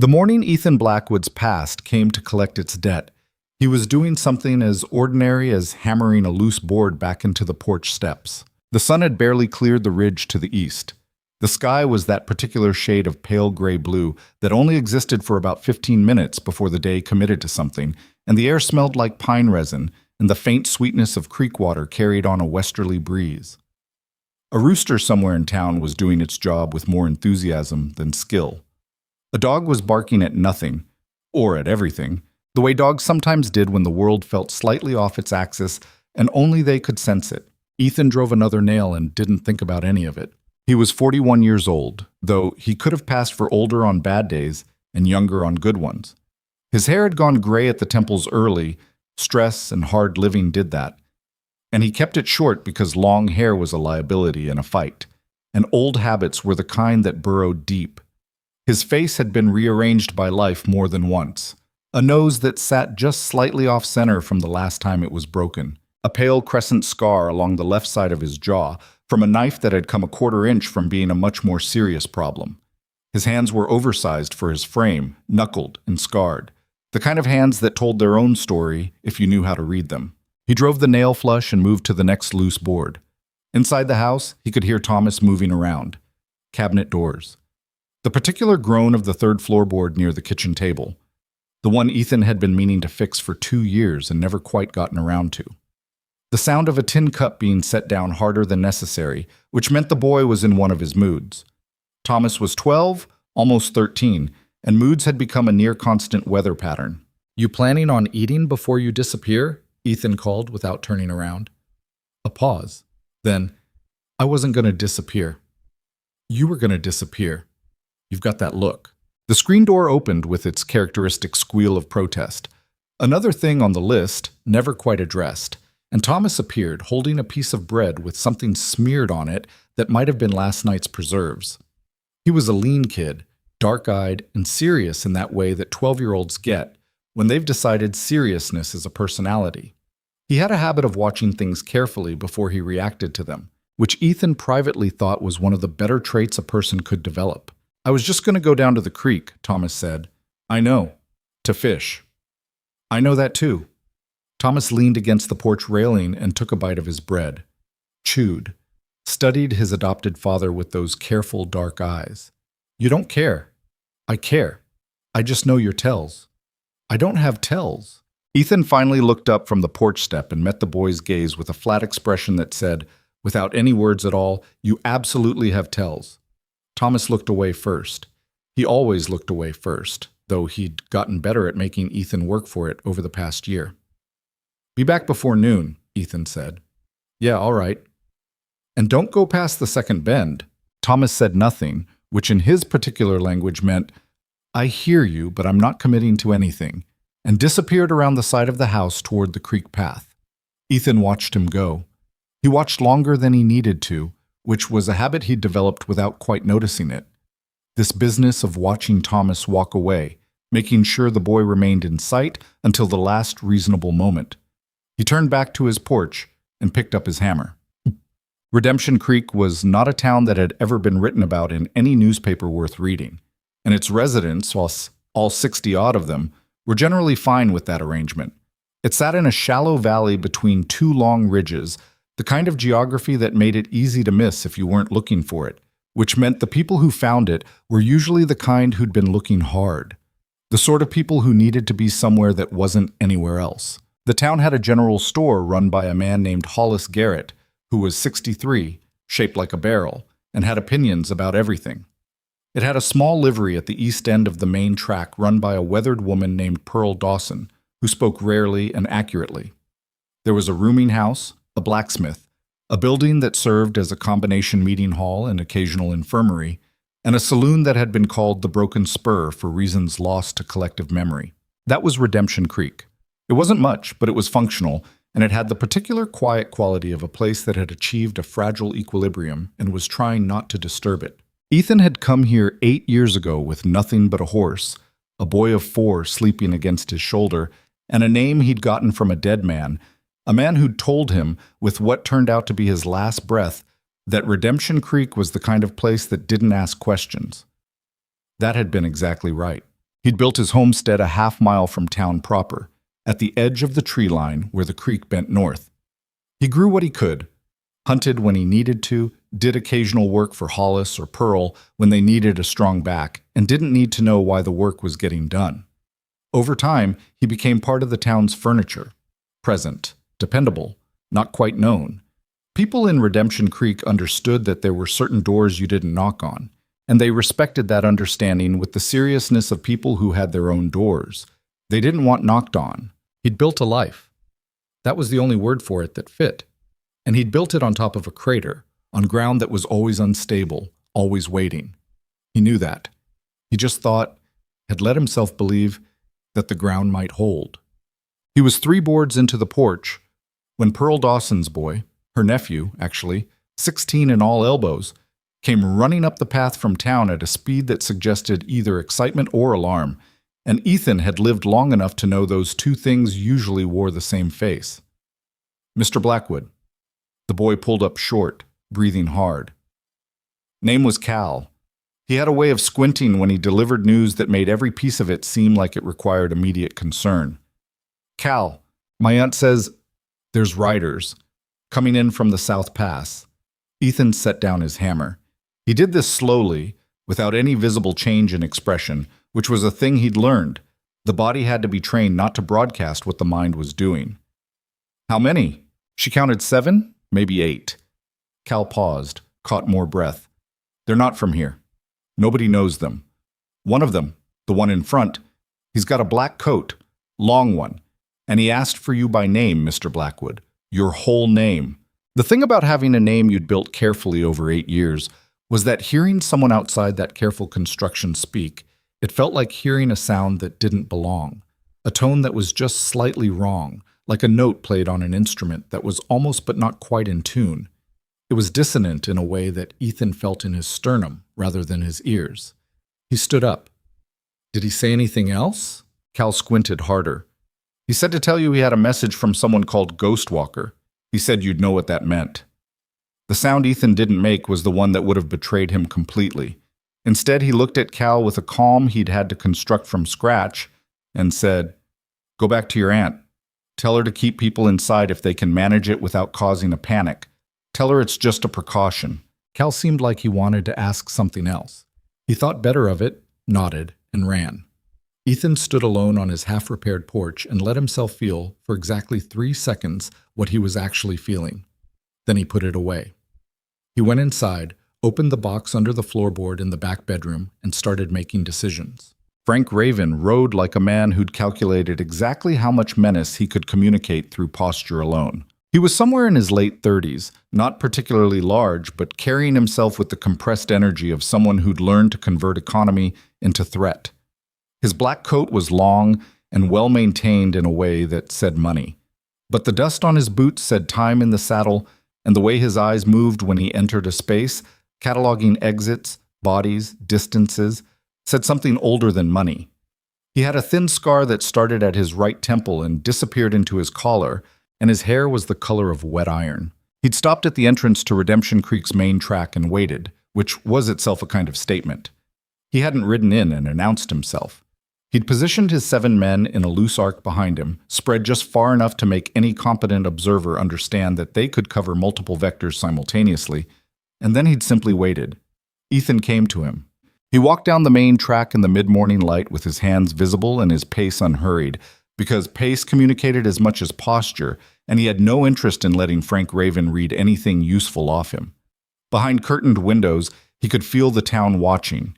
The morning Ethan Blackwood's past came to collect its debt, he was doing something as ordinary as hammering a loose board back into the porch steps. The sun had barely cleared the ridge to the east. The sky was that particular shade of pale gray blue that only existed for about 15 minutes before the day committed to something, and the air smelled like pine resin, and the faint sweetness of creek water carried on a westerly breeze. A rooster somewhere in town was doing its job with more enthusiasm than skill. A dog was barking at nothing, or at everything, the way dogs sometimes did when the world felt slightly off its axis and only they could sense it. Ethan drove another nail and didn't think about any of it. He was 41 years old, though he could have passed for older on bad days and younger on good ones. His hair had gone gray at the temples early. Stress and hard living did that. And he kept it short because long hair was a liability in a fight, and old habits were the kind that burrowed deep. His face had been rearranged by life more than once. A nose that sat just slightly off-center from the last time it was broken. A pale crescent scar along the left side of his jaw from a knife that had come a quarter inch from being a much more serious problem. His hands were oversized for his frame, knuckled and scarred. The kind of hands that told their own story if you knew how to read them. He drove the nail flush and moved to the next loose board. Inside the house, he could hear Thomas moving around. Cabinet doors. The particular groan of the third floorboard near the kitchen table. The one Ethan had been meaning to fix for 2 years and never quite gotten around to. The sound of a tin cup being set down harder than necessary, which meant the boy was in one of his moods. Thomas was 12, almost 13, and moods had become a near-constant weather pattern. "You planning on eating before you disappear?" Ethan called without turning around. A pause. Then, "I wasn't going to disappear." "You were going to disappear. You've got that look." The screen door opened with its characteristic squeal of protest. Another thing on the list, never quite addressed, and Thomas appeared holding a piece of bread with something smeared on it that might have been last night's preserves. He was a lean kid, dark-eyed and serious in that way that 12-year-olds get when they've decided seriousness is a personality. He had a habit of watching things carefully before he reacted to them, which Ethan privately thought was one of the better traits a person could develop. "I was just going to go down to the creek," Thomas said. "I know. To fish." "I know that too." Thomas leaned against the porch railing and took a bite of his bread. Chewed. Studied his adopted father with those careful dark eyes. "You don't care." "I care. I just know your tells." "I don't have tells." Ethan finally looked up from the porch step and met the boy's gaze with a flat expression that said, without any words at all, "You absolutely have tells." Thomas looked away first. He always looked away first, though he'd gotten better at making Ethan work for it over the past year. "Be back before noon," Ethan said. "Yeah, all right." "And don't go past the second bend." Thomas said nothing, which in his particular language meant, "I hear you, but I'm not committing to anything," and disappeared around the side of the house toward the creek path. Ethan watched him go. He watched longer than he needed to, which was a habit he'd developed without quite noticing it. This business of watching Thomas walk away, making sure the boy remained in sight until the last reasonable moment. He turned back to his porch and picked up his hammer. Redemption Creek was not a town that had ever been written about in any newspaper worth reading, and its residents, all 60-odd of them, were generally fine with that arrangement. It sat in a shallow valley between two long ridges, the kind of geography that made it easy to miss if you weren't looking for it, which meant the people who found it were usually the kind who'd been looking hard, the sort of people who needed to be somewhere that wasn't anywhere else. The town had a general store run by a man named Hollis Garrett, who was 63, shaped like a barrel, and had opinions about everything. It had a small livery at the east end of the main track run by a weathered woman named Pearl Dawson, who spoke rarely and accurately. There was a rooming house, a blacksmith, a building that served as a combination meeting hall and occasional infirmary, and a saloon that had been called the Broken Spur for reasons lost to collective memory. That was Redemption Creek. It wasn't much, but it was functional, and it had the particular quiet quality of a place that had achieved a fragile equilibrium and was trying not to disturb it. Ethan had come here 8 years ago with nothing but a horse, a boy of 4 sleeping against his shoulder, and a name he'd gotten from a dead man, a man who'd told him, with what turned out to be his last breath, that Redemption Creek was the kind of place that didn't ask questions. That had been exactly right. He'd built his homestead a half-mile from town proper, at the edge of the tree line where the creek bent north. He grew what he could, hunted when he needed to, did occasional work for Hollis or Pearl when they needed a strong back, and didn't need to know why the work was getting done. Over time, he became part of the town's furniture. Present, dependable, not quite known. People in Redemption Creek understood that there were certain doors you didn't knock on, and they respected that understanding with the seriousness of people who had their own doors. They didn't want knocked on. He'd built a life. That was the only word for it that fit. And he'd built it on top of a crater, on ground that was always unstable, always waiting. He knew that. He just thought, had let himself believe, that the ground might hold. He was 3 boards into the porch when Pearl Dawson's boy, her nephew, actually, 16 and all elbows, came running up the path from town at a speed that suggested either excitement or alarm, and Ethan had lived long enough to know those two things usually wore the same face. "Mr. Blackwood." The boy pulled up short, breathing hard. Name was Cal. He had a way of squinting when he delivered news that made every piece of it seem like it required immediate concern. "Cal, my aunt says there's riders coming in from the South Pass." Ethan set down his hammer. He did this slowly, without any visible change in expression, which was a thing he'd learned. The body had to be trained not to broadcast what the mind was doing. "How many?" She counted 7, maybe 8. Cal paused, caught more breath. "They're not from here. Nobody knows them. One of them, the one in front, he's got a black coat, long one, and he asked for you by name, Mr. Blackwood, your whole name." The thing about having a name you'd built carefully over 8 years was that hearing someone outside that careful construction speak, it felt like hearing a sound that didn't belong, a tone that was just slightly wrong, like a note played on an instrument that was almost but not quite in tune. It was dissonant in a way that Ethan felt in his sternum rather than his ears. He stood up. "Did he say anything else?" Cal squinted harder. "He said to tell you he had a message from someone called Ghostwalker. He said you'd know what that meant." The sound Ethan didn't make was the one that would have betrayed him completely. Instead, he looked at Cal with a calm he'd had to construct from scratch and said, "Go back to your aunt. Tell her to keep people inside if they can manage it without causing a panic. Tell her it's just a precaution." Cal seemed like he wanted to ask something else. He thought better of it, nodded, and ran. Ethan stood alone on his half-repaired porch and let himself feel, for exactly 3 seconds, what he was actually feeling. Then he put it away. He went inside, opened the box under the floorboard in the back bedroom, and started making decisions. Frank Raven rode like a man who'd calculated exactly how much menace he could communicate through posture alone. He was somewhere in his late 30s, not particularly large, but carrying himself with the compressed energy of someone who'd learned to convert economy into threat. His black coat was long and well-maintained in a way that said money. But the dust on his boots said time in the saddle, and the way his eyes moved when he entered a space, cataloging exits, bodies, distances, said something older than money. He had a thin scar that started at his right temple and disappeared into his collar, and his hair was the color of wet iron. He'd stopped at the entrance to Redemption Creek's main track and waited, which was itself a kind of statement. He hadn't ridden in and announced himself. He'd positioned his 7 men in a loose arc behind him, spread just far enough to make any competent observer understand that they could cover multiple vectors simultaneously, and then he'd simply waited. Ethan came to him. He walked down the main track in the mid-morning light with his hands visible and his pace unhurried, because pace communicated as much as posture, and he had no interest in letting Frank Raven read anything useful off him. Behind curtained windows, he could feel the town watching.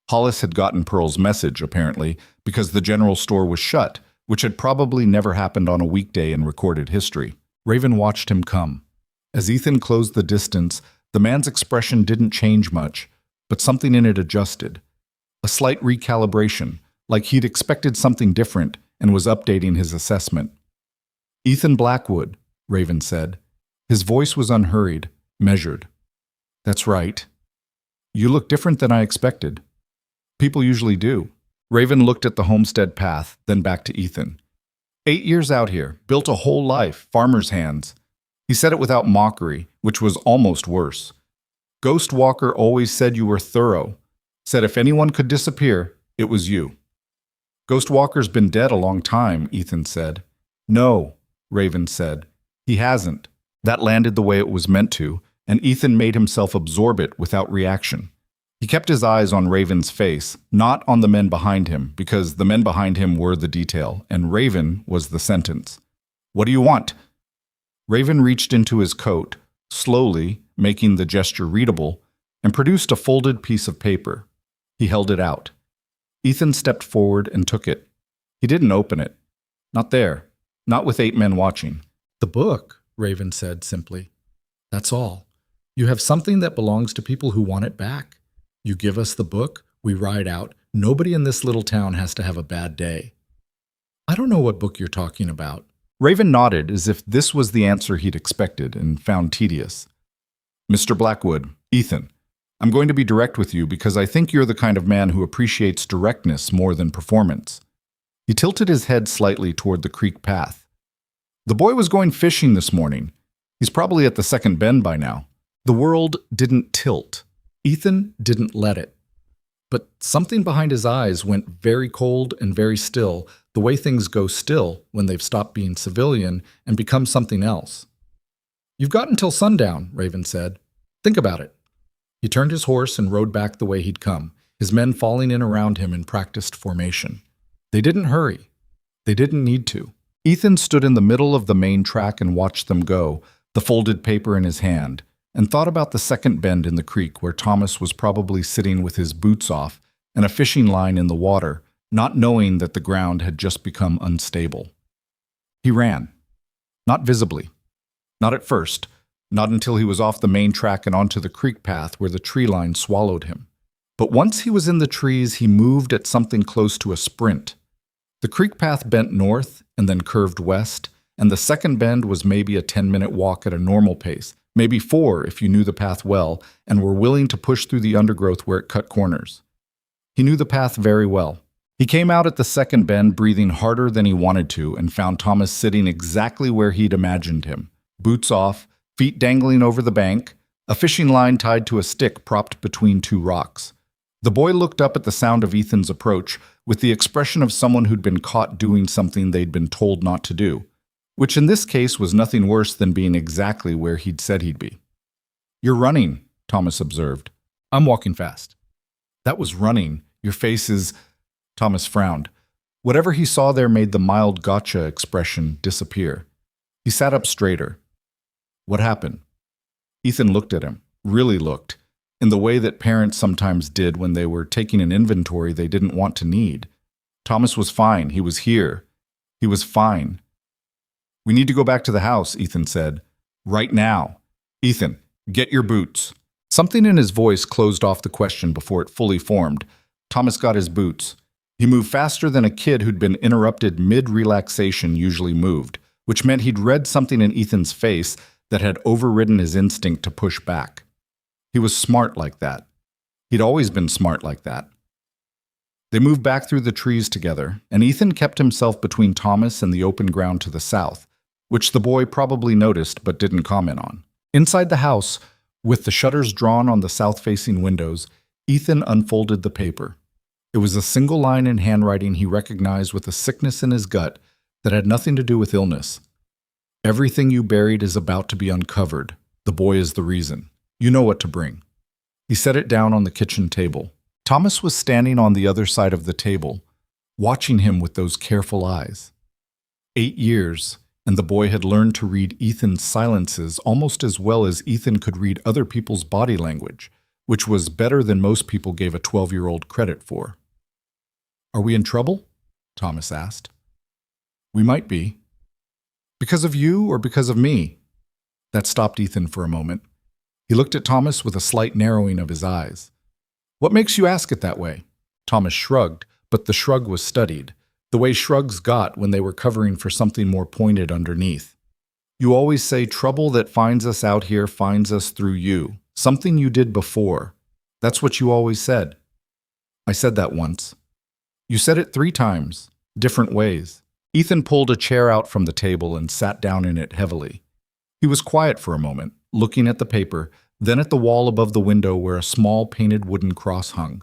Hollis had gotten Pearl's message, apparently, because the general store was shut, which had probably never happened on a weekday in recorded history. Raven watched him come. As Ethan closed the distance, the man's expression didn't change much, but something in it adjusted. A slight recalibration, like he'd expected something different and was updating his assessment. "Ethan Blackwood," Raven said. His voice was unhurried, measured. "That's right. You look different than I expected. People usually do." Raven looked at the homestead path, then back to Ethan. 8 years out here, built a whole life, farmer's hands. He said it without mockery, which was almost worse. Ghostwalker always said you were thorough, said if anyone could disappear, it was you. Ghost Walker's been dead a long time, Ethan said. No, Raven said. He hasn't. That landed the way it was meant to, and Ethan made himself absorb it without reaction. He kept his eyes on Raven's face, not on the men behind him, because the men behind him were the detail, and Raven was the sentence. What do you want? Raven reached into his coat, slowly, making the gesture readable, and produced a folded piece of paper. He held it out. Ethan stepped forward and took it. He didn't open it. Not there. Not with 8 men watching. The book, Raven said simply. That's all. You have something that belongs to people who want it back. You give us the book, we ride out. Nobody in this little town has to have a bad day. I don't know what book you're talking about. Raven nodded as if this was the answer he'd expected and found tedious. Mr. Blackwood, Ethan, I'm going to be direct with you because I think you're the kind of man who appreciates directness more than performance. He tilted his head slightly toward the creek path. The boy was going fishing this morning. He's probably at the second bend by now. The world didn't tilt. Ethan didn't let it. But something behind his eyes went very cold and very still, the way things go still when they've stopped being civilian and become something else. You've got until sundown, Raven said. Think about it. He turned his horse and rode back the way he'd come, his men falling in around him in practiced formation. They didn't hurry. They didn't need to. Ethan stood in the middle of the main track and watched them go, the folded paper in his hand, and thought about the second bend in the creek where Thomas was probably sitting with his boots off and a fishing line in the water, not knowing that the ground had just become unstable. He ran. Not visibly. Not at first. Not until he was off the main track and onto the creek path where the tree line swallowed him. But once he was in the trees, he moved at something close to a sprint. The creek path bent north and then curved west, and the second bend was maybe a 10-minute walk at a normal pace, maybe 4 if you knew the path well and were willing to push through the undergrowth where it cut corners. He knew the path very well. He came out at the second bend breathing harder than he wanted to and found Thomas sitting exactly where he'd imagined him, boots off, feet dangling over the bank, a fishing line tied to a stick propped between 2 rocks. The boy looked up at the sound of Ethan's approach with the expression of someone who'd been caught doing something they'd been told not to do, which in this case was nothing worse than being exactly where he'd said he'd be. You're running, Thomas observed. I'm walking fast. That was running. Your face is... Thomas frowned. Whatever he saw there made the mild gotcha expression disappear. He sat up straighter. What happened? Ethan looked at him, really looked, in the way that parents sometimes did when they were taking an inventory they didn't want to need. Thomas was fine. He was here. He was fine. We need to go back to the house, Ethan said. Right now. Ethan, get your boots. Something in his voice closed off the question before it fully formed. Thomas got his boots. He moved faster than a kid who'd been interrupted mid-relaxation usually moved, which meant he'd read something in Ethan's face that had overridden his instinct to push back. He was smart like that. He'd always been smart like that. They moved back through the trees together, and Ethan kept himself between Thomas and the open ground to the south, which the boy probably noticed but didn't comment on. Inside the house, with the shutters drawn on the south-facing windows, Ethan unfolded the paper. It was a single line in handwriting he recognized with a sickness in his gut that had nothing to do with illness. Everything you buried is about to be uncovered. The boy is the reason. You know what to bring. He set it down on the kitchen table. Thomas was standing on the other side of the table, watching him with those careful eyes. 8 years, and the boy had learned to read Ethan's silences almost as well as Ethan could read other people's body language, which was better than most people gave a 12-year-old credit for. Are we in trouble? Thomas asked. We might be. Because of you or because of me? That stopped Ethan for a moment. He looked at Thomas with a slight narrowing of his eyes. What makes you ask it that way? Thomas shrugged, but the shrug was studied, the way shrugs got when they were covering for something more pointed underneath. You always say trouble that finds us out here finds us through you, something you did before. That's what you always said. I said that once. You said it 3 times, different ways. Ethan pulled a chair out from the table and sat down in it heavily. He was quiet for a moment, looking at the paper, then at the wall above the window where a small painted wooden cross hung.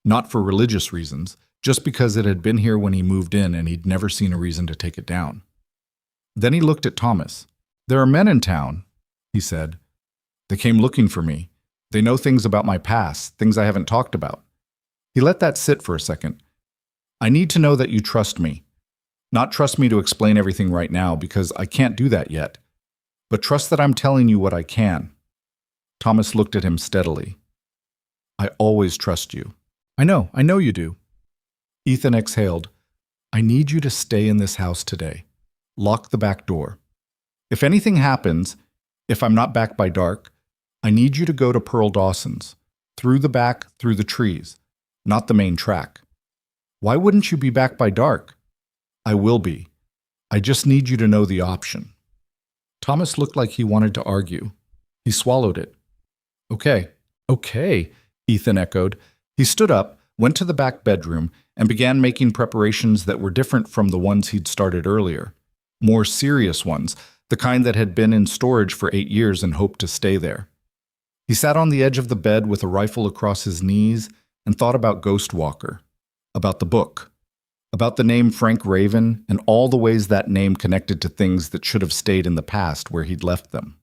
Not for religious reasons. just because it had been here when he moved in and he'd never seen a reason to take it down. Then he looked at Thomas. "There are men in town," he said. "They came looking for me. They know things about my past, things I haven't talked about." He let that sit for a second. "I need to know that you trust me. Not trust me to explain everything right now, because I can't do that yet. But trust that I'm telling you what I can." Thomas looked at him steadily. "I always trust you." I know you do." Ethan exhaled. "I need you to stay in this house today. Lock the back door. If anything happens, if I'm not back by dark, I need you to go to Pearl Dawson's, through the back, through the trees, not the main track." "Why wouldn't you be back by dark?" "I will be. I just need you to know the option." Thomas looked like he wanted to argue. He swallowed it. Okay, Ethan echoed. He stood up, went to the back bedroom, and began making preparations that were different from the ones he'd started earlier. More serious ones, the kind that had been in storage for 8 years and hoped to stay there. He sat on the edge of the bed with a rifle across his knees and thought about Ghostwalker, about the book, about the name Frank Raven and all the ways that name connected to things that should have stayed in the past where he'd left them.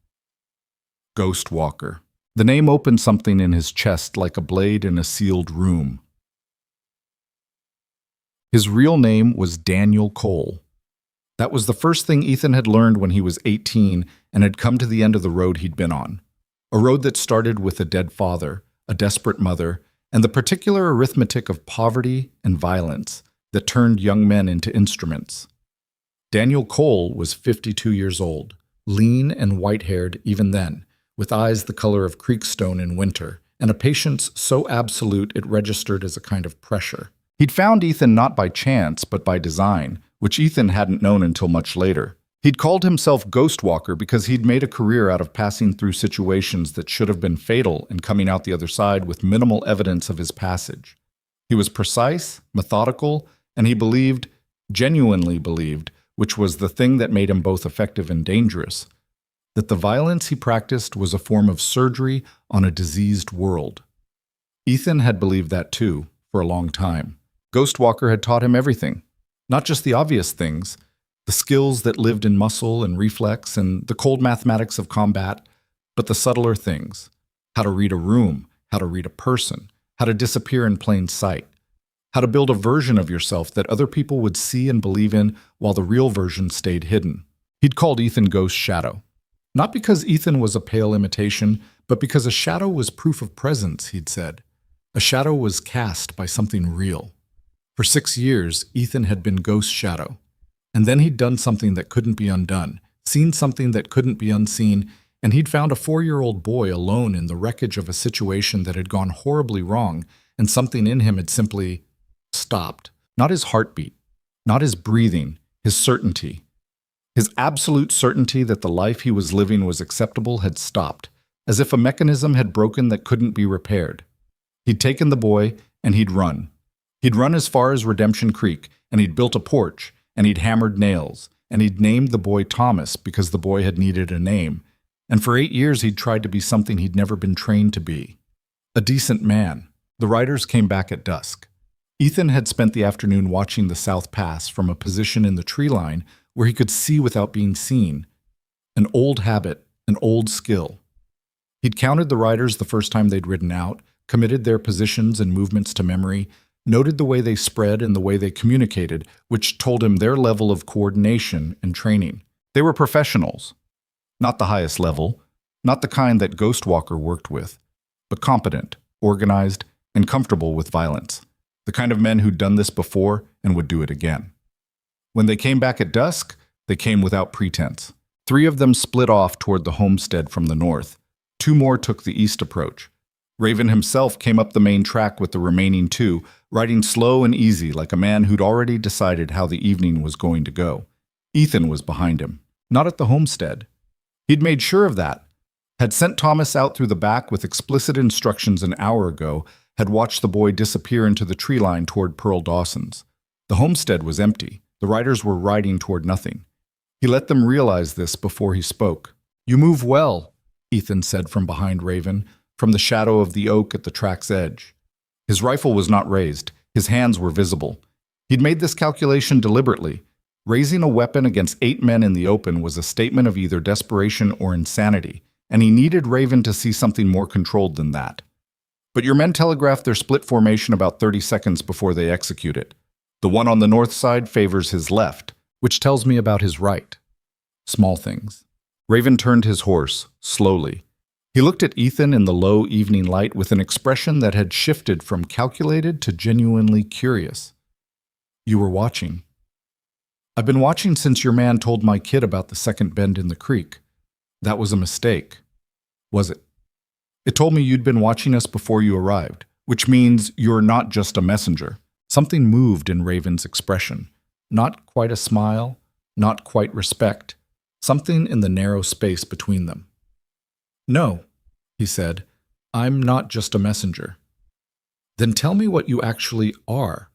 Ghostwalker. The name opened something in his chest like a blade in a sealed room. His real name was Daniel Cole. That was the first thing Ethan had learned when he was 18 and had come to the end of the road he'd been on. A road that started with a dead father, a desperate mother, and the particular arithmetic of poverty and violence that turned young men into instruments. Daniel Cole was 52 years old, lean and white-haired even then, with eyes the color of creekstone in winter, and a patience so absolute it registered as a kind of pressure. He'd found Ethan not by chance, but by design, which Ethan hadn't known until much later. He'd called himself Ghostwalker because he'd made a career out of passing through situations that should have been fatal and coming out the other side with minimal evidence of his passage. He was precise, methodical, and he believed, genuinely believed, which was the thing that made him both effective and dangerous, that the violence he practiced was a form of surgery on a diseased world. Ethan had believed that too, for a long time. Ghostwalker had taught him everything, not just the obvious things, the skills that lived in muscle and reflex and the cold mathematics of combat, but the subtler things, how to read a room, how to read a person, how to disappear in plain sight, how to build a version of yourself that other people would see and believe in while the real version stayed hidden. He'd called Ethan Ghost Shadow. Not because Ethan was a pale imitation, but because a shadow was proof of presence, he'd said. A shadow was cast by something real. For 6 years, Ethan had been Ghost Shadow. And then he'd done something that couldn't be undone, seen something that couldn't be unseen, and he'd found a 4-year-old boy alone in the wreckage of a situation that had gone horribly wrong, and something in him had simply stopped. Not his heartbeat, not his breathing, his certainty. His absolute certainty that the life he was living was acceptable had stopped, as if a mechanism had broken that couldn't be repaired. He'd taken the boy, and he'd run. He'd run as far as Redemption Creek, and he'd built a porch, and he'd hammered nails, and he'd named the boy Thomas because the boy had needed a name, and for 8 years he'd tried to be something he'd never been trained to be. A decent man. The riders came back at dusk. Ethan had spent the afternoon watching the South Pass from a position in the tree line where he could see without being seen. An old habit, an old skill. He'd counted the riders the first time they'd ridden out, committed their positions and movements to memory, noted the way they spread and the way they communicated, which told him their level of coordination and training. They were professionals. Not the highest level, not the kind that Ghostwalker worked with, but competent, organized, and comfortable with violence. The kind of men who'd done this before and would do it again. When they came back at dusk, they came without pretense. 3 of them split off toward the homestead from the north. 2 more took the east approach. Raven himself came up the main track with the remaining 2, riding slow and easy like a man who'd already decided how the evening was going to go. Ethan was behind him, not at the homestead. He'd made sure of that, had sent Thomas out through the back with explicit instructions an hour ago, had watched the boy disappear into the tree line toward Pearl Dawson's. The homestead was empty. The riders were riding toward nothing. He let them realize this before he spoke. "You move well," Ethan said from behind Raven, from the shadow of the oak at the track's edge. His rifle was not raised. His hands were visible. He'd made this calculation deliberately. Raising a weapon against 8 men in the open was a statement of either desperation or insanity, and he needed Raven to see something more controlled than that. But your men telegraphed their split formation about 30 seconds before they execute it. The one on the north side favors his left, which tells me about his right. Small things. Raven turned his horse, slowly. He looked at Ethan in the low evening light with an expression that had shifted from calculated to genuinely curious. You were watching. I've been watching since your man told my kid about the second bend in the creek. That was a mistake. Was it? It told me you'd been watching us before you arrived, which means you're not just a messenger. Something moved in Raven's expression. Not quite a smile, not quite respect. Something in the narrow space between them. No, he said, I'm not just a messenger. Then tell me what you actually are.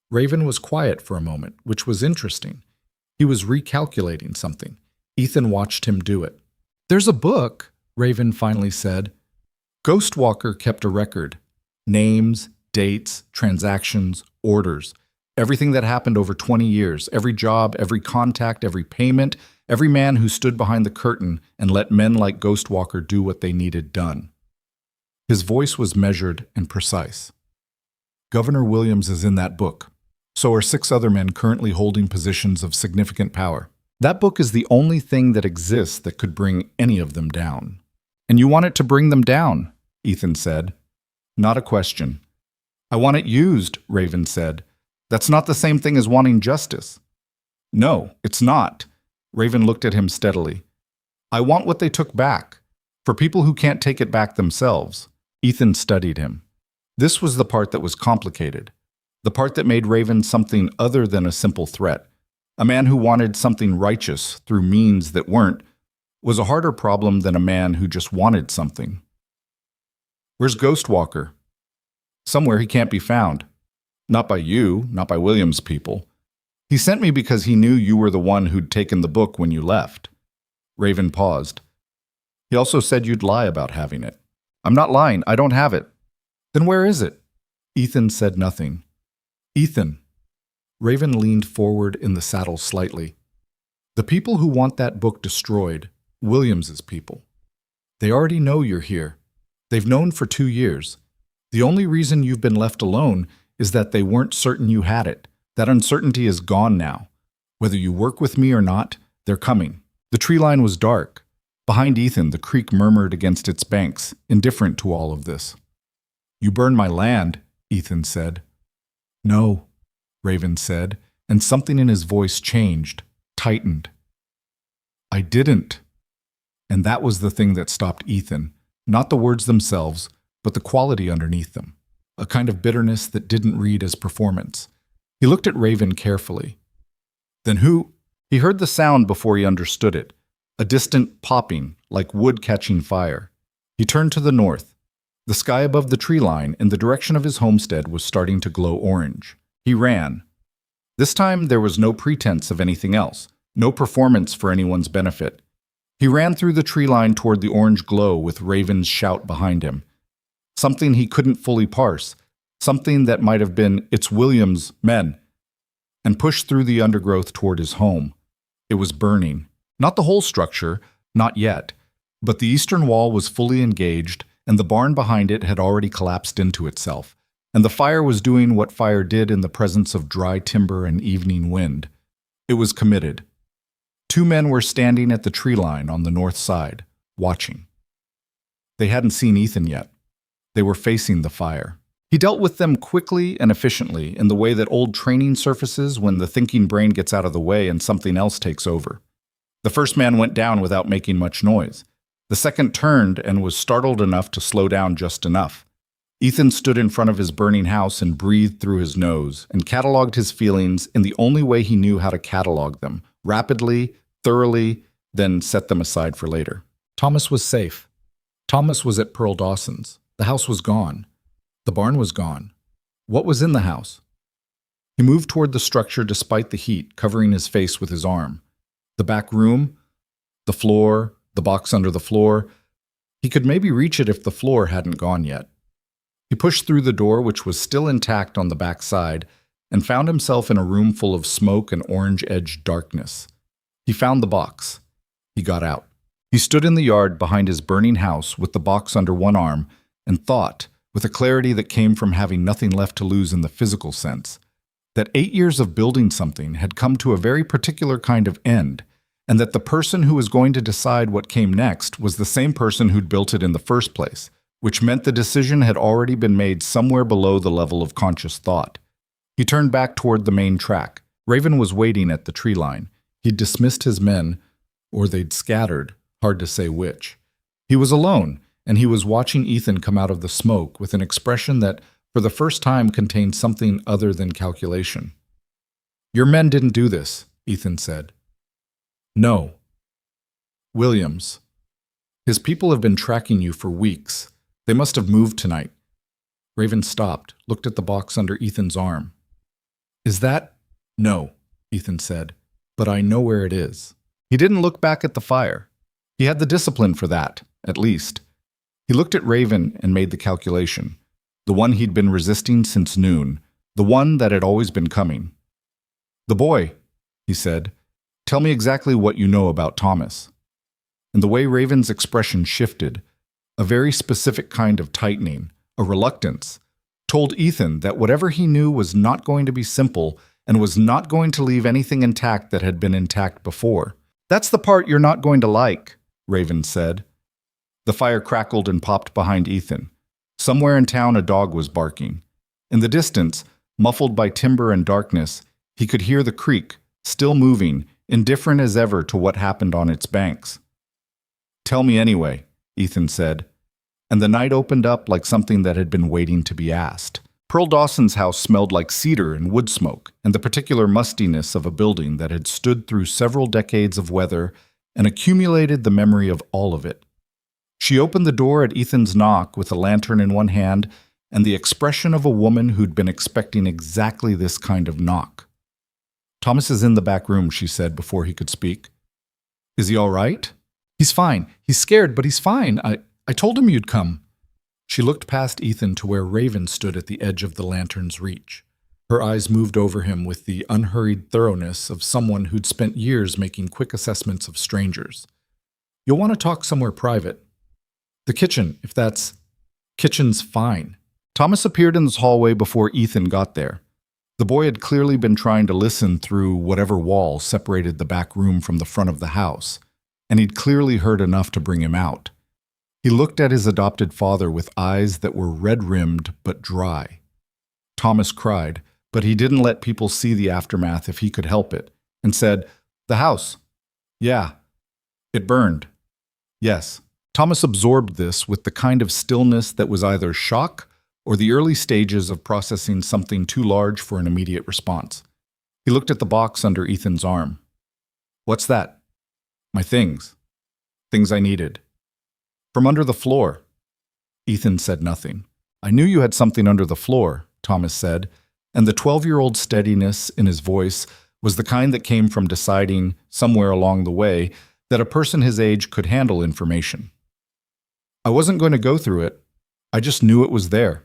Raven was quiet for a moment, which was interesting. He was recalculating something. Ethan watched him do it. There's a book, Raven finally said. Ghostwalker kept a record. Names, dates, transactions, orders. Everything that happened over 20 years. Every job, every contact, every payment. Every man who stood behind the curtain and let men like Ghostwalker do what they needed done. His voice was measured and precise. Governor Williams is in that book. So are 6 other men currently holding positions of significant power. That book is the only thing that exists that could bring any of them down. And you want it to bring them down, Ethan said. Not a question. I want it used, Raven said. That's not the same thing as wanting justice. No, it's not. Raven looked at him steadily. I want what they took back, for people who can't take it back themselves. Ethan studied him. This was the part that was complicated. The part that made Raven something other than a simple threat. A man who wanted something righteous through means that weren't was a harder problem than a man who just wanted something. Where's Ghostwalker? Somewhere he can't be found. Not by you, not by Williams' people. He sent me because he knew you were the one who'd taken the book when you left. Raven paused. He also said you'd lie about having it. I'm not lying, I don't have it. Then where is it? Ethan said nothing. Ethan. Raven leaned forward in the saddle slightly. The people who want that book destroyed, Williams's people. They already know you're here. They've known for 2 years. The only reason you've been left alone is that they weren't certain you had it. That uncertainty is gone now. Whether you work with me or not, they're coming. The tree line was dark. Behind Ethan, the creek murmured against its banks, indifferent to all of this. You burned my land, Ethan said. No, Raven said, and something in his voice changed, tightened. I didn't. And that was the thing that stopped Ethan, not the words themselves, but the quality underneath them, a kind of bitterness that didn't read as performance. He looked at Raven carefully. Then who? He heard the sound before he understood it, a distant popping, like wood catching fire. He turned to the north. The sky above the tree line in the direction of his homestead was starting to glow orange. He ran. This time there was no pretense of anything else, no performance for anyone's benefit. He ran through the tree line toward the orange glow with Raven's shout behind him. Something he couldn't fully parse, something that might have been, it's Williams' men, and pushed through the undergrowth toward his home. It was burning. Not the whole structure, not yet, but the eastern wall was fully engaged, and the barn behind it had already collapsed into itself, and the fire was doing what fire did in the presence of dry timber and evening wind. It was committed. 2 men were standing at the tree line on the north side, watching. They hadn't seen Ethan yet. They were facing the fire. He dealt with them quickly and efficiently in the way that old training surfaces when the thinking brain gets out of the way and something else takes over. The first man went down without making much noise. The second turned and was startled enough to slow down just enough. Ethan stood in front of his burning house and breathed through his nose and cataloged his feelings in the only way he knew how to catalog them, rapidly, thoroughly, then set them aside for later. Thomas was safe. Thomas was at Pearl Dawson's. The house was gone. The barn was gone. What was in the house? He moved toward the structure despite the heat, covering his face with his arm. The back room, the floor, the box under the floor. He could maybe reach it if the floor hadn't gone yet. He pushed through the door, which was still intact on the back side, and found himself in a room full of smoke and orange-edged darkness. He found the box. He got out. He stood in the yard behind his burning house with the box under one arm and thought, with a clarity that came from having nothing left to lose in the physical sense, that 8 years of building something had come to a very particular kind of end, and that the person who was going to decide what came next was the same person who'd built it in the first place, which meant the decision had already been made somewhere below the level of conscious thought. He turned back toward the main track. Raven was waiting at the tree line. He'd dismissed his men, or they'd scattered, hard to say which. He was alone, and he was watching Ethan come out of the smoke with an expression that, for the first time, contained something other than calculation. "Your men didn't do this," Ethan said. "No. Williams. His people have been tracking you for weeks. They must have moved tonight." Raven stopped, looked at the box under Ethan's arm. "Is that—" "No," Ethan said, "but I know where it is." He didn't look back at the fire. He had the discipline for that, at least. He looked at Raven and made the calculation. The one he'd been resisting since noon. The one that had always been coming. "The boy," he said, "tell me exactly what you know about Thomas." And the way Raven's expression shifted, a very specific kind of tightening, a reluctance, told Ethan that whatever he knew was not going to be simple and was not going to leave anything intact that had been intact before. "That's the part you're not going to like," Raven said. The fire crackled and popped behind Ethan. Somewhere in town a dog was barking. In the distance, muffled by timber and darkness, he could hear the creek, still moving, indifferent as ever to what happened on its banks. "Tell me anyway," Ethan said, and the night opened up like something that had been waiting to be asked. Pearl Dawson's house smelled like cedar and wood smoke, and the particular mustiness of a building that had stood through several decades of weather and accumulated the memory of all of it. She opened the door at Ethan's knock with a lantern in one hand and the expression of a woman who'd been expecting exactly this kind of knock. "Thomas is in the back room," she said before he could speak. "Is he all right?" "He's fine. He's scared, but he's fine. I told him you'd come." She looked past Ethan to where Raven stood at the edge of the lantern's reach. Her eyes moved over him with the unhurried thoroughness of someone who'd spent years making quick assessments of strangers. "You'll want to talk somewhere private. The kitchen, if that's—" "Kitchen's fine." Thomas appeared in the hallway before Ethan got there. The boy had clearly been trying to listen through whatever wall separated the back room from the front of the house, and he'd clearly heard enough to bring him out. He looked at his adopted father with eyes that were red-rimmed but dry. Thomas cried, but he didn't let people see the aftermath if he could help it, and said, "The house. Yeah. It burned. Yes." Thomas absorbed this with the kind of stillness that was either shock or the early stages of processing something too large for an immediate response. He looked at the box under Ethan's arm. "What's that?" "My things. Things I needed." "From under the floor." Ethan said nothing. "I knew you had something under the floor," Thomas said, and the 12-year-old steadiness in his voice was the kind that came from deciding, somewhere along the way, that a person his age could handle information. "I wasn't going to go through it. I just knew it was there."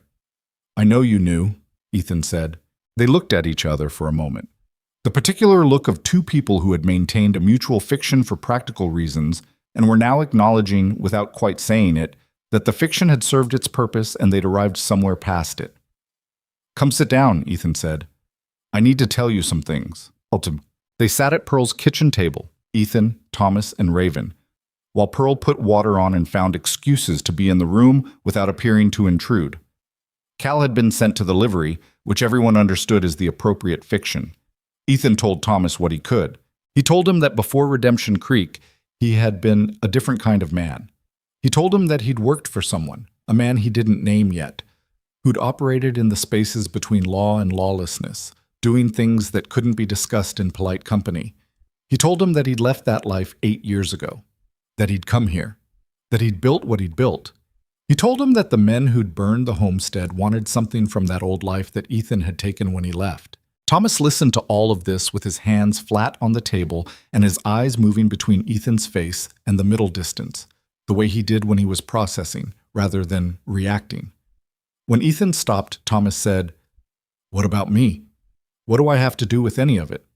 "I know you knew," Ethan said. They looked at each other for a moment. The particular look of two people who had maintained a mutual fiction for practical reasons and were now acknowledging, without quite saying it, that the fiction had served its purpose and they'd arrived somewhere past it. "Come sit down," Ethan said. "I need to tell you some things." They sat at Pearl's kitchen table, Ethan, Thomas, and Raven, while Pearl put water on and found excuses to be in the room without appearing to intrude. Cal had been sent to the livery, which everyone understood as the appropriate fiction. Ethan told Thomas what he could. He told him that before Redemption Creek, he had been a different kind of man. He told him that he'd worked for someone, a man he didn't name yet, who'd operated in the spaces between law and lawlessness, doing things that couldn't be discussed in polite company. He told him that he'd left that life 8 years ago, that he'd come here, that he'd built what he'd built. He told him that the men who'd burned the homestead wanted something from that old life that Ethan had taken when he left. Thomas listened to all of this with his hands flat on the table and his eyes moving between Ethan's face and the middle distance, the way he did when he was processing rather than reacting. When Ethan stopped, Thomas said, "What about me? What do I have to do with any of it?"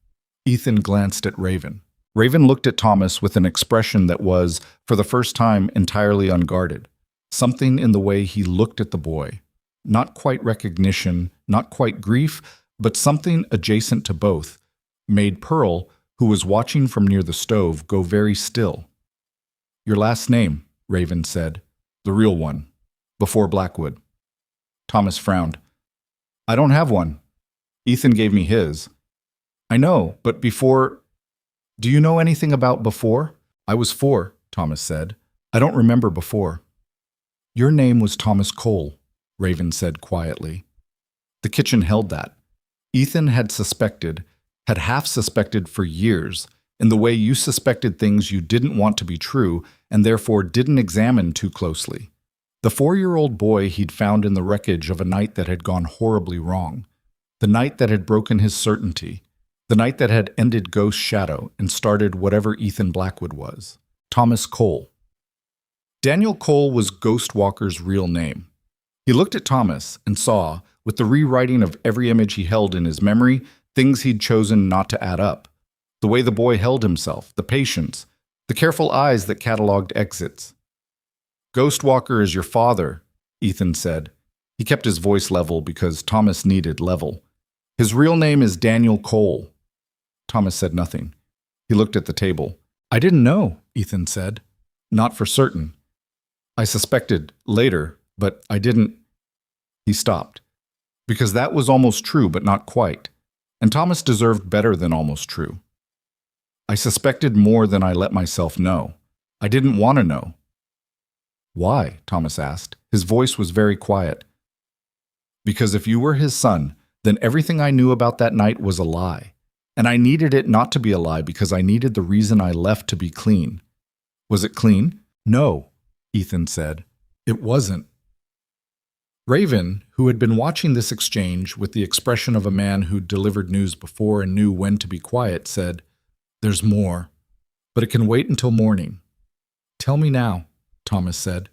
Ethan glanced at Raven. Raven looked at Thomas with an expression that was, for the first time, entirely unguarded. Something in the way he looked at the boy. Not quite recognition, not quite grief, but something adjacent to both, made Pearl, who was watching from near the stove, go very still. "Your last name," Raven said. "The real one. Before Blackwood." Thomas frowned. "I don't have one. Ethan gave me his." "I know, but before... Do you know anything about before?" "I was 4, Thomas said. "I don't remember before." "Your name was Thomas Cole," Raven said quietly. The kitchen held that. Ethan had suspected, had half suspected for years, in the way you suspected things you didn't want to be true and therefore didn't examine too closely. The 4-year-old boy he'd found in the wreckage of a night that had gone horribly wrong. The night that had broken his certainty. The night that had ended Ghost's shadow and started whatever Ethan Blackwood was. Thomas Cole. Daniel Cole was Ghost Walker's real name. He looked at Thomas and saw, with the rewriting of every image he held in his memory, things he'd chosen not to add up. The way the boy held himself, the patience, the careful eyes that cataloged exits. "Ghost Walker is your father," Ethan said. He kept his voice level because Thomas needed level. "His real name is Daniel Cole." Thomas said nothing. He looked at the table. "I didn't know," Ethan said. "Not for certain. I suspected later, but I didn't." He stopped. Because that was almost true, but not quite. And Thomas deserved better than almost true. "I suspected more than I let myself know. I didn't want to know." "Why?" Thomas asked. His voice was very quiet. "Because if you were his son, then everything I knew about that night was a lie. And I needed it not to be a lie because I needed the reason I left to be clean." "Was it clean?" "No," Ethan said. "It wasn't." Raven, who had been watching this exchange with the expression of a man who'd delivered news before and knew when to be quiet, said, "There's more, but it can wait until morning." "Tell me now," Thomas said.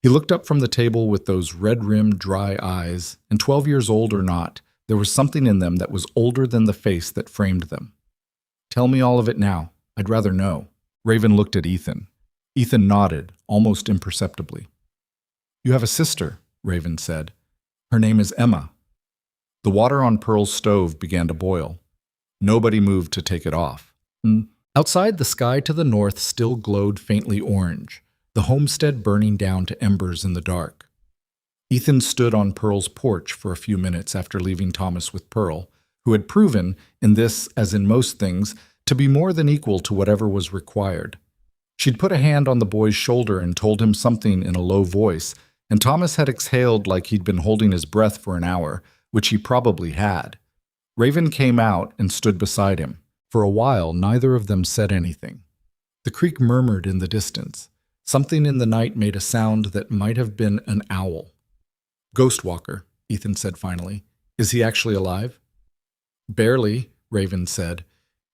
He looked up from the table with those red-rimmed, dry eyes, and 12 years old or not, there was something in them that was older than the face that framed them. "Tell me all of it now. I'd rather know." Raven looked at Ethan. Ethan nodded, almost imperceptibly. "You have a sister," Raven said. "Her name is Emma." The water on Pearl's stove began to boil. Nobody moved to take it off. Outside, the sky to the north still glowed faintly orange, the homestead burning down to embers in the dark. Ethan stood on Pearl's porch for a few minutes after leaving Thomas with Pearl, who had proven, in this as in most things, to be more than equal to whatever was required. She'd put a hand on the boy's shoulder and told him something in a low voice, and Thomas had exhaled like he'd been holding his breath for an hour, which he probably had. Raven came out and stood beside him. For a while, neither of them said anything. The creek murmured in the distance. Something in the night made a sound that might have been an owl. "Ghost Walker," Ethan said finally. "Is he actually alive?" "Barely," Raven said.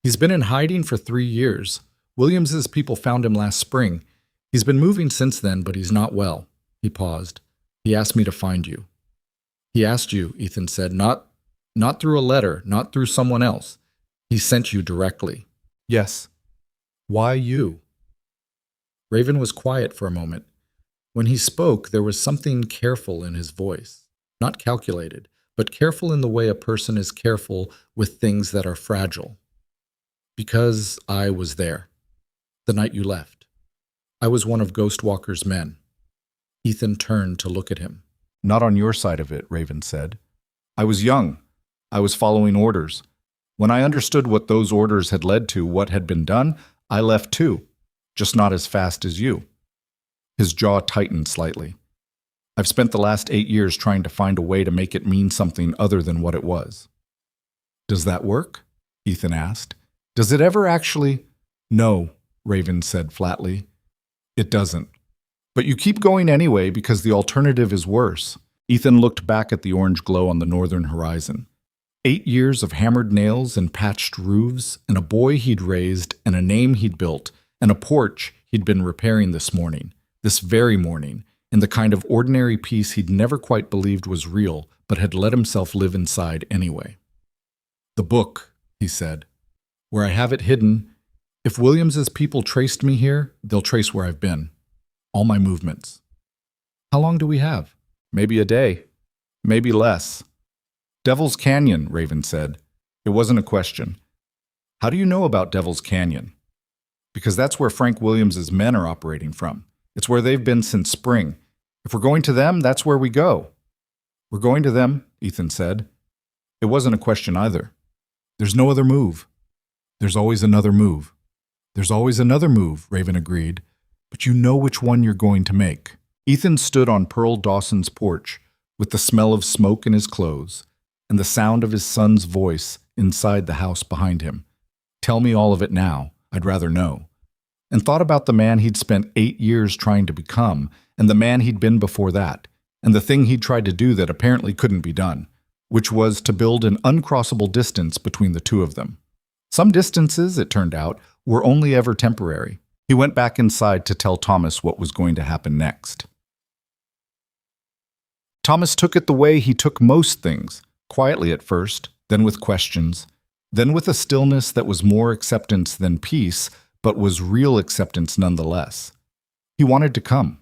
"He's been in hiding for 3 years. Williams's people found him last spring. He's been moving since then, but he's not well." He paused. "He asked me to find you." "He asked you," Ethan said, not through a letter, not through someone else. He sent you directly." "Yes." "Why you?" Raven was quiet for a moment. When he spoke, there was something careful in his voice. Not calculated, but careful in the way a person is careful with things that are fragile. "Because I was there. The night you left. I was one of Ghost Walker's men." Ethan turned to look at him. "Not on your side of it," Raven said. "I was young. I was following orders. When I understood what those orders had led to, what had been done, I left too. Just not as fast as you." His jaw tightened slightly. "I've spent the last 8 years trying to find a way to make it mean something other than what it was." "Does that work?" Ethan asked. "Does it ever actually—" "No," Raven said flatly. "It doesn't. But you keep going anyway because the alternative is worse." Ethan looked back at the orange glow on the northern horizon. 8 years of hammered nails and patched roofs, and a boy he'd raised, and a name he'd built, and a porch he'd been repairing this morning, this very morning, in the kind of ordinary peace he'd never quite believed was real, but had let himself live inside anyway. "The book," he said, "where I have it hidden. If Williams's people traced me here, they'll trace where I've been. All my movements." "How long do we have?" "Maybe a day. Maybe less." "Devil's Canyon," Raven said. It wasn't a question. "How do you know about Devil's Canyon?" "Because that's where Frank Williams's men are operating from. It's where they've been since spring. If we're going to them, that's where we go." "We're going to them," Ethan said. It wasn't a question either. "There's no other move." "There's always another move." "There's always another move," Raven agreed. "But you know which one you're going to make." Ethan stood on Pearl Dawson's porch, with the smell of smoke in his clothes, and the sound of his son's voice inside the house behind him. "Tell me all of it now. I'd rather know." And thought about the man he'd spent 8 years trying to become, and the man he'd been before that, and the thing he'd tried to do that apparently couldn't be done, which was to build an uncrossable distance between the two of them. Some distances, it turned out, were only ever temporary. He went back inside to tell Thomas what was going to happen next. Thomas took it the way he took most things, quietly at first, then with questions, then with a stillness that was more acceptance than peace, but was real acceptance nonetheless. He wanted to come.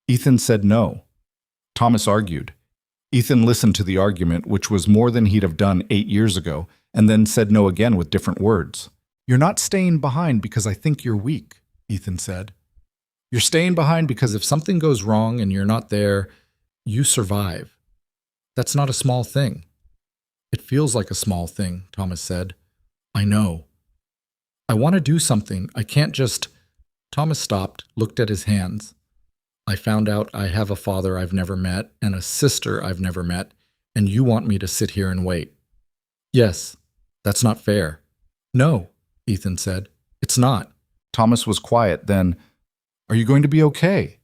Ethan said no. Thomas argued. Ethan listened to the argument, which was more than he'd have done 8 years ago, and then said no again with different words. "You're not staying behind because I think you're weak," Ethan said. "You're staying behind because if something goes wrong and you're not there, you survive. That's not a small thing." "It feels like a small thing," Thomas said. "I know. I want to do something. I can't just—" Thomas stopped, looked at his hands. "I found out I have a father I've never met and a sister I've never met, and you want me to sit here and wait." "Yes, that's not fair." "No," Ethan said. "It's not." Thomas was quiet then. "Are you going to be okay?"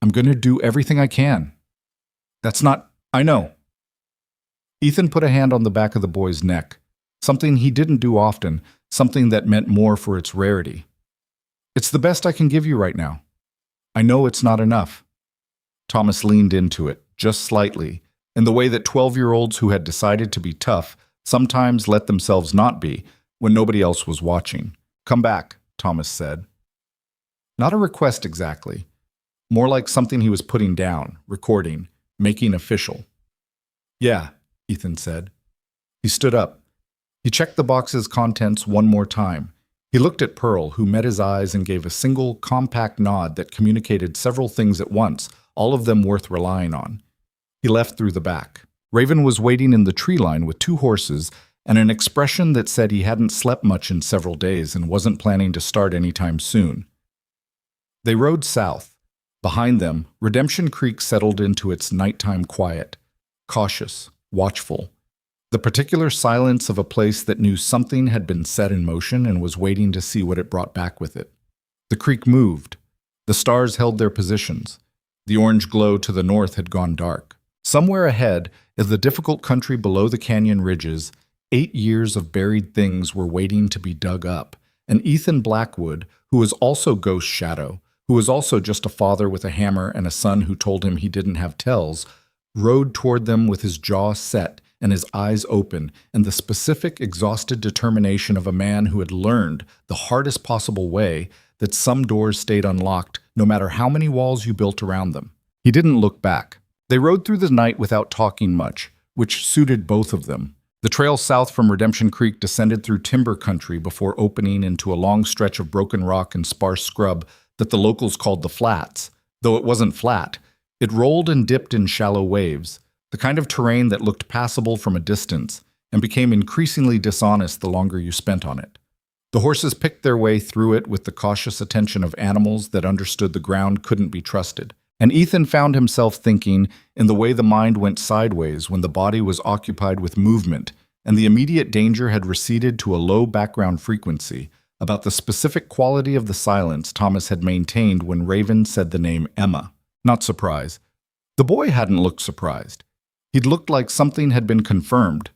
"I'm going to do everything I can." "That's not— I know." Ethan put a hand on the back of the boy's neck, something he didn't do often, something that meant more for its rarity. "It's the best I can give you right now. I know it's not enough." Thomas leaned into it, just slightly, in the way that 12-year-olds who had decided to be tough sometimes let themselves not be when nobody else was watching. "Come back," Thomas said. Not a request exactly, more like something he was putting down, recording, making official. "Yeah," Ethan said. He stood up. He checked the box's contents one more time. He looked at Pearl, who met his eyes and gave a single, compact nod that communicated several things at once, all of them worth relying on. He left through the back. Raven was waiting in the tree line with 2 horses and an expression that said he hadn't slept much in several days and wasn't planning to start anytime soon. They rode south. Behind them, Redemption Creek settled into its nighttime quiet, cautious, watchful. The particular silence of a place that knew something had been set in motion and was waiting to see what it brought back with it. The creek moved. The stars held their positions. The orange glow to the north had gone dark. Somewhere ahead, in the difficult country below the canyon ridges, 8 years of buried things were waiting to be dug up, and Ethan Blackwood, who was also Ghost Shadow, who was also just a father with a hammer and a son who told him he didn't have tells, rode toward them with his jaw set and his eyes open, and the specific, exhausted determination of a man who had learned, the hardest possible way, that some doors stayed unlocked no matter how many walls you built around them. He didn't look back. They rode through the night without talking much, which suited both of them. The trail south from Redemption Creek descended through timber country before opening into a long stretch of broken rock and sparse scrub that the locals called the Flats. Though it wasn't flat, it rolled and dipped in shallow waves, the kind of terrain that looked passable from a distance and became increasingly dishonest the longer you spent on it. The horses picked their way through it with the cautious attention of animals that understood the ground couldn't be trusted. And Ethan found himself thinking in the way the mind went sideways when the body was occupied with movement and the immediate danger had receded to a low background frequency, about the specific quality of the silence Thomas had maintained when Raven said the name Emma. Not surprise. The boy hadn't looked surprised. He'd looked like something had been confirmed.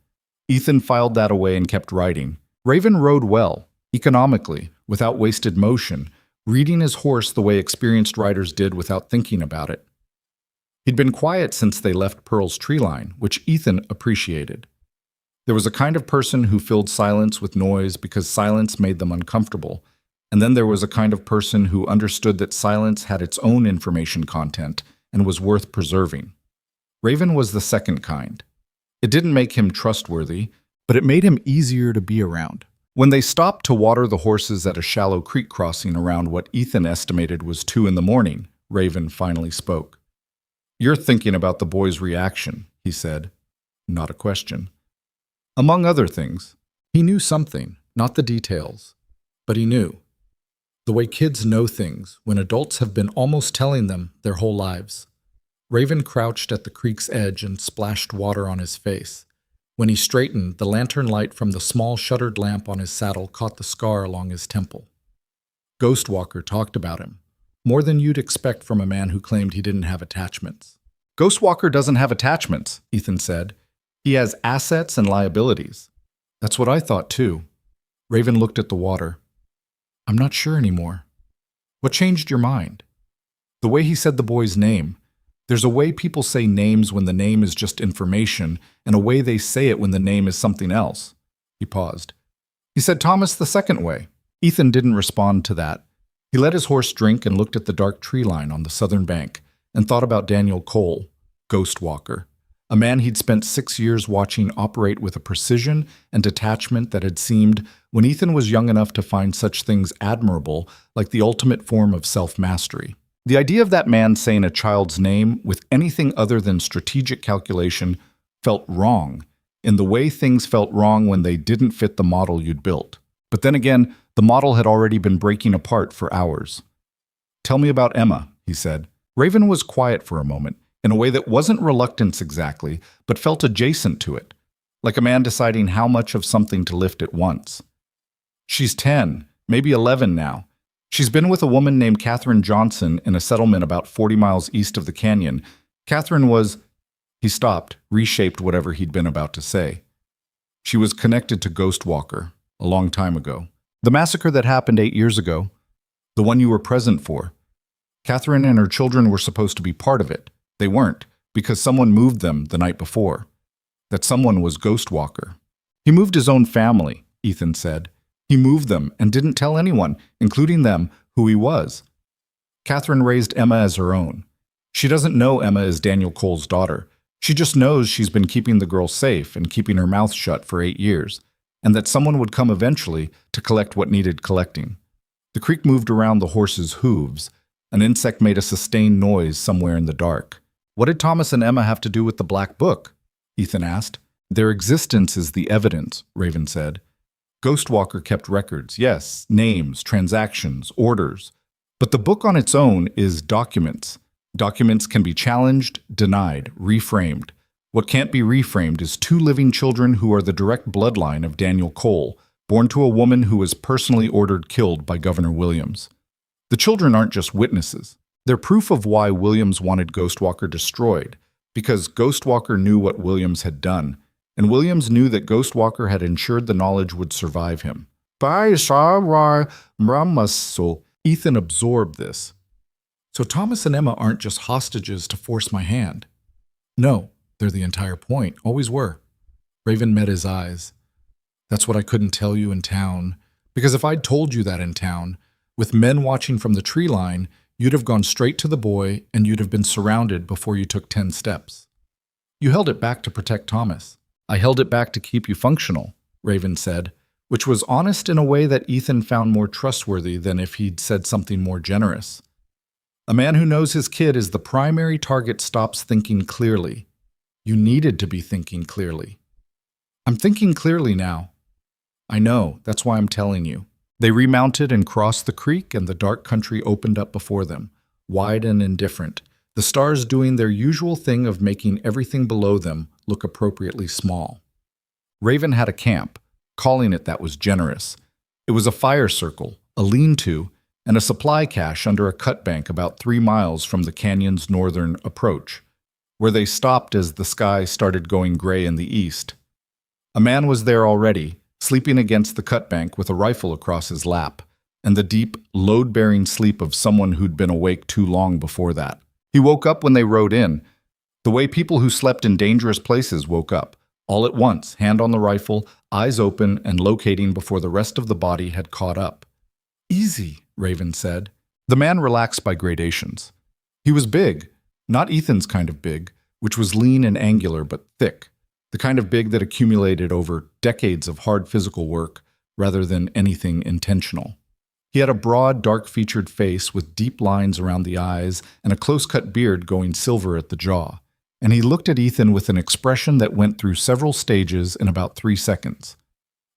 Ethan filed that away and kept writing. Raven rode well, economically, without wasted motion, reading his horse the way experienced riders did without thinking about it. He'd been quiet since they left Pearl's tree line, which Ethan appreciated. There was a kind of person who filled silence with noise because silence made them uncomfortable, and then there was a kind of person who understood that silence had its own information content and was worth preserving. Raven was the second kind. It didn't make him trustworthy, but it made him easier to be around. When they stopped to water the horses at a shallow creek crossing around what Ethan estimated was 2 a.m, Raven finally spoke. "You're thinking about the boy's reaction," he said. Not a question. Among other things, he knew something, not the details, but he knew. The way kids know things when adults have been almost telling them their whole lives. Raven crouched at the creek's edge and splashed water on his face. When he straightened, the lantern light from the small shuttered lamp on his saddle caught the scar along his temple. Ghostwalker talked about him, more than you'd expect from a man who claimed he didn't have attachments. "Ghostwalker doesn't have attachments," Ethan said. "He has assets and liabilities." "That's what I thought too." Raven looked at the water. "I'm not sure anymore." "What changed your mind?" "The way he said the boy's name. There's a way people say names when the name is just information, and a way they say it when the name is something else." He paused. "He said Thomas the second way." Ethan didn't respond to that. He let his horse drink and looked at the dark tree line on the southern bank and thought about Daniel Cole, Ghostwalker, a man he'd spent 6 years watching operate with a precision and detachment that had seemed, when Ethan was young enough to find such things admirable, like the ultimate form of self-mastery. The idea of that man saying a child's name with anything other than strategic calculation felt wrong, in the way things felt wrong when they didn't fit the model you'd built. But then again, the model had already been breaking apart for hours. "Tell me about Emma," he said. Raven was quiet for a moment, in a way that wasn't reluctance exactly, but felt adjacent to it, like a man deciding how much of something to lift at once. "She's 10, maybe 11 now. She's been with a woman named Catherine Johnson in a settlement about 40 miles east of the canyon. Catherine was—" He stopped, reshaped whatever he'd been about to say. "She was connected to Ghostwalker, a long time ago. The massacre that happened 8 years ago, the one you were present for. Catherine and her children were supposed to be part of it. They weren't, because someone moved them the night before. That someone was Ghostwalker. He moved his own family," Ethan said. "He moved them and didn't tell anyone, including them, who he was. Catherine raised Emma as her own. She doesn't know Emma is Daniel Cole's daughter. She just knows she's been keeping the girl safe and keeping her mouth shut for 8 years, and that someone would come eventually to collect what needed collecting." The creek moved around the horse's hooves. An insect made a sustained noise somewhere in the dark. "What did Thomas and Emma have to do with the Black Book?" Ethan asked. "Their existence is the evidence," Raven said. "Ghostwalker kept records, yes, names, transactions, orders. But the book on its own is documents. Documents can be challenged, denied, reframed. What can't be reframed is 2 living children who are the direct bloodline of Daniel Cole, born to a woman who was personally ordered killed by Governor Williams. The children aren't just witnesses. They're proof of why Williams wanted Ghostwalker destroyed, because Ghostwalker knew what Williams had done, and Williams knew that Ghostwalker had ensured the knowledge would survive him. Ethan absorbed this. "So Thomas and Emma aren't just hostages to force my hand." "No, they're the entire point, always were." Raven met his eyes. "That's what I couldn't tell you in town, because if I'd told you that in town, with men watching from the tree line, you'd have gone straight to the boy and you'd have been surrounded before you took 10 steps. You held it back to protect Thomas." "I held it back to keep you functional," Raven said, which was honest in a way that Ethan found more trustworthy than if he'd said something more generous. A man who knows his kid is the primary target stops thinking clearly. You needed to be thinking clearly. "I'm thinking clearly now." "I know, that's why I'm telling you." They remounted and crossed the creek, and the dark country opened up before them, wide and indifferent, the stars doing their usual thing of making everything below them look appropriately small. Raven had a camp. Calling it that was generous. It was a fire circle, a lean-to, and a supply cache under a cut bank about 3 miles from the canyon's northern approach, where they stopped as the sky started going gray in the east. A man was there already, sleeping against the cut bank with a rifle across his lap, and the deep, load-bearing sleep of someone who'd been awake too long before that. He woke up when they rode in, The way people who slept in dangerous places woke up, all at once, hand on the rifle, eyes open and locating before the rest of the body had caught up. "Easy," Raven said. The man relaxed by gradations. He was big, not Ethan's kind of big, which was lean and angular but thick, the kind of big that accumulated over decades of hard physical work rather than anything intentional. He had a broad, dark-featured face with deep lines around the eyes and a close-cut beard going silver at the jaw, and he looked at Ethan with an expression that went through several stages in about 3 seconds.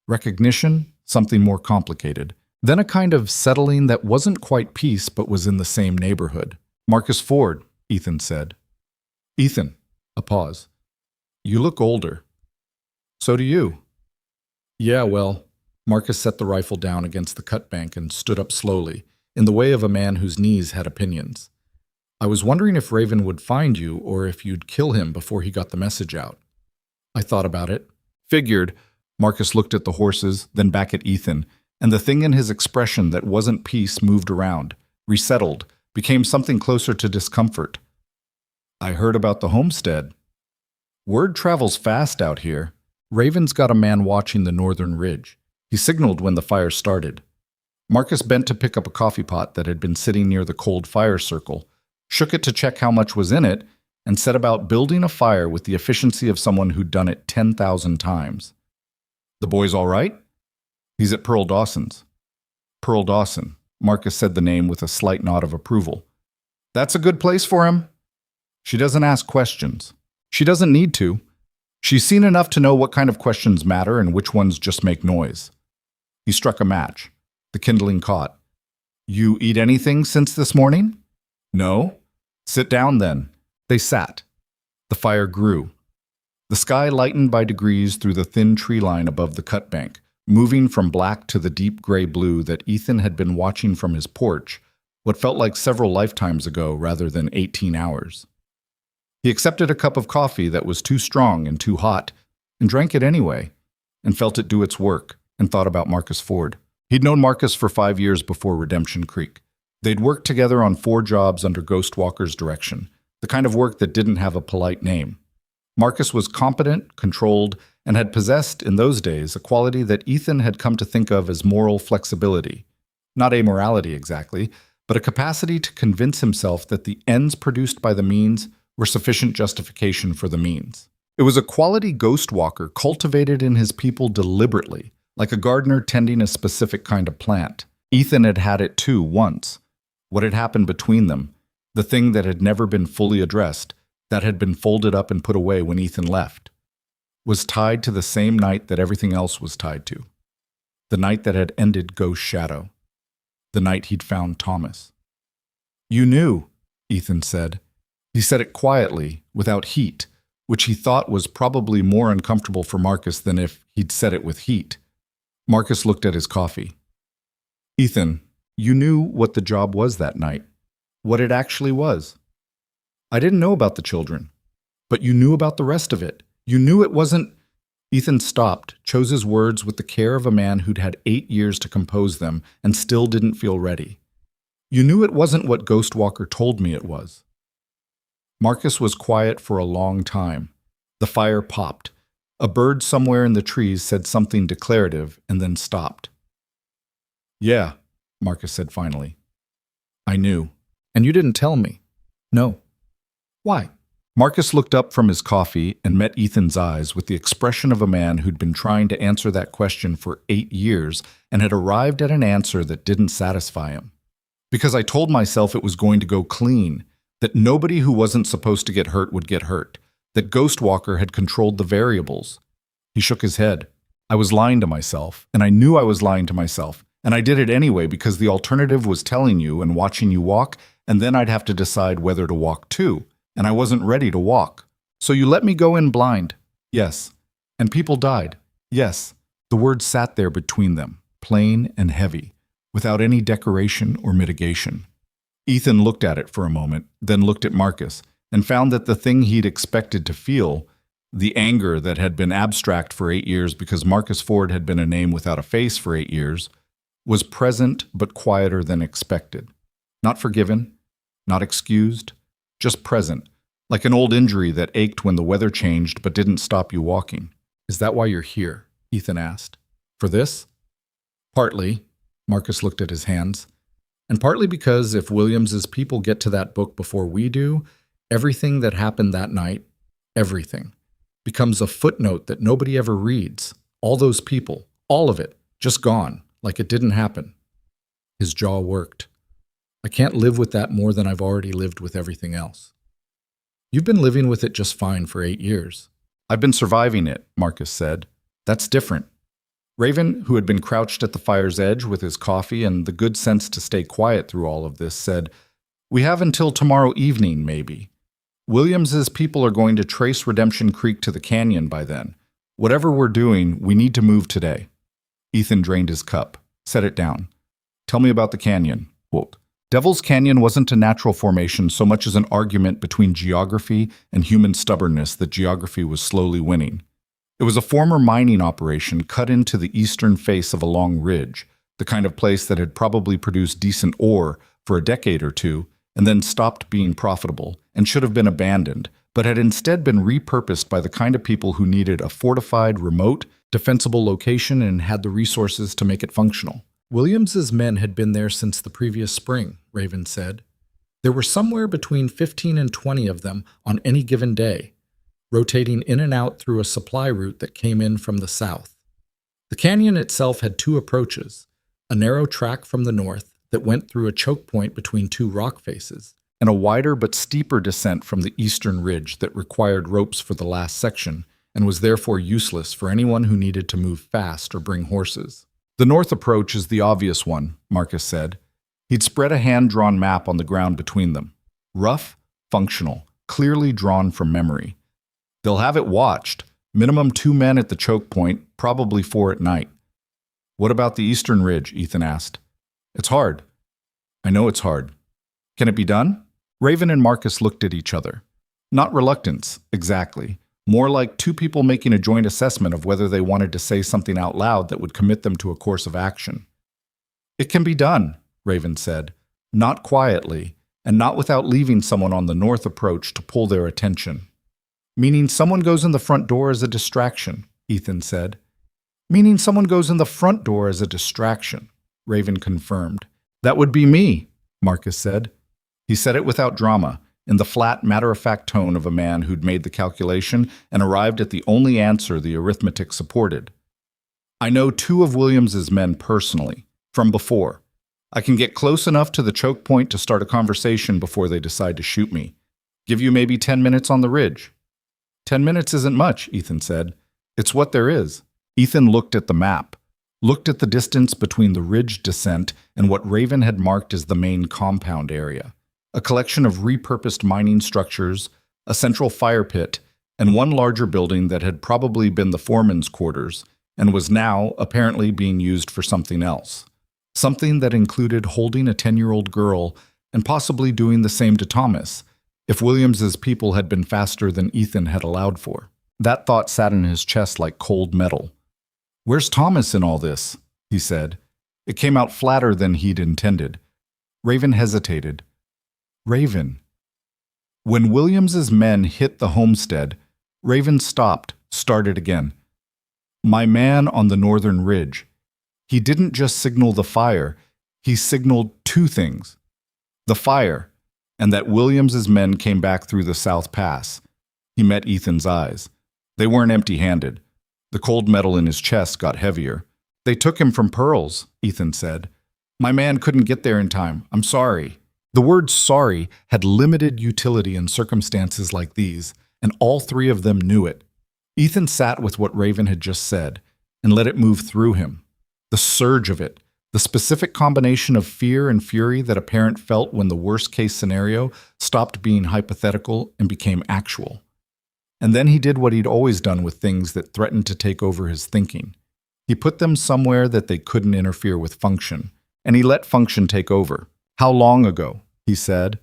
Recognition, something more complicated, then a kind of settling that wasn't quite peace but was in the same neighborhood. "Marcus Ford," Ethan said. "Ethan," a pause. "You look older." "So do you." "Yeah, well," Marcus set the rifle down against the cut bank and stood up slowly, in the way of a man whose knees had opinions. "I was wondering if Raven would find you or if you'd kill him before he got the message out." "I thought about it. Figured." Marcus looked at the horses, then back at Ethan, and the thing in his expression that wasn't peace moved around, resettled, became something closer to discomfort. "I heard about the homestead. Word travels fast out here. Raven's got a man watching the northern ridge. He signaled when the fire started." Marcus bent to pick up a coffee pot that had been sitting near the cold fire circle, shook it to check how much was in it, and set about building a fire with the efficiency of someone who'd done it 10,000 times. "The boy's all right?" "He's at Pearl Dawson's." "Pearl Dawson." Marcus said the name with a slight nod of approval. "That's a good place for him." "She doesn't ask questions." "She doesn't need to. She's seen enough to know what kind of questions matter and which ones just make noise." He struck a match. The kindling caught. "You eat anything since this morning?" "No." "Sit down then." They sat. The fire grew. The sky lightened by degrees through the thin tree line above the cut bank, moving from black to the deep gray blue that Ethan had been watching from his porch, what felt like several lifetimes ago rather than 18 hours. He accepted a cup of coffee that was too strong and too hot, and drank it anyway, and felt it do its work, and thought about Marcus Ford. He'd known Marcus for 5 years before Redemption Creek. They'd worked together on 4 jobs under Ghost Walker's direction, the kind of work that didn't have a polite name. Marcus was competent, controlled, and had possessed, in those days, a quality that Ethan had come to think of as moral flexibility. Not amorality exactly, but a capacity to convince himself that the ends produced by the means were sufficient justification for the means. It was a quality Ghost Walker cultivated in his people deliberately, like a gardener tending a specific kind of plant. Ethan had had it too once. What had happened between them, the thing that had never been fully addressed, that had been folded up and put away when Ethan left, was tied to the same night that everything else was tied to. The night that had ended Ghost Shadow. The night he'd found Thomas. "You knew," Ethan said. He said it quietly, without heat, which he thought was probably more uncomfortable for Marcus than if he'd said it with heat. Marcus looked at his coffee. "Ethan, you knew what the job was that night. What it actually was. I didn't know about the children, but you knew about the rest of it. You knew it wasn't—" Ethan stopped, chose his words with the care of a man who'd had 8 years to compose them and still didn't feel ready. "You knew it wasn't what Ghost Walker told me it was." Marcus was quiet for a long time. The fire popped. A bird somewhere in the trees said something declarative and then stopped. "Yeah," Marcus said finally. "I knew. And you didn't tell me." "No." "Why?" Marcus looked up from his coffee and met Ethan's eyes with the expression of a man who'd been trying to answer that question for 8 years and had arrived at an answer that didn't satisfy him. "Because I told myself it was going to go clean, that nobody who wasn't supposed to get hurt would get hurt, that Ghost Walker had controlled the variables." He shook his head. "I was lying to myself, and I knew I was lying to myself, and I did it anyway because the alternative was telling you and watching you walk, and then I'd have to decide whether to walk too, and I wasn't ready to walk. So you let me go in blind." "Yes." "And people died." "Yes." The words sat there between them, plain and heavy, without any decoration or mitigation. Ethan looked at it for a moment, then looked at Marcus, and found that the thing he'd expected to feel, the anger that had been abstract for 8 years because Marcus Ford had been a name without a face for 8 years, was present but quieter than expected. Not forgiven, not excused, just present, Like an old injury that ached when the weather changed but didn't stop you walking. Is that why you're here? Ethan asked. For this? Partly. Marcus looked at his hands. And partly because if Williams's people get to that book before we do, everything that happened that night, everything, becomes a footnote that nobody ever reads. All those people, all of it, just gone, like it didn't happen. His jaw worked. I can't live with that more than I've already lived with everything else. You've been living with it just fine for 8 years. I've been surviving it, Marcus said. That's different. Raven, who had been crouched at the fire's edge with his coffee and the good sense to stay quiet through all of this, said, We have until tomorrow evening, maybe. Williams's people are going to trace Redemption Creek to the canyon by then. Whatever we're doing, we need to move today. Ethan drained his cup. Set it down. Tell me about the canyon. Quote, Devil's Canyon wasn't a natural formation so much as an argument between geography and human stubbornness that geography was slowly winning. It was a former mining operation cut into the eastern face of a long ridge, the kind of place that had probably produced decent ore for a decade or two, and then stopped being profitable and should have been abandoned, but had instead been repurposed by the kind of people who needed a fortified, remote, defensible location and had the resources to make it functional. Williams's men had been there since the previous spring, Raven said. There were somewhere between 15 and 20 of them on any given day, rotating in and out through a supply route that came in from the south. The canyon itself had 2 approaches, a narrow track from the north that went through a choke point between 2 rock faces, and a wider but steeper descent from the eastern ridge that required ropes for the last section and was therefore useless for anyone who needed to move fast or bring horses. The north approach is the obvious one, Marcus said. He'd spread a hand-drawn map on the ground between them. Rough, functional, clearly drawn from memory. They'll have it watched. Minimum 2 men at the choke point, probably 4 at night. What about the eastern ridge? Ethan asked. It's hard. I know it's hard. Can it be done? Raven and Marcus looked at each other. Not reluctance, exactly. More like 2 people making a joint assessment of whether they wanted to say something out loud that would commit them to a course of action. It can be done, Raven said. Not quietly, and not without leaving someone on the north approach to pull their attention. Meaning someone goes in the front door as a distraction, Ethan said. Meaning someone goes in the front door as a distraction, Raven confirmed. That would be me, Marcus said. He said it without drama, in the flat, matter-of-fact tone of a man who'd made the calculation and arrived at the only answer the arithmetic supported. I know 2 of Williams's men personally, from before. I can get close enough to the choke point to start a conversation before they decide to shoot me. Give you maybe 10 minutes on the ridge. 10 minutes isn't much, Ethan said. It's what there is. Ethan looked at the map, looked at the distance between the ridge descent and what Raven had marked as the main compound area. A collection of repurposed mining structures, a central fire pit, and one larger building that had probably been the foreman's quarters and was now apparently being used for something else. Something that included holding a 10-year-old girl and possibly doing the same to Thomas, if Williams's people had been faster than Ethan had allowed for. That thought sat in his chest like cold metal. Where's Thomas in all this? He said. It came out flatter than he'd intended. Raven hesitated. Raven. When Williams's men hit the homestead, Raven stopped, started again. My man on the northern ridge. He didn't just signal the fire, he signaled 2 things. The fire, and that Williams's men came back through the South Pass. He met Ethan's eyes. They weren't empty-handed. The cold metal in his chest got heavier. They took him from Pearls, Ethan said. My man couldn't get there in time. I'm sorry. The word sorry had limited utility in circumstances like these, and all 3 of them knew it. Ethan sat with what Raven had just said and let it move through him. The surge of it, the specific combination of fear and fury that a parent felt when the worst-case scenario stopped being hypothetical and became actual. And then he did what he'd always done with things that threatened to take over his thinking. He put them somewhere that they couldn't interfere with function, and he let function take over. How long ago? He said.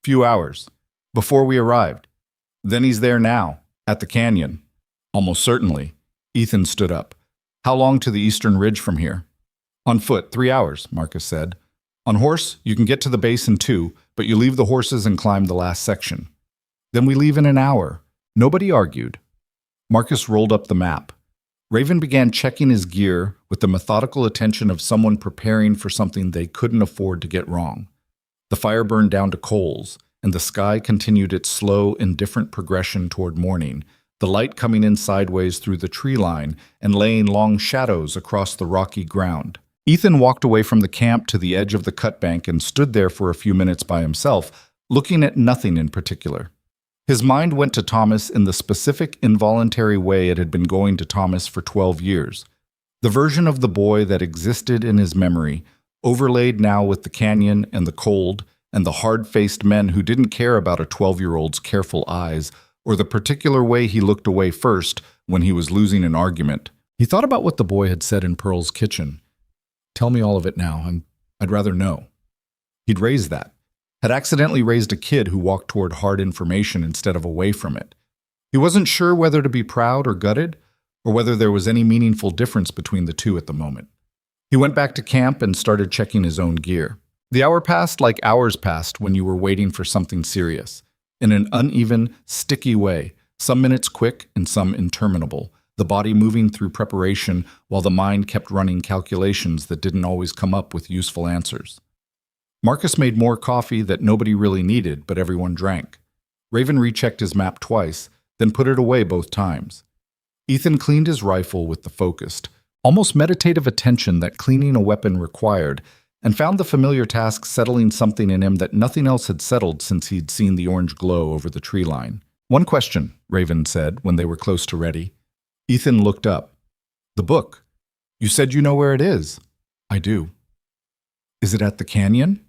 Few hours. Before we arrived. Then he's there now, at the canyon. Almost certainly. Ethan stood up. How long to the eastern ridge from here? On foot, 3 hours, Marcus said. On horse, you can get to the base in 2, but you leave the horses and climb the last section. Then we leave in an hour. Nobody argued. Marcus rolled up the map. Raven began checking his gear with the methodical attention of someone preparing for something they couldn't afford to get wrong. The fire burned down to coals, and the sky continued its slow, indifferent progression toward morning, the light coming in sideways through the tree line and laying long shadows across the rocky ground. Ethan walked away from the camp to the edge of the cut bank and stood there for a few minutes by himself, looking at nothing in particular. His mind went to Thomas in the specific, involuntary way it had been going to Thomas for 12 years. The version of the boy that existed in his memory, overlaid now with the canyon and the cold and the hard-faced men who didn't care about a 12-year-old's careful eyes or the particular way he looked away first when he was losing an argument. He thought about what the boy had said in Pearl's kitchen. "Tell me all of it now. I'd rather know." He'd raised that. Had accidentally raised a kid who walked toward hard information instead of away from it. He wasn't sure whether to be proud or gutted, or whether there was any meaningful difference between the two at the moment. He went back to camp and started checking his own gear. The hour passed like hours passed when you were waiting for something serious, in an uneven, sticky way, some minutes quick and some interminable, the body moving through preparation while the mind kept running calculations that didn't always come up with useful answers. Marcus made more coffee that nobody really needed, but everyone drank. Raven rechecked his map twice, then put it away both times. Ethan cleaned his rifle with the focused, almost meditative attention that cleaning a weapon required, and found the familiar task settling something in him that nothing else had settled since he'd seen the orange glow over the tree line. "One question," Raven said when they were close to ready. Ethan looked up. "The book. You said you know where it is." "I do." "Is it at the canyon?"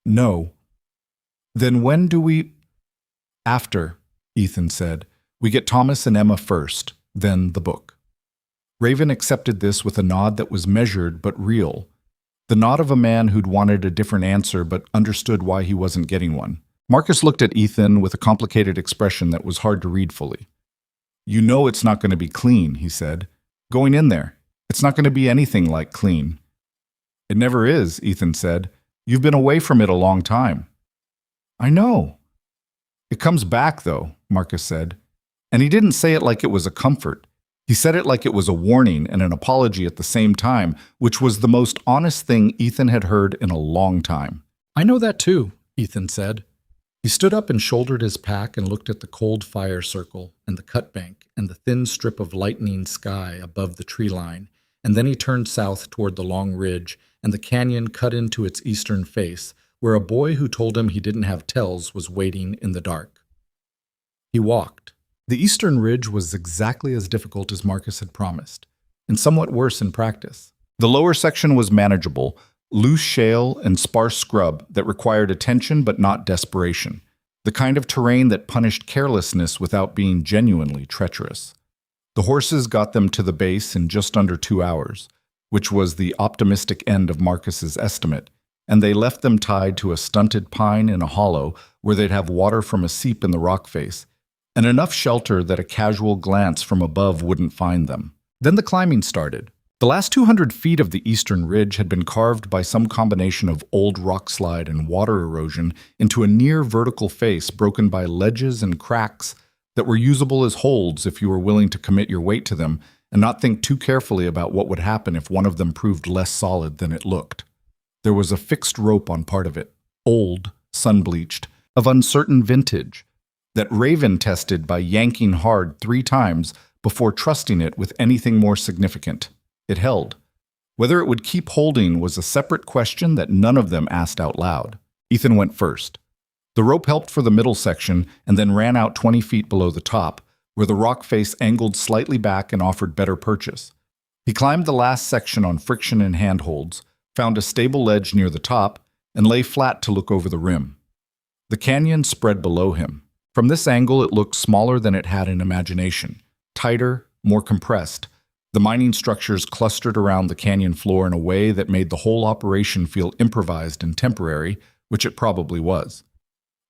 "No." "Then when do we—" "After," Ethan said. "We get Thomas and Emma first, then the book." Raven accepted this with a nod that was measured but real. The nod of a man who'd wanted a different answer but understood why he wasn't getting one. Marcus looked at Ethan with a complicated expression that was hard to read fully. "You know it's not going to be clean," he said. "Going in there, it's not going to be anything like clean." "It never is," Ethan said. "You've been away from it a long time." "I know." "It comes back, though," Marcus said. And he didn't say it like it was a comfort. He said it like it was a warning and an apology at the same time, which was the most honest thing Ethan had heard in a long time. "I know that too," Ethan said. He stood up and shouldered his pack and looked at the cold fire circle and the cut bank and the thin strip of lightening sky above the tree line, and then he turned south toward the long ridge and the canyon cut into its eastern face, where a boy who told him he didn't have tells was waiting in the dark. He walked. The eastern ridge was exactly as difficult as Marcus had promised, and somewhat worse in practice. The lower section was manageable, loose shale and sparse scrub that required attention but not desperation, the kind of terrain that punished carelessness without being genuinely treacherous. The horses got them to the base in just under 2 hours, which was the optimistic end of Marcus's estimate, and they left them tied to a stunted pine in a hollow where they'd have water from a seep in the rock face, and enough shelter that a casual glance from above wouldn't find them. Then the climbing started. The last 200 feet of the eastern ridge had been carved by some combination of old rockslide and water erosion into a near-vertical face broken by ledges and cracks that were usable as holds if you were willing to commit your weight to them and not think too carefully about what would happen if one of them proved less solid than it looked. There was a fixed rope on part of it, old, sun-bleached, of uncertain vintage, that Raven tested by yanking hard 3 times before trusting it with anything more significant. It held. Whether it would keep holding was a separate question that none of them asked out loud. Ethan went first. The rope helped for the middle section and then ran out 20 feet below the top, where the rock face angled slightly back and offered better purchase. He climbed the last section on friction and handholds, found a stable ledge near the top, and lay flat to look over the rim. The canyon spread below him. From this angle, it looked smaller than it had in imagination, tighter, more compressed. The mining structures clustered around the canyon floor in a way that made the whole operation feel improvised and temporary, which it probably was.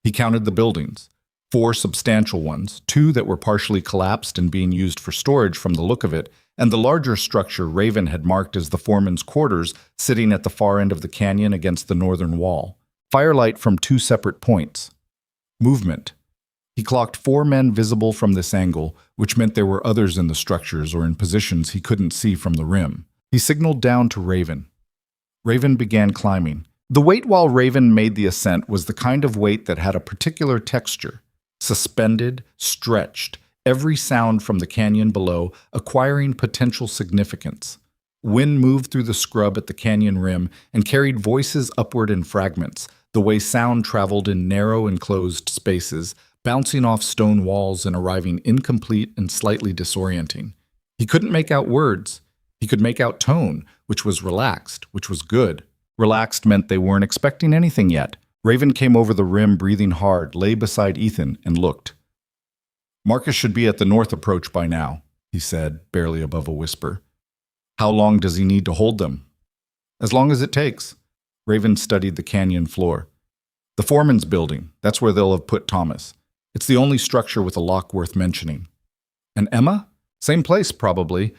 He counted the buildings, 4 substantial ones, 2 that were partially collapsed and being used for storage from the look of it, and the larger structure Raven had marked as the foreman's quarters sitting at the far end of the canyon against the northern wall. Firelight from 2 separate points. Movement. He clocked 4 men visible from this angle, which meant there were others in the structures or in positions he couldn't see from the rim. He signaled down to Raven. Raven began climbing. The weight while Raven made the ascent was the kind of weight that had a particular texture, suspended, stretched, every sound from the canyon below acquiring potential significance. Wind moved through the scrub at the canyon rim and carried voices upward in fragments, the way sound traveled in narrow enclosed spaces, bouncing off stone walls and arriving incomplete and slightly disorienting. He couldn't make out words. He could make out tone, which was relaxed, which was good. Relaxed meant they weren't expecting anything yet. Raven came over the rim breathing hard, lay beside Ethan, and looked. "Marcus should be at the north approach by now," he said, barely above a whisper. "How long does he need to hold them?" "As long as it takes." Raven studied the canyon floor. "The foreman's building, that's where they'll have put Thomas. It's the only structure with a lock worth mentioning." "And Emma? Same place, probably.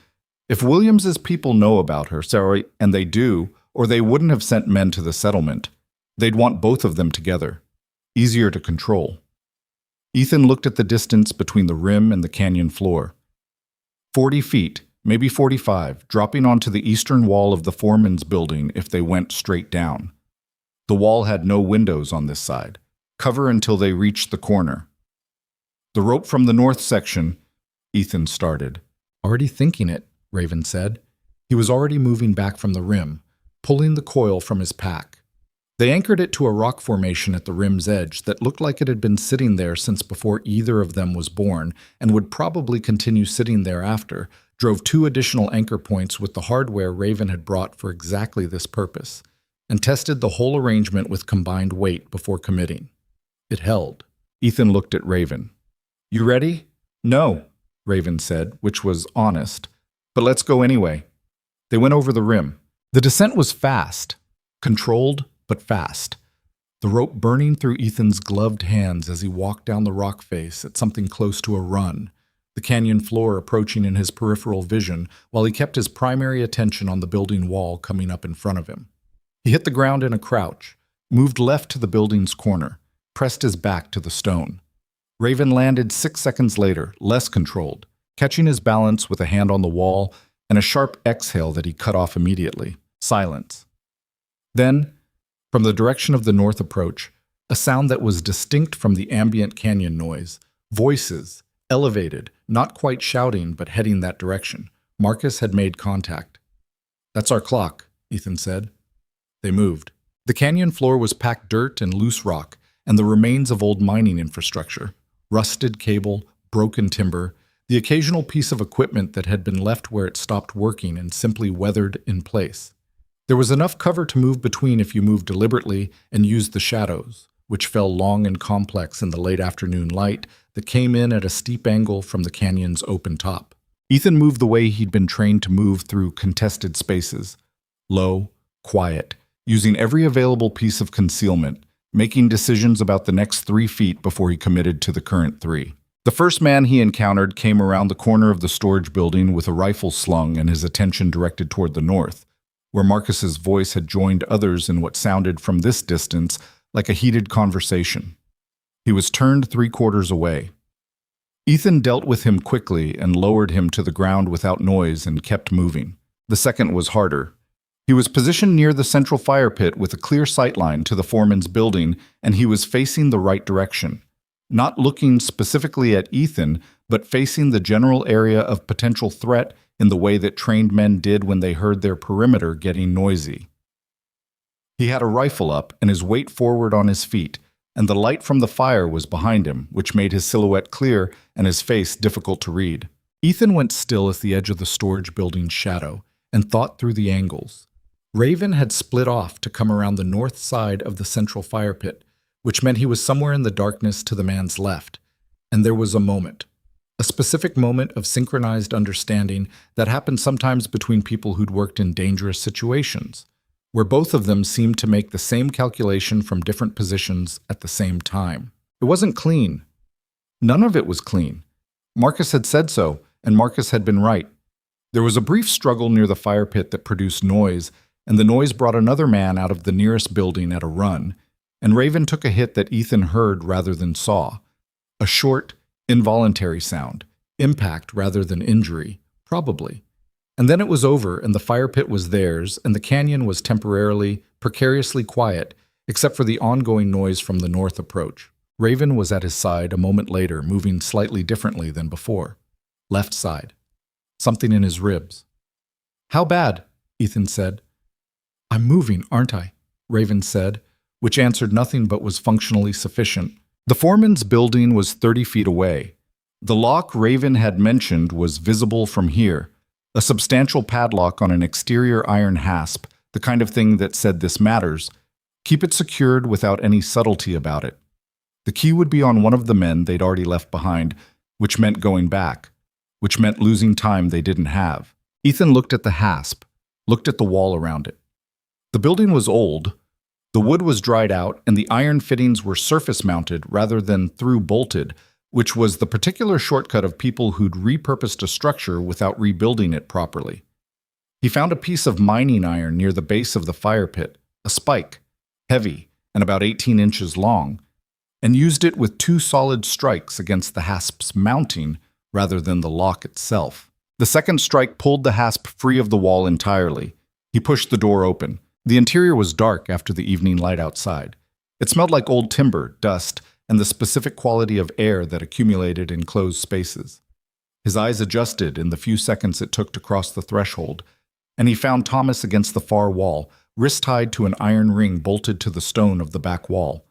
If Williams's people know about her, sorry, and they do, or they wouldn't have sent men to the settlement. They'd want both of them together. Easier to control." Ethan looked at the distance between the rim and the canyon floor. 40 feet, maybe 45, dropping onto the eastern wall of the foreman's building if they went straight down. The wall had no windows on this side. Cover until they reached the corner. "The rope from the north section," Ethan started. "Already thinking it," Raven said. He was already moving back from the rim, pulling the coil from his pack. They anchored it to a rock formation at the rim's edge that looked like it had been sitting there since before either of them was born and would probably continue sitting there after, drove 2 additional anchor points with the hardware Raven had brought for exactly this purpose, and tested the whole arrangement with combined weight before committing. It held. Ethan looked at Raven. "You ready?" "No," Raven said, which was honest. "But let's go anyway." They went over the rim. The descent was fast, controlled, but fast. The rope burning through Ethan's gloved hands as he walked down the rock face at something close to a run, the canyon floor approaching in his peripheral vision while he kept his primary attention on the building wall coming up in front of him. He hit the ground in a crouch, moved left to the building's corner, pressed his back to the stone. Raven landed 6 seconds later, less controlled, catching his balance with a hand on the wall and a sharp exhale that he cut off immediately. Silence. Then, from the direction of the north approach, a sound that was distinct from the ambient canyon noise. Voices, elevated, not quite shouting, but heading that direction. Marcus had made contact. "That's our clock," Ethan said. They moved. The canyon floor was packed dirt and loose rock, and the remains of old mining infrastructure. Rusted cable, broken timber, the occasional piece of equipment that had been left where it stopped working and simply weathered in place. There was enough cover to move between if you moved deliberately and used the shadows, which fell long and complex in the late afternoon light that came in at a steep angle from the canyon's open top. Ethan moved the way he'd been trained to move through contested spaces. Low, quiet, using every available piece of concealment, making decisions about the next 3 feet before he committed to the current 3. The first man he encountered came around the corner of the storage building with a rifle slung and his attention directed toward the north, where Marcus's voice had joined others in what sounded from this distance like a heated conversation. He was turned 3/4 away. Ethan dealt with him quickly and lowered him to the ground without noise and kept moving. The second was harder. He was positioned near the central fire pit with a clear sightline to the foreman's building, and he was facing the right direction. Not looking specifically at Ethan, but facing the general area of potential threat in the way that trained men did when they heard their perimeter getting noisy. He had a rifle up and his weight forward on his feet, and the light from the fire was behind him, which made his silhouette clear and his face difficult to read. Ethan went still at the edge of the storage building's shadow and thought through the angles. Raven had split off to come around the north side of the central fire pit, which meant he was somewhere in the darkness to the man's left, and there was a moment. A specific moment of synchronized understanding that happened sometimes between people who'd worked in dangerous situations, where both of them seemed to make the same calculation from different positions at the same time. It wasn't clean. None of it was clean. Marcus had said so, and Marcus had been right. There was a brief struggle near the fire pit that produced noise, and the noise brought another man out of the nearest building at a run, and Raven took a hit that Ethan heard rather than saw. A short, involuntary sound. Impact rather than injury, probably. And then it was over, and the fire pit was theirs, and the canyon was temporarily, precariously quiet, except for the ongoing noise from the north approach. Raven was at his side a moment later, moving slightly differently than before. Left side. Something in his ribs. "How bad?" Ethan said. "I'm moving, aren't I?" Raven said, which answered nothing but was functionally sufficient. The foreman's building was 30 feet away. The lock Raven had mentioned was visible from here, a substantial padlock on an exterior iron hasp, the kind of thing that said "this matters." Keep it secured without any subtlety about it. The key would be on one of the men they'd already left behind, which meant going back, which meant losing time they didn't have. Ethan looked at the hasp, looked at the wall around it. The building was old. The wood was dried out, and the iron fittings were surface-mounted rather than through-bolted, which was the particular shortcut of people who'd repurposed a structure without rebuilding it properly. He found a piece of mining iron near the base of the fire pit, a spike, heavy and about 18 inches long, and used it with 2 solid strikes against the hasp's mounting rather than the lock itself. The second strike pulled the hasp free of the wall entirely. He pushed the door open. The interior was dark after the evening light outside. It smelled like old timber, dust, and the specific quality of air that accumulated in closed spaces. His eyes adjusted in the few seconds it took to cross the threshold, and he found Thomas against the far wall, wrist tied to an iron ring bolted to the stone of the back wall.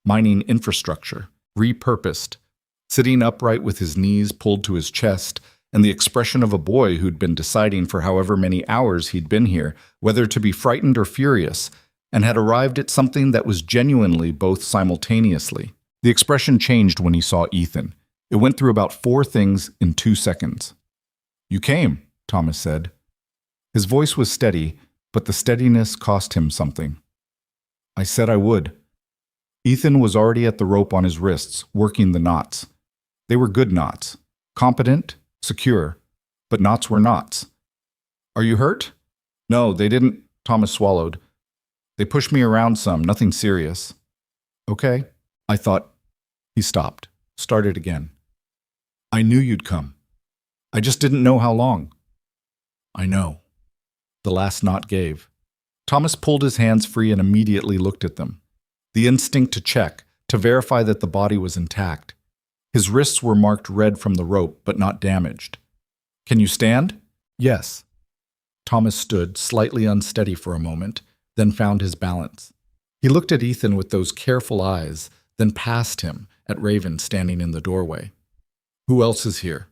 Mining infrastructure, repurposed, sitting upright with his knees pulled to his chest, and the expression of a boy who'd been deciding for however many hours he'd been here whether to be frightened or furious, and had arrived at something that was genuinely both simultaneously. The expression changed when he saw Ethan. It went through about 4 things in 2 seconds. "You came," Thomas said. His voice was steady, but the steadiness cost him something. "I said I would." Ethan was already at the rope on his wrists, working the knots. They were good knots. Competent, secure, but knots were knots. "Are you hurt?" "No, they didn't," Thomas swallowed. "They pushed me around some, nothing serious." "Okay, I thought..." He stopped, started again. "I knew you'd come. I just didn't know how long." "I know." The last knot gave. Thomas pulled his hands free and immediately looked at them. The instinct to check, to verify that the body was intact. His wrists were marked red from the rope, but not damaged. "Can you stand?" "Yes." Thomas stood, slightly unsteady for a moment, then found his balance. He looked at Ethan with those careful eyes, then past him, at Raven standing in the doorway. "Who else is here?"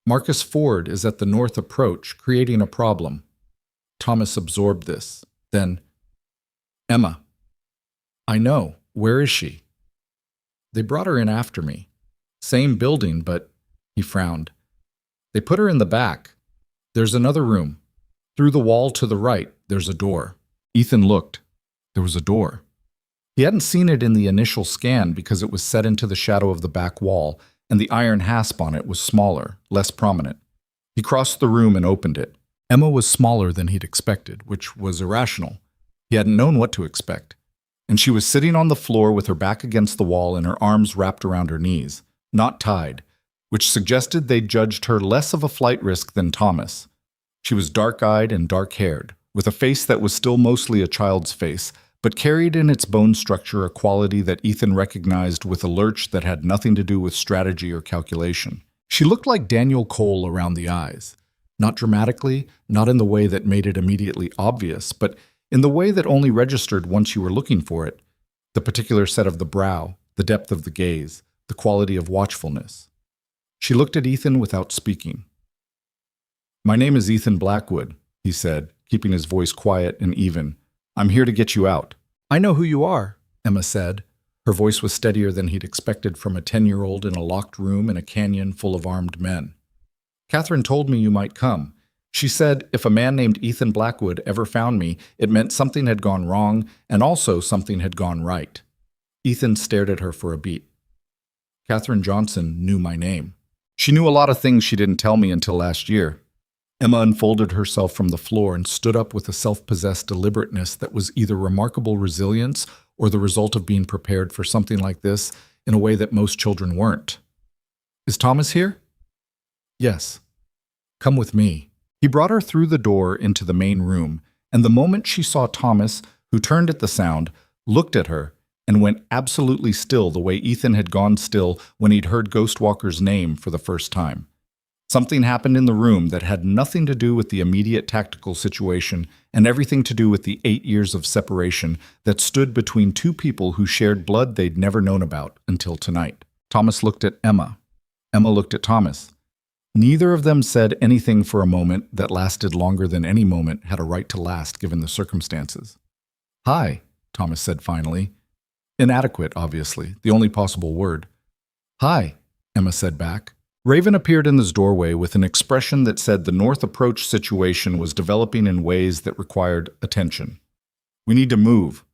"Marcus Ford is at the north approach, creating a problem." Thomas absorbed this. Then, "Emma." "I know. Where is she?" "They brought her in after me. Same building, but..." He frowned. "They put her in the back. There's another room. Through the wall to the right, there's a door." Ethan looked. There was a door. He hadn't seen it in the initial scan because it was set into the shadow of the back wall, and the iron hasp on it was smaller, less prominent. He crossed the room and opened it. Emma was smaller than he'd expected, which was irrational. He hadn't known what to expect. And she was sitting on the floor with her back against the wall and her arms wrapped around her knees, not tied, which suggested they judged her less of a flight risk than Thomas. She was dark-eyed and dark-haired, with a face that was still mostly a child's face, but carried in its bone structure a quality that Ethan recognized with a lurch that had nothing to do with strategy or calculation. She looked like Daniel Cole around the eyes. Not dramatically, not in the way that made it immediately obvious, but in the way that only registered once you were looking for it. The particular set of the brow, the depth of the gaze, the quality of watchfulness. She looked at Ethan without speaking. "My name is Ethan Blackwood," he said, keeping his voice quiet and even. "I'm here to get you out." "I know who you are," Emma said. Her voice was steadier than he'd expected from a 10-year-old in a locked room in a canyon full of armed men. "Catherine told me you might come. She said if a man named Ethan Blackwood ever found me, it meant something had gone wrong and also something had gone right." Ethan stared at her for a beat. "Catherine Johnson knew my name. She knew a lot of things she didn't tell me until last year." Emma unfolded herself from the floor and stood up with a self-possessed deliberateness that was either remarkable resilience or the result of being prepared for something like this in a way that most children weren't. "Is Thomas here?" "Yes." "Come with me." He brought her through the door into the main room, and the moment she saw Thomas, who turned at the sound, looked at her, and went absolutely still the way Ethan had gone still when he'd heard Ghostwalker's name for the first time. Something happened in the room that had nothing to do with the immediate tactical situation and everything to do with the 8 years of separation that stood between two people who shared blood they'd never known about until tonight. Thomas looked at Emma. Emma looked at Thomas. Neither of them said anything for a moment that lasted longer than any moment had a right to last given the circumstances. "Hi," Thomas said finally. Inadequate, obviously, the only possible word. "Hi," Emma said back. Raven appeared in his doorway with an expression that said the North Approach situation was developing in ways that required attention. "We need to move.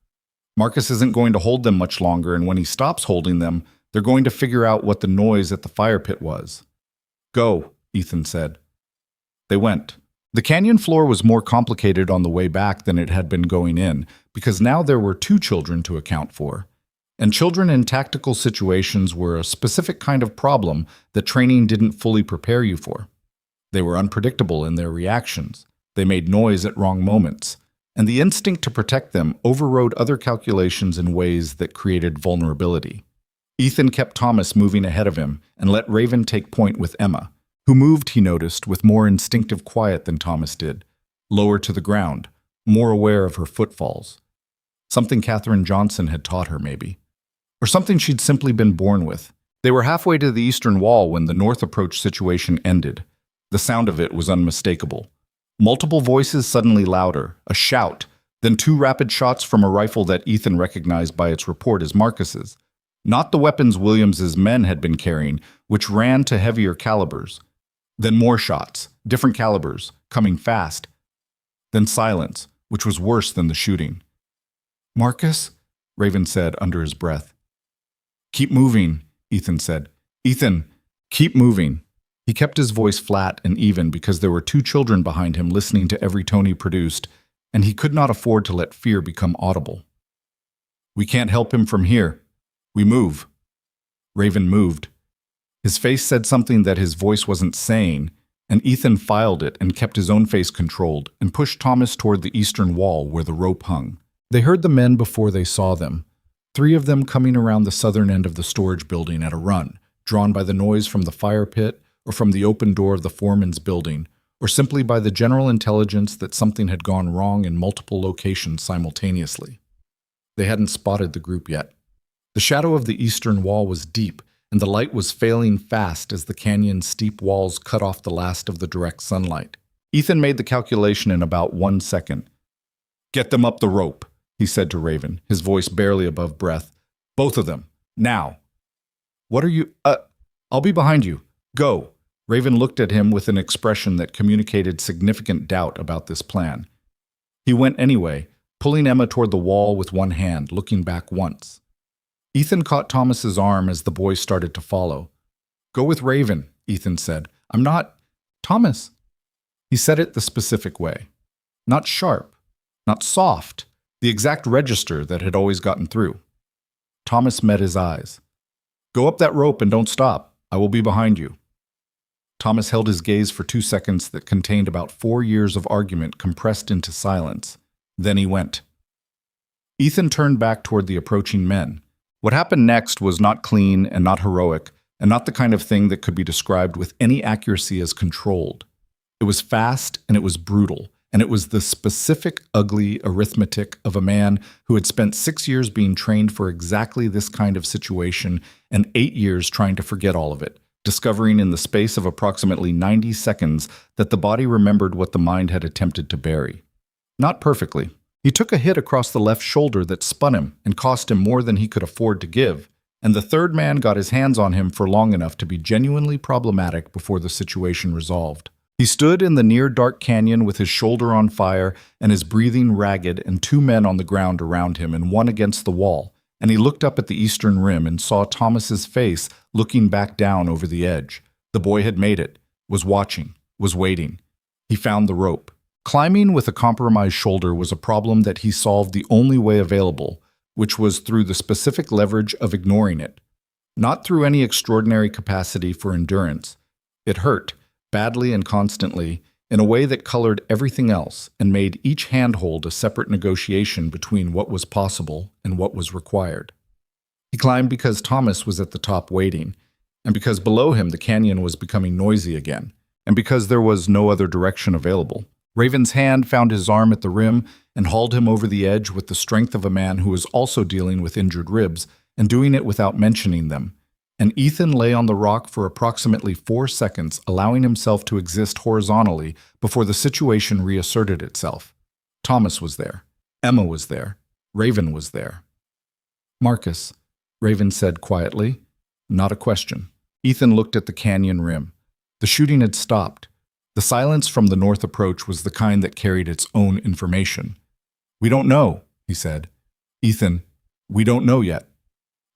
Marcus isn't going to hold them much longer, and when he stops holding them, they're going to figure out what the noise at the fire pit was." "Go," Ethan said. They went. The canyon floor was more complicated on the way back than it had been going in, because now there were 2 children to account for. And children in tactical situations were a specific kind of problem that training didn't fully prepare you for. They were unpredictable in their reactions. They made noise at wrong moments. And the instinct to protect them overrode other calculations in ways that created vulnerability. Ethan kept Thomas moving ahead of him and let Raven take point with Emma, who moved, he noticed, with more instinctive quiet than Thomas did, lower to the ground, more aware of her footfalls. Something Katherine Johnson had taught her, maybe. Or something she'd simply been born with. They were halfway to the eastern wall when the North Approach situation ended. The sound of it was unmistakable. Multiple voices suddenly louder, a shout, then 2 rapid shots from a rifle that Ethan recognized by its report as Marcus's. Not the weapons Williams's men had been carrying, which ran to heavier calibers. Then more shots, different calibers, coming fast. Then silence, which was worse than the shooting. "Marcus?" Raven said under his breath. "Keep moving," Ethan said. "Ethan, keep moving." He kept his voice flat and even because there were 2 children behind him listening to every tone he produced, and he could not afford to let fear become audible. "We can't help him from here. We move." Raven moved. His face said something that his voice wasn't saying, and Ethan filed it and kept his own face controlled and pushed Thomas toward the eastern wall where the rope hung. They heard the men before they saw them. 3 of them coming around the southern end of the storage building at a run, drawn by the noise from the fire pit or from the open door of the foreman's building, or simply by the general intelligence that something had gone wrong in multiple locations simultaneously. They hadn't spotted the group yet. The shadow of the eastern wall was deep, and the light was failing fast as the canyon's steep walls cut off the last of the direct sunlight. Ethan made the calculation in about 1 second. "Get them up the rope," he said to Raven, his voice barely above breath. "Both of them. Now." "What are you— I'll be behind you. Go." Raven looked at him with an expression that communicated significant doubt about this plan. He went anyway, pulling Emma toward the wall with one hand, looking back once. Ethan caught Thomas's arm as the boy started to follow. "Go with Raven," Ethan said. "I'm not— Thomas." He said it the specific way. Not sharp, not soft, the exact register that had always gotten through. Thomas met his eyes. "Go up that rope and don't stop. I will be behind you." Thomas held his gaze for 2 seconds that contained about 4 years of argument compressed into silence. Then he went. Ethan turned back toward the approaching men. What happened next was not clean and not heroic, and not the kind of thing that could be described with any accuracy as controlled. It was fast and it was brutal, and it was the specific, ugly arithmetic of a man who had spent 6 years being trained for exactly this kind of situation and 8 years trying to forget all of it, discovering in the space of approximately 90 seconds that the body remembered what the mind had attempted to bury. Not perfectly. He took a hit across the left shoulder that spun him and cost him more than he could afford to give, and the third man got his hands on him for long enough to be genuinely problematic before the situation resolved. He stood in the near-dark canyon with his shoulder on fire and his breathing ragged and 2 men on the ground around him and one against the wall, and he looked up at the eastern rim and saw Thomas's face looking back down over the edge. The boy had made it, was watching, was waiting. He found the rope. Climbing with a compromised shoulder was a problem that he solved the only way available, which was through the specific leverage of ignoring it. not through any extraordinary capacity for endurance. It hurt, badly and constantly, in a way that colored everything else and made each handhold a separate negotiation between what was possible and what was required. He climbed because Thomas was at the top waiting, and because below him the canyon was becoming noisy again, and because there was no other direction available. Raven's hand found his arm at the rim and hauled him over the edge with the strength of a man who was also dealing with injured ribs and doing it without mentioning them. And Ethan lay on the rock for approximately 4 seconds, allowing himself to exist horizontally before the situation reasserted itself. Thomas was there. Emma was there. Raven was there. "Marcus," Raven said quietly. Not a question. Ethan looked at the canyon rim. The shooting had stopped. The silence from the north approach was the kind that carried its own information. "We don't know," he said. "Ethan, we don't know yet."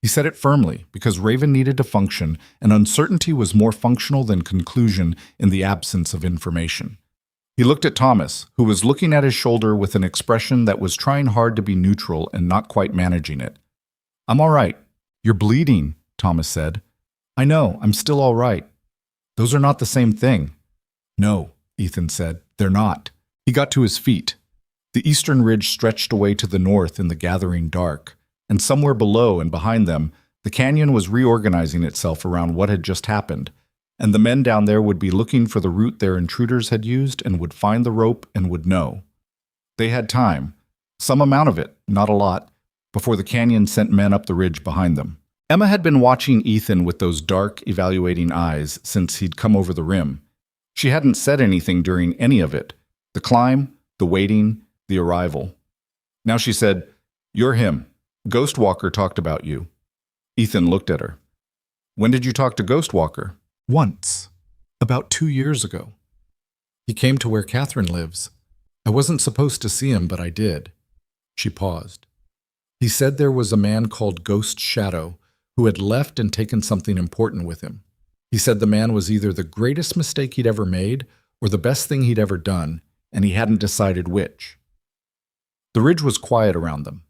He said it firmly because Raven needed to function, and uncertainty was more functional than conclusion in the absence of information. He looked at Thomas, who was looking at his shoulder with an expression that was trying hard to be neutral and not quite managing it. "I'm all right." "You're bleeding," Thomas said. "I know, I'm still all right." "Those are not the same thing." "No," Ethan said, "they're not." He got to his feet. The eastern ridge stretched away to the north in the gathering dark, and somewhere below and behind them, the canyon was reorganizing itself around what had just happened, and the men down there would be looking for the route their intruders had used and would find the rope and would know. They had time, some amount of it, not a lot, before the canyon sent men up the ridge behind them. Emma had been watching Ethan with those dark, evaluating eyes since he'd come over the rim. She hadn't said anything during any of it, the climb, the waiting, the arrival. Now she said, "You're him. Ghostwalker talked about you." Ethan looked at her. "When did you talk to Ghostwalker?" "Once. About 2 years ago. He came to where Catherine lives. I wasn't supposed to see him, but I did." She paused. "He said there was a man called Ghost Shadow who had left and taken something important with him. He said the man was either the greatest mistake he'd ever made or the best thing he'd ever done, and he hadn't decided which." The ridge was quiet around them.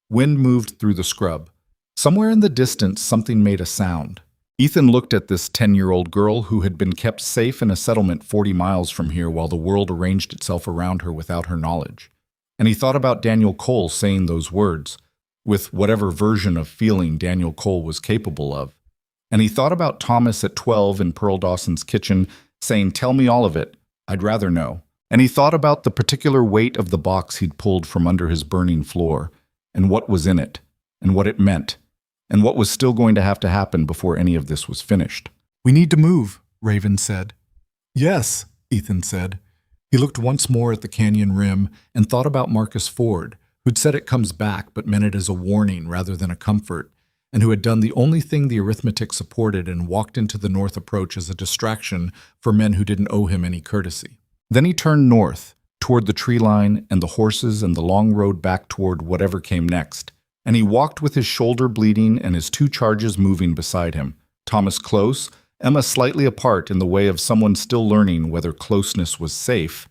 Wind moved through the scrub. Somewhere in the distance, something made a sound. Ethan looked at this 10-year-old girl who had been kept safe in a settlement 40 miles from here while the world arranged itself around her without her knowledge. And he thought about Daniel Cole saying those words, with whatever version of feeling Daniel Cole was capable of. And he thought about Thomas at 12 in Pearl Dawson's kitchen saying, "Tell me all of it. I'd rather know." And he thought about the particular weight of the box he'd pulled from under his burning floor, and what was in it, and what it meant, and what was still going to have to happen before any of this was finished. "We need to move," Raven said. "Yes," Ethan said. He looked once more at the canyon rim and thought about Marcus Ford, who'd said it comes back but meant it as a warning rather than a comfort, and who had done the only thing the arithmetic supported and walked into the north approach as a distraction for men who didn't owe him any courtesy. Then he turned north, toward the tree line and the horses and the long road back toward whatever came next, and he walked with his shoulder bleeding and his 2 charges moving beside him, Thomas close, Emma slightly apart in the way of someone still learning whether closeness was safe,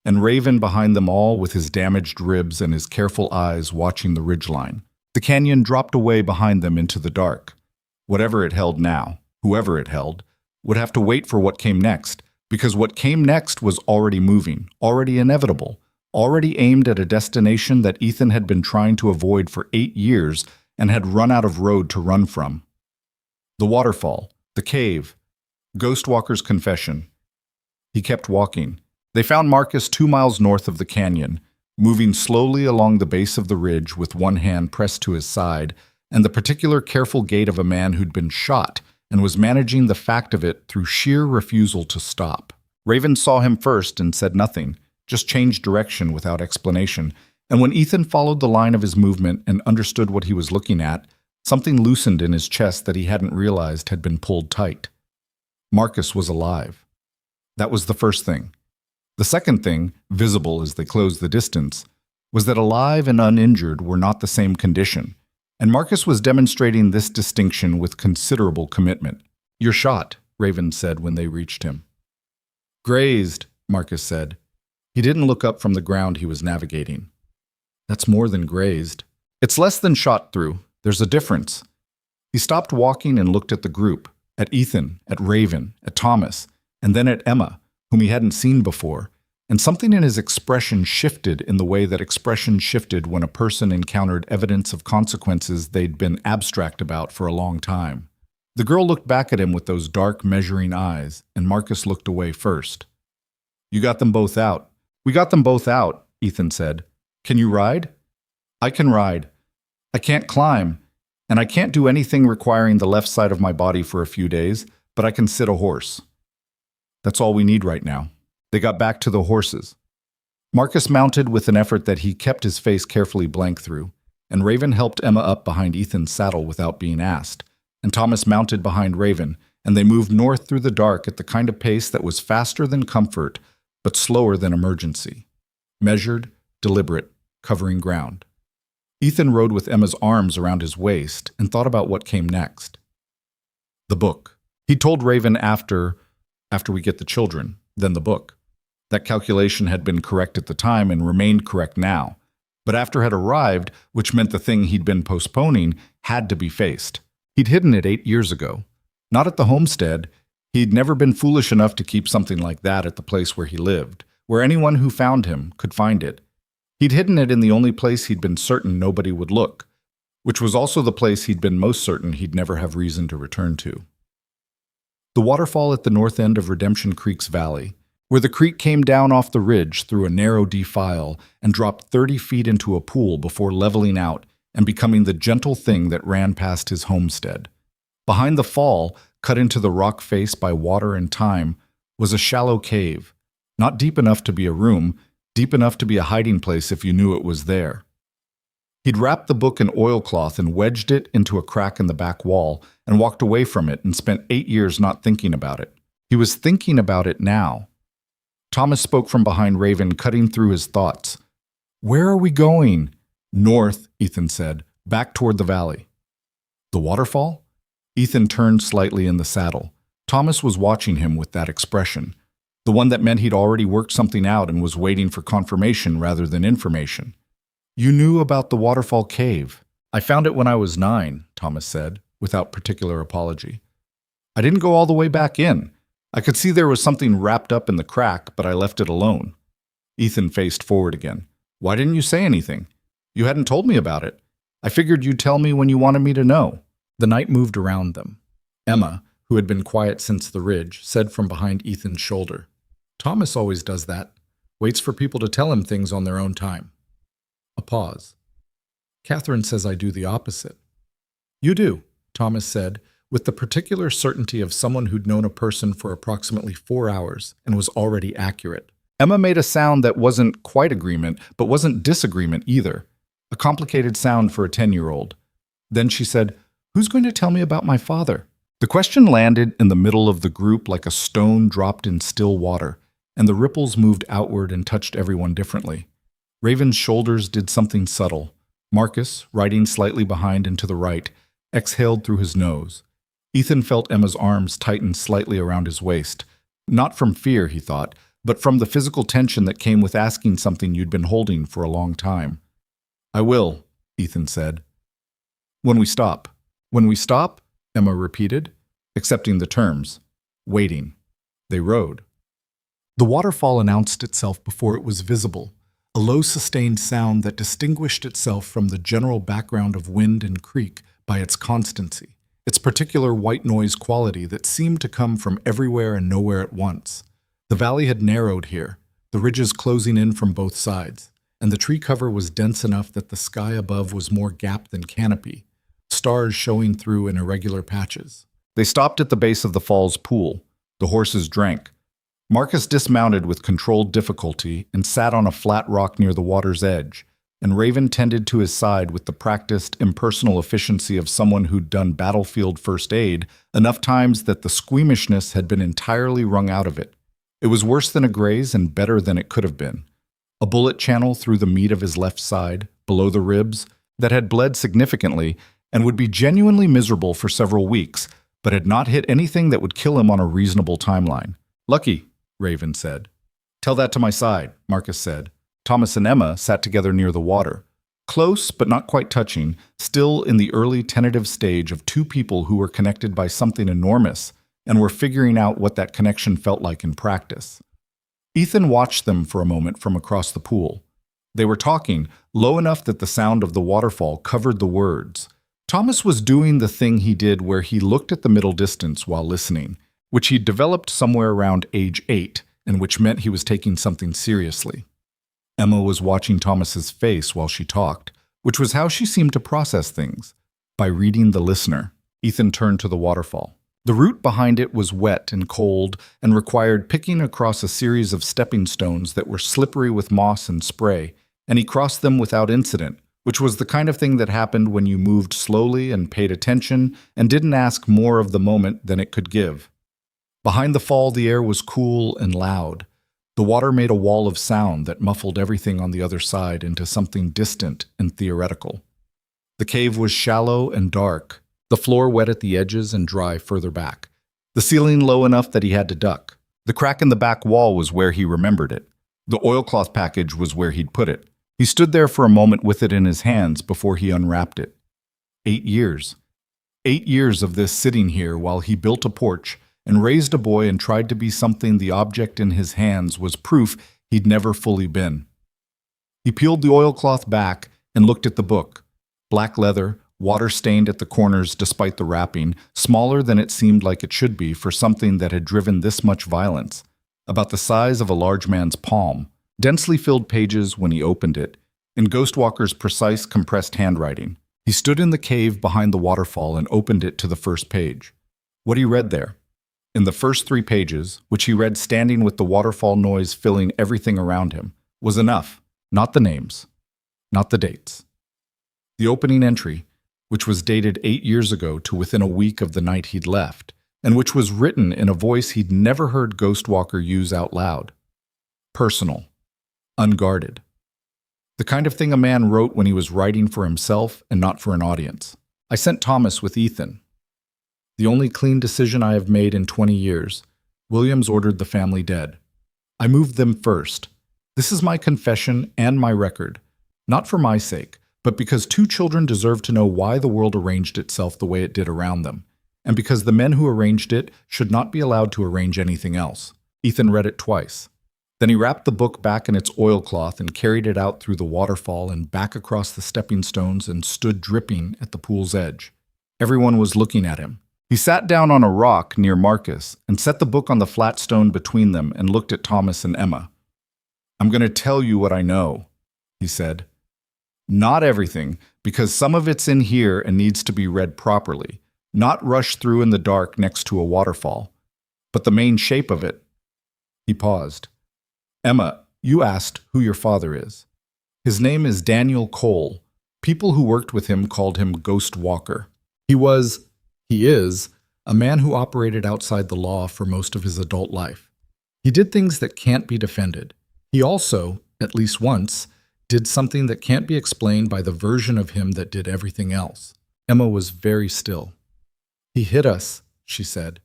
and Raven behind them all with his damaged ribs and his careful eyes watching the ridgeline. The canyon dropped away behind them into the dark. Whatever it held now, whoever it held, would have to wait for what came next, because what came next was already moving, already inevitable, already aimed at a destination that Ethan had been trying to avoid for 8 years and had run out of road to run from. The waterfall, the cave, Ghostwalker's confession. He kept walking. They found Marcus 2 miles north of the canyon, moving slowly along the base of the ridge with one hand pressed to his side, and the particular careful gait of a man who'd been shot and was managing the fact of it through sheer refusal to stop. Raven saw him first and said nothing, just changed direction without explanation, and when Ethan followed the line of his movement and understood what he was looking at, something loosened in his chest that he hadn't realized had been pulled tight. Marcus was alive. That was the first thing. The second thing, visible as they closed the distance, was that alive and uninjured were not the same condition, and Marcus was demonstrating this distinction with considerable commitment. "You're shot," Raven said when they reached him. "Grazed," Marcus said. He didn't look up from the ground he was navigating. "That's more than grazed. It's less than shot through. There's a difference." He stopped walking and looked at the group, at Ethan, at Raven, at Thomas, and then at Emma, whom he hadn't seen before, and something in his expression shifted in the way that expression shifted when a person encountered evidence of consequences they'd been abstract about for a long time. The girl looked back at him with those dark, measuring eyes, and Marcus looked away first. "You got them both out." "We got them both out," Ethan said. "Can you ride?" "I can ride. I can't climb, and I can't do anything requiring the left side of my body for a few days, but I can sit a horse. That's all we need right now." They got back to the horses. Marcus mounted with an effort that he kept his face carefully blank through, and Raven helped Emma up behind Ethan's saddle without being asked, and Thomas mounted behind Raven, and they moved north through the dark at the kind of pace that was faster than comfort, but slower than emergency. Measured, deliberate, covering ground. Ethan rode with Emma's arms around his waist and thought about what came next. The book. He told Raven after we get the children, then the book. That calculation had been correct at the time and remained correct now, but after had arrived, which meant the thing he'd been postponing had to be faced. He'd hidden it 8 years ago. Not at the homestead. He'd never been foolish enough to keep something like that at the place where he lived, where anyone who found him could find it. He'd hidden it in the only place he'd been certain nobody would look, which was also the place he'd been most certain he'd never have reason to return to. The waterfall at the north end of Redemption Creek's valley, where the creek came down off the ridge through a narrow defile and dropped 30 feet into a pool before leveling out and becoming the gentle thing that ran past his homestead. Behind the fall, cut into the rock face by water and time, was a shallow cave, not deep enough to be a room, deep enough to be a hiding place if you knew it was there. He'd wrapped the book in oilcloth and wedged it into a crack in the back wall and walked away from it and spent 8 years not thinking about it. He was thinking about it now. Thomas spoke from behind Raven, cutting through his thoughts. "Where are we going?" "North," Ethan said, "back toward the valley." "The waterfall?" Ethan turned slightly in the saddle. Thomas was watching him with that expression, the one that meant he'd already worked something out and was waiting for confirmation rather than information. "You knew about the waterfall cave." "I found it when I was 9, Thomas said, without particular apology. "I didn't go all the way back in. I could see there was something wrapped up in the crack, but I left it alone." Ethan faced forward again. "Why didn't you say anything? You hadn't told me about it. I figured you'd tell me when you wanted me to know." The night moved around them. Emma, who had been quiet since the ridge, said from behind Ethan's shoulder, "Thomas always does that. Waits for people to tell him things on their own time." A pause. "Catherine says I do the opposite." "You do," Thomas said, with the particular certainty of someone who'd known a person for approximately 4 hours and was already accurate. Emma made a sound that wasn't quite agreement, but wasn't disagreement either. A complicated sound for a 10-year-old. Then she said, "Who's going to tell me about my father?" The question landed in the middle of the group like a stone dropped in still water, and the ripples moved outward and touched everyone differently. Raven's shoulders did something subtle. Marcus, riding slightly behind and to the right, exhaled through his nose. Ethan felt Emma's arms tighten slightly around his waist. Not from fear, he thought, but from the physical tension that came with asking something you'd been holding for a long time. "I will," Ethan said. "When we stop." "When we stop?" Emma repeated, accepting the terms. Waiting. They rode. The waterfall announced itself before it was visible, a low sustained sound that distinguished itself from the general background of wind and creek by its constancy, its particular white noise quality that seemed to come from everywhere and nowhere at once. The valley had narrowed here, the ridges closing in from both sides, and the tree cover was dense enough that the sky above was more gap than canopy, stars showing through in irregular patches. They stopped at the base of the fall's pool. The horses drank. Marcus dismounted with controlled difficulty and sat on a flat rock near the water's edge, and Raven tended to his side with the practiced, impersonal efficiency of someone who'd done battlefield first aid enough times that the squeamishness had been entirely wrung out of it. It was worse than a graze and better than it could have been. A bullet channel through the meat of his left side, below the ribs, that had bled significantly and would be genuinely miserable for several weeks, but had not hit anything that would kill him on a reasonable timeline. "Lucky," Raven said. "Tell that to my side," Marcus said. Thomas and Emma sat together near the water. Close, but not quite touching, still in the early tentative stage of two people who were connected by something enormous and were figuring out what that connection felt like in practice. Ethan watched them for a moment from across the pool. They were talking, low enough that the sound of the waterfall covered the words. Thomas was doing the thing he did where he looked at the middle distance while listening, which he'd developed somewhere around age 8, and which meant he was taking something seriously. Emma was watching Thomas's face while she talked, which was how she seemed to process things, by reading the listener. Ethan turned to the waterfall. The route behind it was wet and cold and required picking across a series of stepping stones that were slippery with moss and spray, and he crossed them without incident, which was the kind of thing that happened when you moved slowly and paid attention and didn't ask more of the moment than it could give. Behind the fall, the air was cool and loud. The water made a wall of sound that muffled everything on the other side into something distant and theoretical. The cave was shallow and dark, the floor wet at the edges and dry further back, the ceiling low enough that he had to duck. The crack in the back wall was where he remembered it. The oilcloth package was where he'd put it. He stood there for a moment with it in his hands before he unwrapped it. 8 years. 8 years of this sitting here while he built a porch and raised a boy and tried to be something the object in his hands was proof he'd never fully been. He peeled the oilcloth back and looked at the book. Black leather, water-stained at the corners despite the wrapping, smaller than it seemed like it should be for something that had driven this much violence, about the size of a large man's palm, densely filled pages when he opened it, in Ghostwalker's precise, compressed handwriting. He stood in the cave behind the waterfall and opened it to the first page. What he read there, in the first 3 pages, which he read standing with the waterfall noise filling everything around him, was enough. Not the names, not the dates. The opening entry, which was dated 8 years ago to within a week of the night he'd left, and which was written in a voice he'd never heard Ghostwalker use out loud. Personal. Unguarded. The kind of thing a man wrote when he was writing for himself and not for an audience. I sent Thomas with Ethan. The only clean decision I have made in 20 years. Williams ordered the family dead. I moved them first. This is my confession and my record. Not for my sake, but because 2 children deserve to know why the world arranged itself the way it did around them, and because the men who arranged it should not be allowed to arrange anything else. Ethan read it twice. Then he wrapped the book back in its oilcloth and carried it out through the waterfall and back across the stepping stones and stood dripping at the pool's edge. Everyone was looking at him. He sat down on a rock near Marcus and set the book on the flat stone between them and looked at Thomas and Emma. "I'm going to tell you what I know," he said. "Not everything, because some of it's in here and needs to be read properly, not rushed through in the dark next to a waterfall. But the main shape of it." He paused. "Emma, you asked who your father is. His name is Daniel Cole. People who worked with him called him Ghostwalker. He is, a man who operated outside the law for most of his adult life. He did things that can't be defended. He also, at least once, did something that can't be explained by the version of him that did everything else." Emma was very still. "He hit us," she said.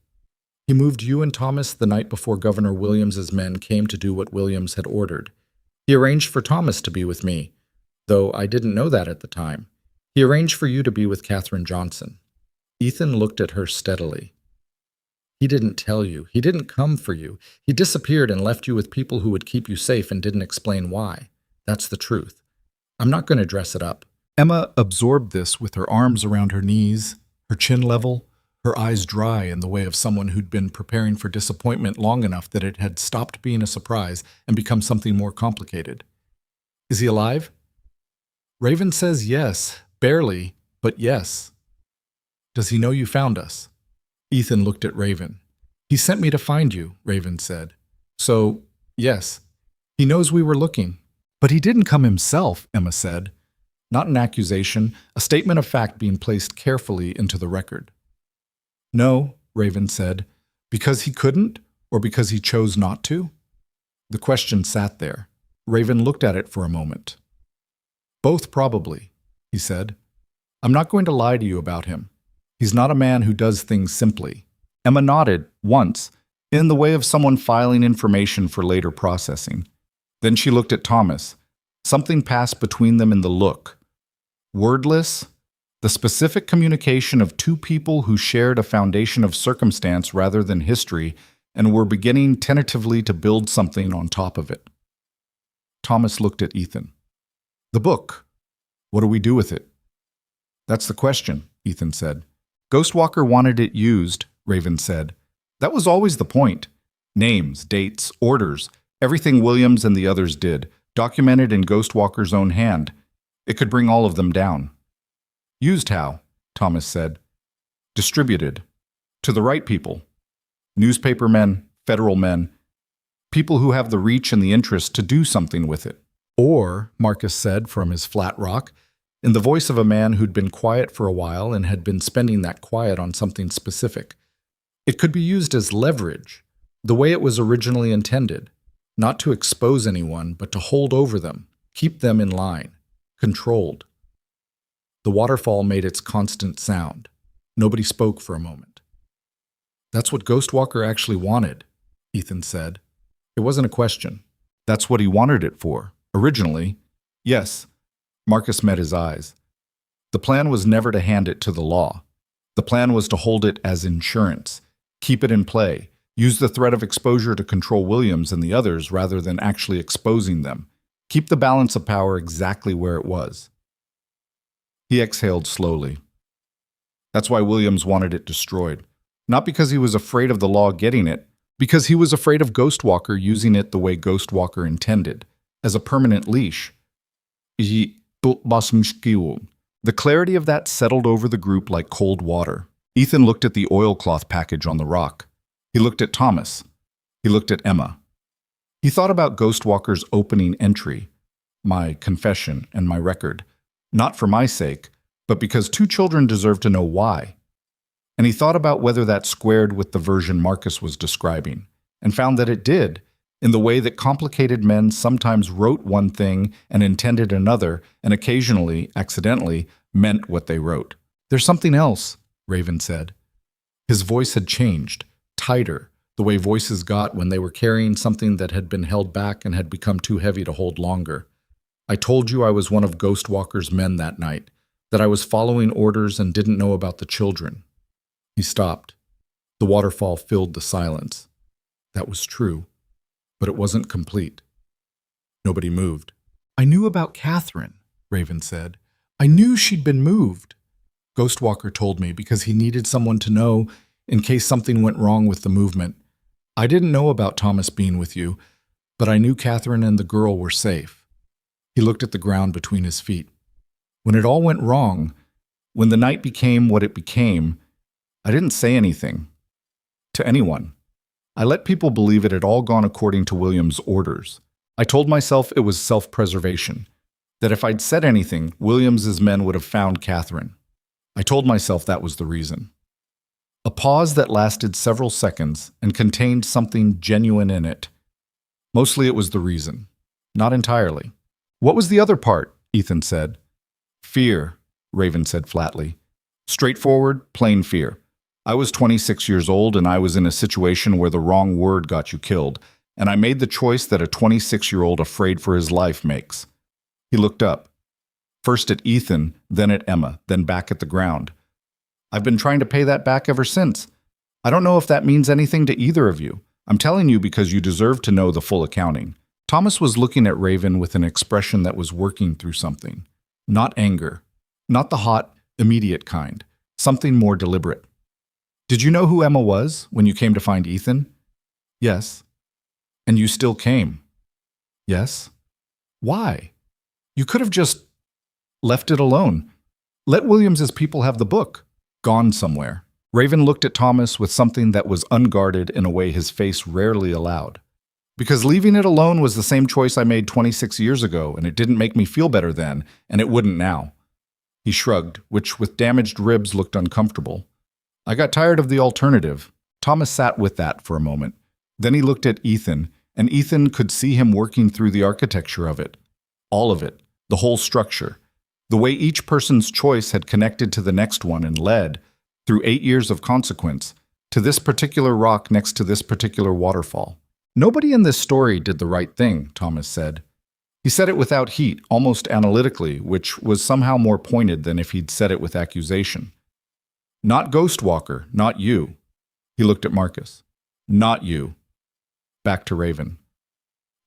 "He moved you and Thomas the night before Governor Williams's men came to do what Williams had ordered. He arranged for Thomas to be with me, though I didn't know that at the time. He arranged for you to be with Katherine Johnson." Ethan looked at her steadily. "He didn't tell you. He didn't come for you. He disappeared and left you with people who would keep you safe and didn't explain why. That's the truth. I'm not going to dress it up." Emma absorbed this with her arms around her knees, her chin level, her eyes dry in the way of someone who'd been preparing for disappointment long enough that it had stopped being a surprise and become something more complicated. "Is he alive?" "Raven says yes. Barely, but yes." "Does he know you found us?" Ethan looked at Raven. "He sent me to find you," Raven said. "So, yes. He knows we were looking." "But he didn't come himself," Emma said. Not an accusation, a statement of fact being placed carefully into the record. "No," Raven said. "Because he couldn't, or because he chose not to?" The question sat there. Raven looked at it for a moment. "Both probably," he said. "I'm not going to lie to you about him. He's not a man who does things simply." Emma nodded, once, in the way of someone filing information for later processing. Then she looked at Thomas. Something passed between them in the look, Wordless, the specific communication of two people who shared a foundation of circumstance rather than history and were beginning tentatively to build something on top of it. Thomas looked at Ethan. The book. What do we do with it? That's the question, Ethan said. Ghostwalker wanted it used, Raven said. That was always the point. Names, dates, orders, everything Williams and the others did, documented in Ghostwalker's own hand. It could bring all of them down. Used how? Thomas said. Distributed. To the right people. Newspaper men, federal men, people who have the reach and the interest to do something with it. Or, Marcus said from his flat rock, in the voice of a man who'd been quiet for a while and had been spending that quiet on something specific. It could be used as leverage, the way it was originally intended, not to expose anyone, but to hold over them, keep them in line, controlled. The waterfall made its constant sound. Nobody spoke for a moment. That's what Ghostwalker actually wanted, Ethan said. It wasn't a question. That's what he wanted it for, originally. Yes. Marcus met his eyes. The plan was never to hand it to the law. The plan was to hold it as insurance, keep it in play, use the threat of exposure to control Williams and the others rather than actually exposing them, keep the balance of power exactly where it was. He exhaled slowly. That's why Williams wanted it destroyed. Not because he was afraid of the law getting it, because he was afraid of Ghostwalker using it the way Ghostwalker intended, as a permanent leash. The clarity of that settled over the group like cold water. Ethan looked at the oilcloth package on the rock. He looked at Thomas. He looked at Emma. He thought about Ghostwalker's opening entry, my confession and my record, not for my sake, but because two children deserve to know why. And he thought about whether that squared with the version Marcus was describing, and found that it did, in the way that complicated men sometimes wrote one thing and intended another, and occasionally, accidentally, meant what they wrote. There's something else, Raven said. His voice had changed, tighter, the way voices got when they were carrying something that had been held back and had become too heavy to hold longer. I told you I was one of Ghostwalker's men that night, that I was following orders and didn't know about the children. He stopped. The waterfall filled the silence. That was true, but it wasn't complete. Nobody moved. I knew about Catherine, Raven said. I knew she'd been moved. Ghostwalker told me because he needed someone to know in case something went wrong with the movement. I didn't know about Thomas being with you, but I knew Catherine and the girl were safe. He looked at the ground between his feet. When it all went wrong, when the night became what it became, I didn't say anything. To anyone. I let people believe it had all gone according to Williams' orders. I told myself it was self-preservation, that if I'd said anything, Williams's men would have found Catherine. I told myself that was the reason. A pause that lasted several seconds and contained something genuine in it. Mostly it was the reason. Not entirely. What was the other part? Ethan said. Fear, Raven said flatly. Straightforward, plain fear. I was 26 years old and I was in a situation where the wrong word got you killed, and I made the choice that a 26-year-old afraid for his life makes. He looked up. First at Ethan, then at Emma, then back at the ground. I've been trying to pay that back ever since. I don't know if that means anything to either of you. I'm telling you because you deserve to know the full accounting. Thomas was looking at Raven with an expression that was working through something. Not anger. Not the hot, immediate kind. Something more deliberate. Did you know who Emma was when you came to find Ethan? Yes. And you still came? Yes. Why? You could have just left it alone. Let Williams's people have the book. Gone somewhere. Raven looked at Thomas with something that was unguarded in a way his face rarely allowed. Because leaving it alone was the same choice I made 26 years ago, and it didn't make me feel better then, and it wouldn't now. He shrugged, which with damaged ribs looked uncomfortable. I got tired of the alternative. Thomas sat with that for a moment. Then he looked at Ethan, and Ethan could see him working through the architecture of it. All of it. The whole structure. The way each person's choice had connected to the next one and led, through 8 years of consequence, to this particular rock next to this particular waterfall. Nobody in this story did the right thing, Thomas said. He said it without heat, almost analytically, which was somehow more pointed than if he'd said it with accusation. Not Ghostwalker, not you. He looked at Marcus. Not you. Back to Raven.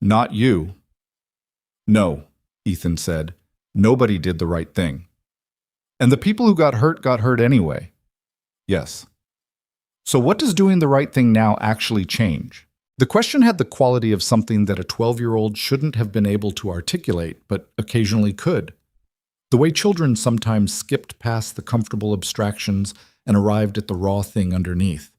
Not you. No, Ethan said. Nobody did the right thing. And the people who got hurt anyway. Yes. So what does doing the right thing now actually change? The question had the quality of something that a 12-year-old shouldn't have been able to articulate, but occasionally could. The way children sometimes skipped past the comfortable abstractions and arrived at the raw thing underneath.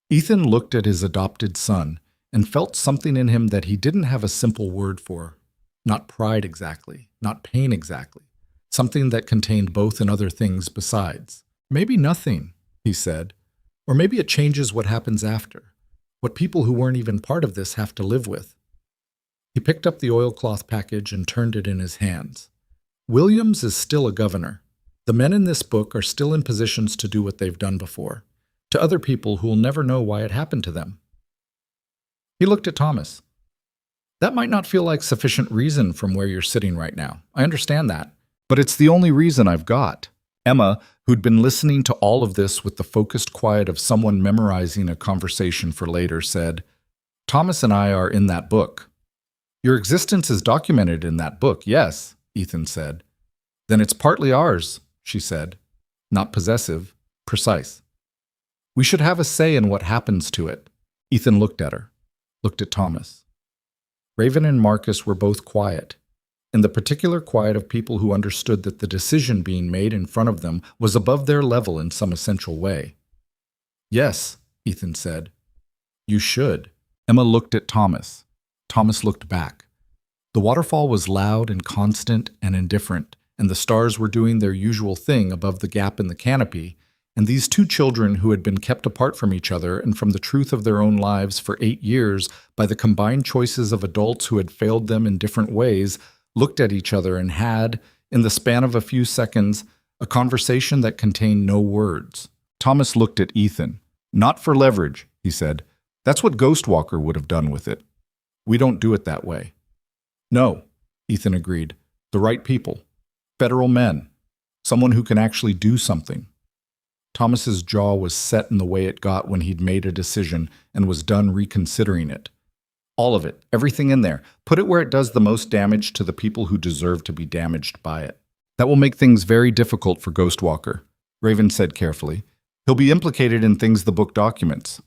Ethan looked at his adopted son and felt something in him that he didn't have a simple word for. Not pride exactly, not pain exactly. Something that contained both and other things besides. Maybe nothing, he said. Or maybe it changes what happens after. What people who weren't even part of this have to live with. He picked up the oilcloth package and turned it in his hands. Williams is still a governor. The men in this book are still in positions to do what they've done before, to other people who will never know why it happened to them. He looked at Thomas. That might not feel like sufficient reason from where you're sitting right now. I understand that. But it's the only reason I've got. Emma, who'd been listening to all of this with the focused quiet of someone memorizing a conversation for later, said, Thomas and I are in that book. Your existence is documented in that book, yes, Ethan said. Then it's partly ours, she said. Not possessive, precise. We should have a say in what happens to it. Ethan looked at her, looked at Thomas. Raven and Marcus were both quiet, in the particular quiet of people who understood that the decision being made in front of them was above their level in some essential way. Yes, Ethan said. You should. Emma looked at Thomas. Thomas looked back. The waterfall was loud and constant and indifferent, and the stars were doing their usual thing above the gap in the canopy, and these two children who had been kept apart from each other and from the truth of their own lives for 8 years by the combined choices of adults who had failed them in different ways, looked at each other and had, in the span of a few seconds, a conversation that contained no words. Thomas looked at Ethan. Not for leverage, he said. That's what Ghostwalker would have done with it. We don't do it that way. No, Ethan agreed. The right people. Federal men. Someone who can actually do something. Thomas's jaw was set in the way it got when he'd made a decision and was done reconsidering it. All of it, everything in there. Put it where it does the most damage to the people who deserve to be damaged by it. That will make things very difficult for Ghostwalker, Raven said carefully. He'll be implicated in things the book documents.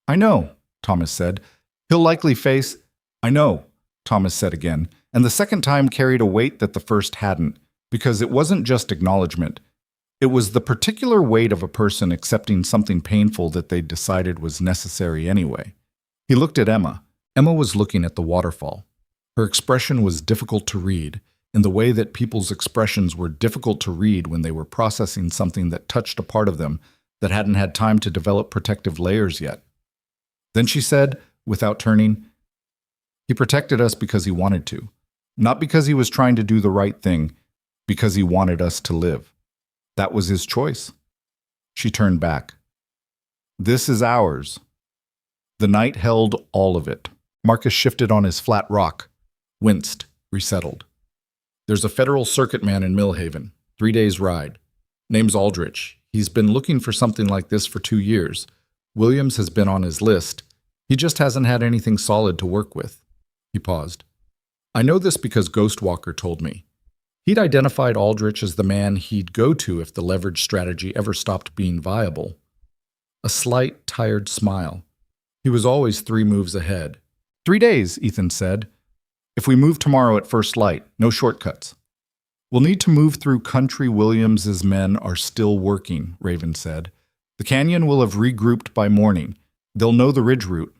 I know, Thomas said. He'll likely face... I know, Thomas said again, and the second time carried a weight that the first hadn't, because it wasn't just acknowledgement. It was the particular weight of a person accepting something painful that they'd decided was necessary anyway. He looked at Emma. Emma was looking at the waterfall. Her expression was difficult to read, in the way that people's expressions were difficult to read when they were processing something that touched a part of them that hadn't had time to develop protective layers yet. Then she said, without turning, He protected us because he wanted to, not because he was trying to do the right thing, because he wanted us to live. That was his choice. She turned back. This is ours. The night held all of it. Marcus shifted on his flat rock, winced, resettled. There's a federal circuit man in Millhaven, 3 days' ride. Name's Aldrich. He's been looking for something like this for 2 years. Williams has been on his list. He just hasn't had anything solid to work with. He paused. I know this because Ghostwalker told me. He'd identified Aldrich as the man he'd go to if the leverage strategy ever stopped being viable. A slight, tired smile. He was always 3 moves ahead. 3 days, Ethan said. If we move tomorrow at first light, no shortcuts. We'll need to move through country Williams's men are still working, Raven said. The canyon will have regrouped by morning. They'll know the ridge route.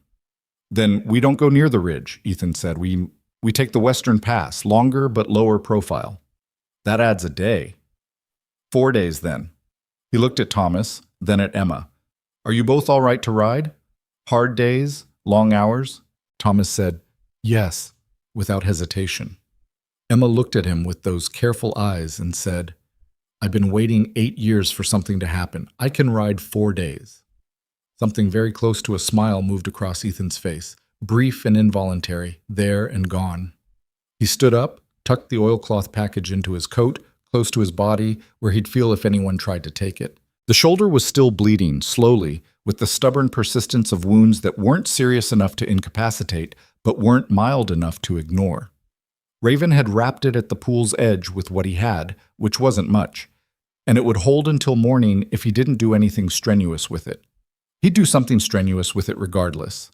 Then we don't go near the ridge, Ethan said. We take the western pass, longer but lower profile. That adds a day. 4 days then. He looked at Thomas, then at Emma. Are you both all right to ride? Hard days? Long hours? Thomas said, yes, without hesitation. Emma looked at him with those careful eyes and said, I've been waiting 8 years for something to happen. I can ride 4 days. Something very close to a smile moved across Ethan's face, brief and involuntary, there and gone. He stood up, tucked the oilcloth package into his coat, close to his body, where he'd feel if anyone tried to take it. The shoulder was still bleeding, slowly, with the stubborn persistence of wounds that weren't serious enough to incapacitate, but weren't mild enough to ignore. Raven had wrapped it at the pool's edge with what he had, which wasn't much, and it would hold until morning if he didn't do anything strenuous with it. He'd do something strenuous with it regardless.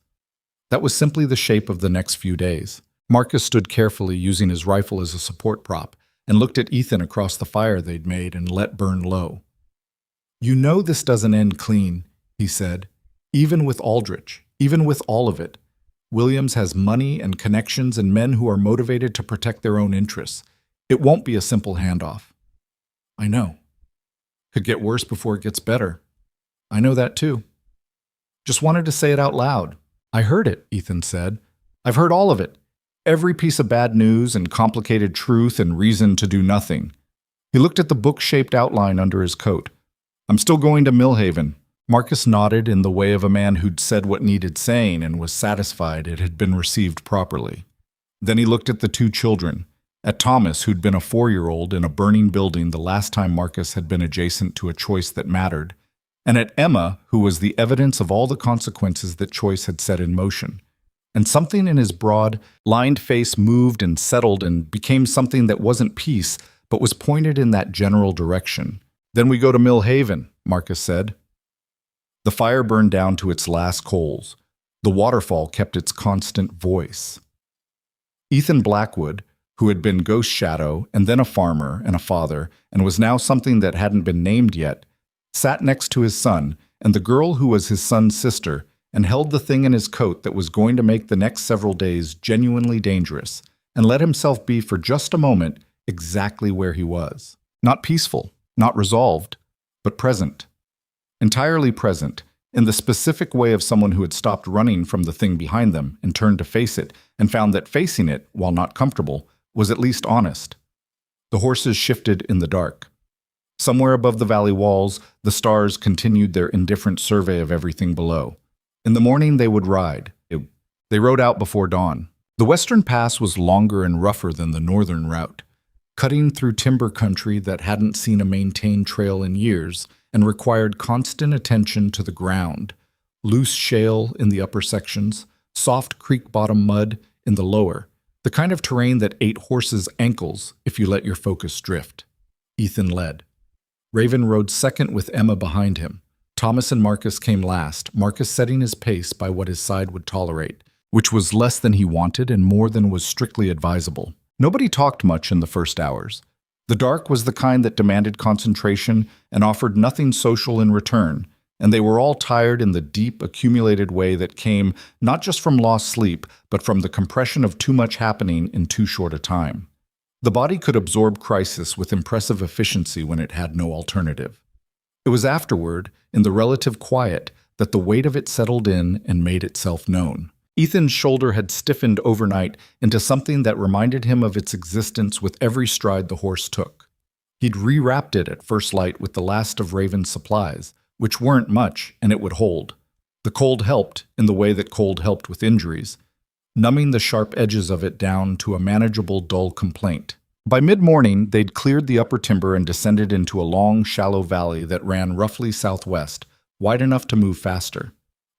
That was simply the shape of the next few days. Marcus stood carefully, using his rifle as a support prop, and looked at Ethan across the fire they'd made and let burn low. "You know this doesn't end clean," he said. "Even with Aldrich, even with all of it. Williams has money and connections and men who are motivated to protect their own interests. It won't be a simple handoff." "I know. Could get worse before it gets better." "I know that too. Just wanted to say it out loud." "I heard it," Ethan said. "I've heard all of it. Every piece of bad news and complicated truth and reason to do nothing." He looked at the book-shaped outline under his coat. "I'm still going to Millhaven." Marcus nodded in the way of a man who'd said what needed saying and was satisfied it had been received properly. Then he looked at the two children, at Thomas, who'd been a 4-year-old in a burning building the last time Marcus had been adjacent to a choice that mattered, and at Emma, who was the evidence of all the consequences that choice had set in motion. And something in his broad, lined face moved and settled and became something that wasn't peace, but was pointed in that general direction. "Then we go to Millhaven," Marcus said. The fire burned down to its last coals. The waterfall kept its constant voice. Ethan Blackwood, who had been Ghost Shadow and then a farmer and a father, and was now something that hadn't been named yet, sat next to his son and the girl who was his son's sister, and held the thing in his coat that was going to make the next several days genuinely dangerous, and let himself be for just a moment exactly where he was. Not peaceful, not resolved, but present. Entirely present, in the specific way of someone who had stopped running from the thing behind them and turned to face it, and found that facing it, while not comfortable, was at least honest. The horses shifted in the dark. Somewhere above the valley walls, the stars continued their indifferent survey of everything below. In the morning they would ride. They rode out before dawn. The western pass was longer and rougher than the northern route, cutting through timber country that hadn't seen a maintained trail in years and required constant attention to the ground, loose shale in the upper sections, soft creek-bottom mud in the lower, the kind of terrain that ate horses' ankles if you let your focus drift. Ethan led. Raven rode second with Emma behind him. Thomas and Marcus came last, Marcus setting his pace by what his side would tolerate, which was less than he wanted and more than was strictly advisable. Nobody talked much in the first hours. The dark was the kind that demanded concentration and offered nothing social in return, and they were all tired in the deep, accumulated way that came not just from lost sleep, but from the compression of too much happening in too short a time. The body could absorb crisis with impressive efficiency when it had no alternative. It was afterward, in the relative quiet, that the weight of it settled in and made itself known. Ethan's shoulder had stiffened overnight into something that reminded him of its existence with every stride the horse took. He'd rewrapped it at first light with the last of Raven's supplies, which weren't much, and it would hold. The cold helped, in the way that cold helped with injuries, numbing the sharp edges of it down to a manageable, dull complaint. By mid-morning, they'd cleared the upper timber and descended into a long, shallow valley that ran roughly southwest, wide enough to move faster.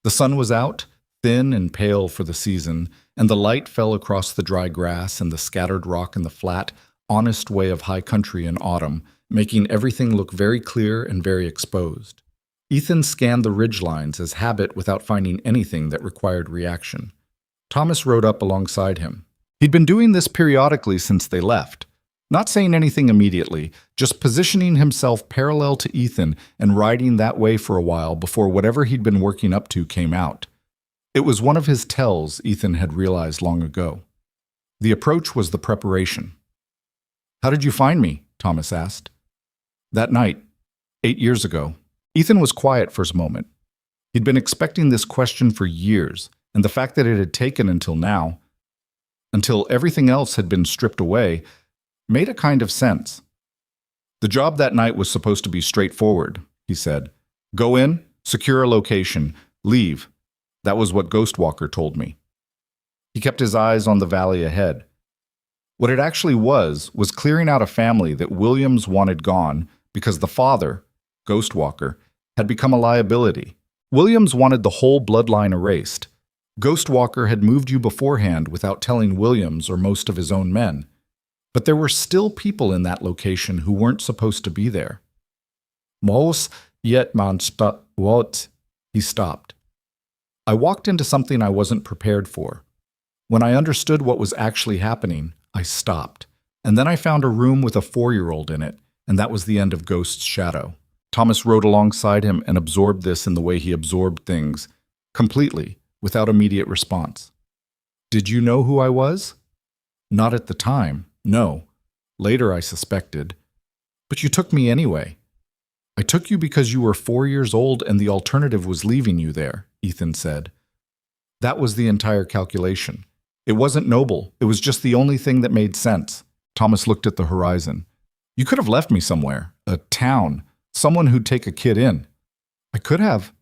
The sun was out, thin and pale for the season, and the light fell across the dry grass and the scattered rock in the flat, honest way of high country in autumn, making everything look very clear and very exposed. Ethan scanned the ridgelines as habit without finding anything that required reaction. Thomas rode up alongside him. He'd been doing this periodically since they left. Not saying anything immediately, just positioning himself parallel to Ethan and riding that way for a while before whatever he'd been working up to came out. It was one of his tells, Ethan had realized long ago. The approach was the preparation. "How did you find me?" Thomas asked. "That night, 8 years ago." Ethan was quiet for a moment. He'd been expecting this question for years, and the fact that it had taken until now, until everything else had been stripped away, made a kind of sense. "The job that night was supposed to be straightforward," he said. "Go in, secure a location, leave. That was what Ghostwalker told me." He kept his eyes on the valley ahead. What it actually was clearing out a family that Williams wanted gone because the father, Ghostwalker, had become a liability. Williams wanted the whole bloodline erased. Ghostwalker had moved you beforehand without telling Williams or most of his own men. But there were still people in that location who weren't supposed to be there. Mos yet mansta what? He stopped. I walked into something I wasn't prepared for. When I understood what was actually happening, I stopped. And then I found a room with a 4-year-old in it, and that was the end of Ghost's shadow. Thomas rode alongside him and absorbed this in the way he absorbed things, completely, without immediate response. Did you know who I was? Not at the time, no. Later I suspected. But you took me anyway. I took you because you were 4 years old and the alternative was leaving you there, Ethan said. That was the entire calculation. It wasn't noble. It was just the only thing that made sense. Thomas looked at the horizon. You could have left me somewhere. A town. Someone who'd take a kid in. I could have.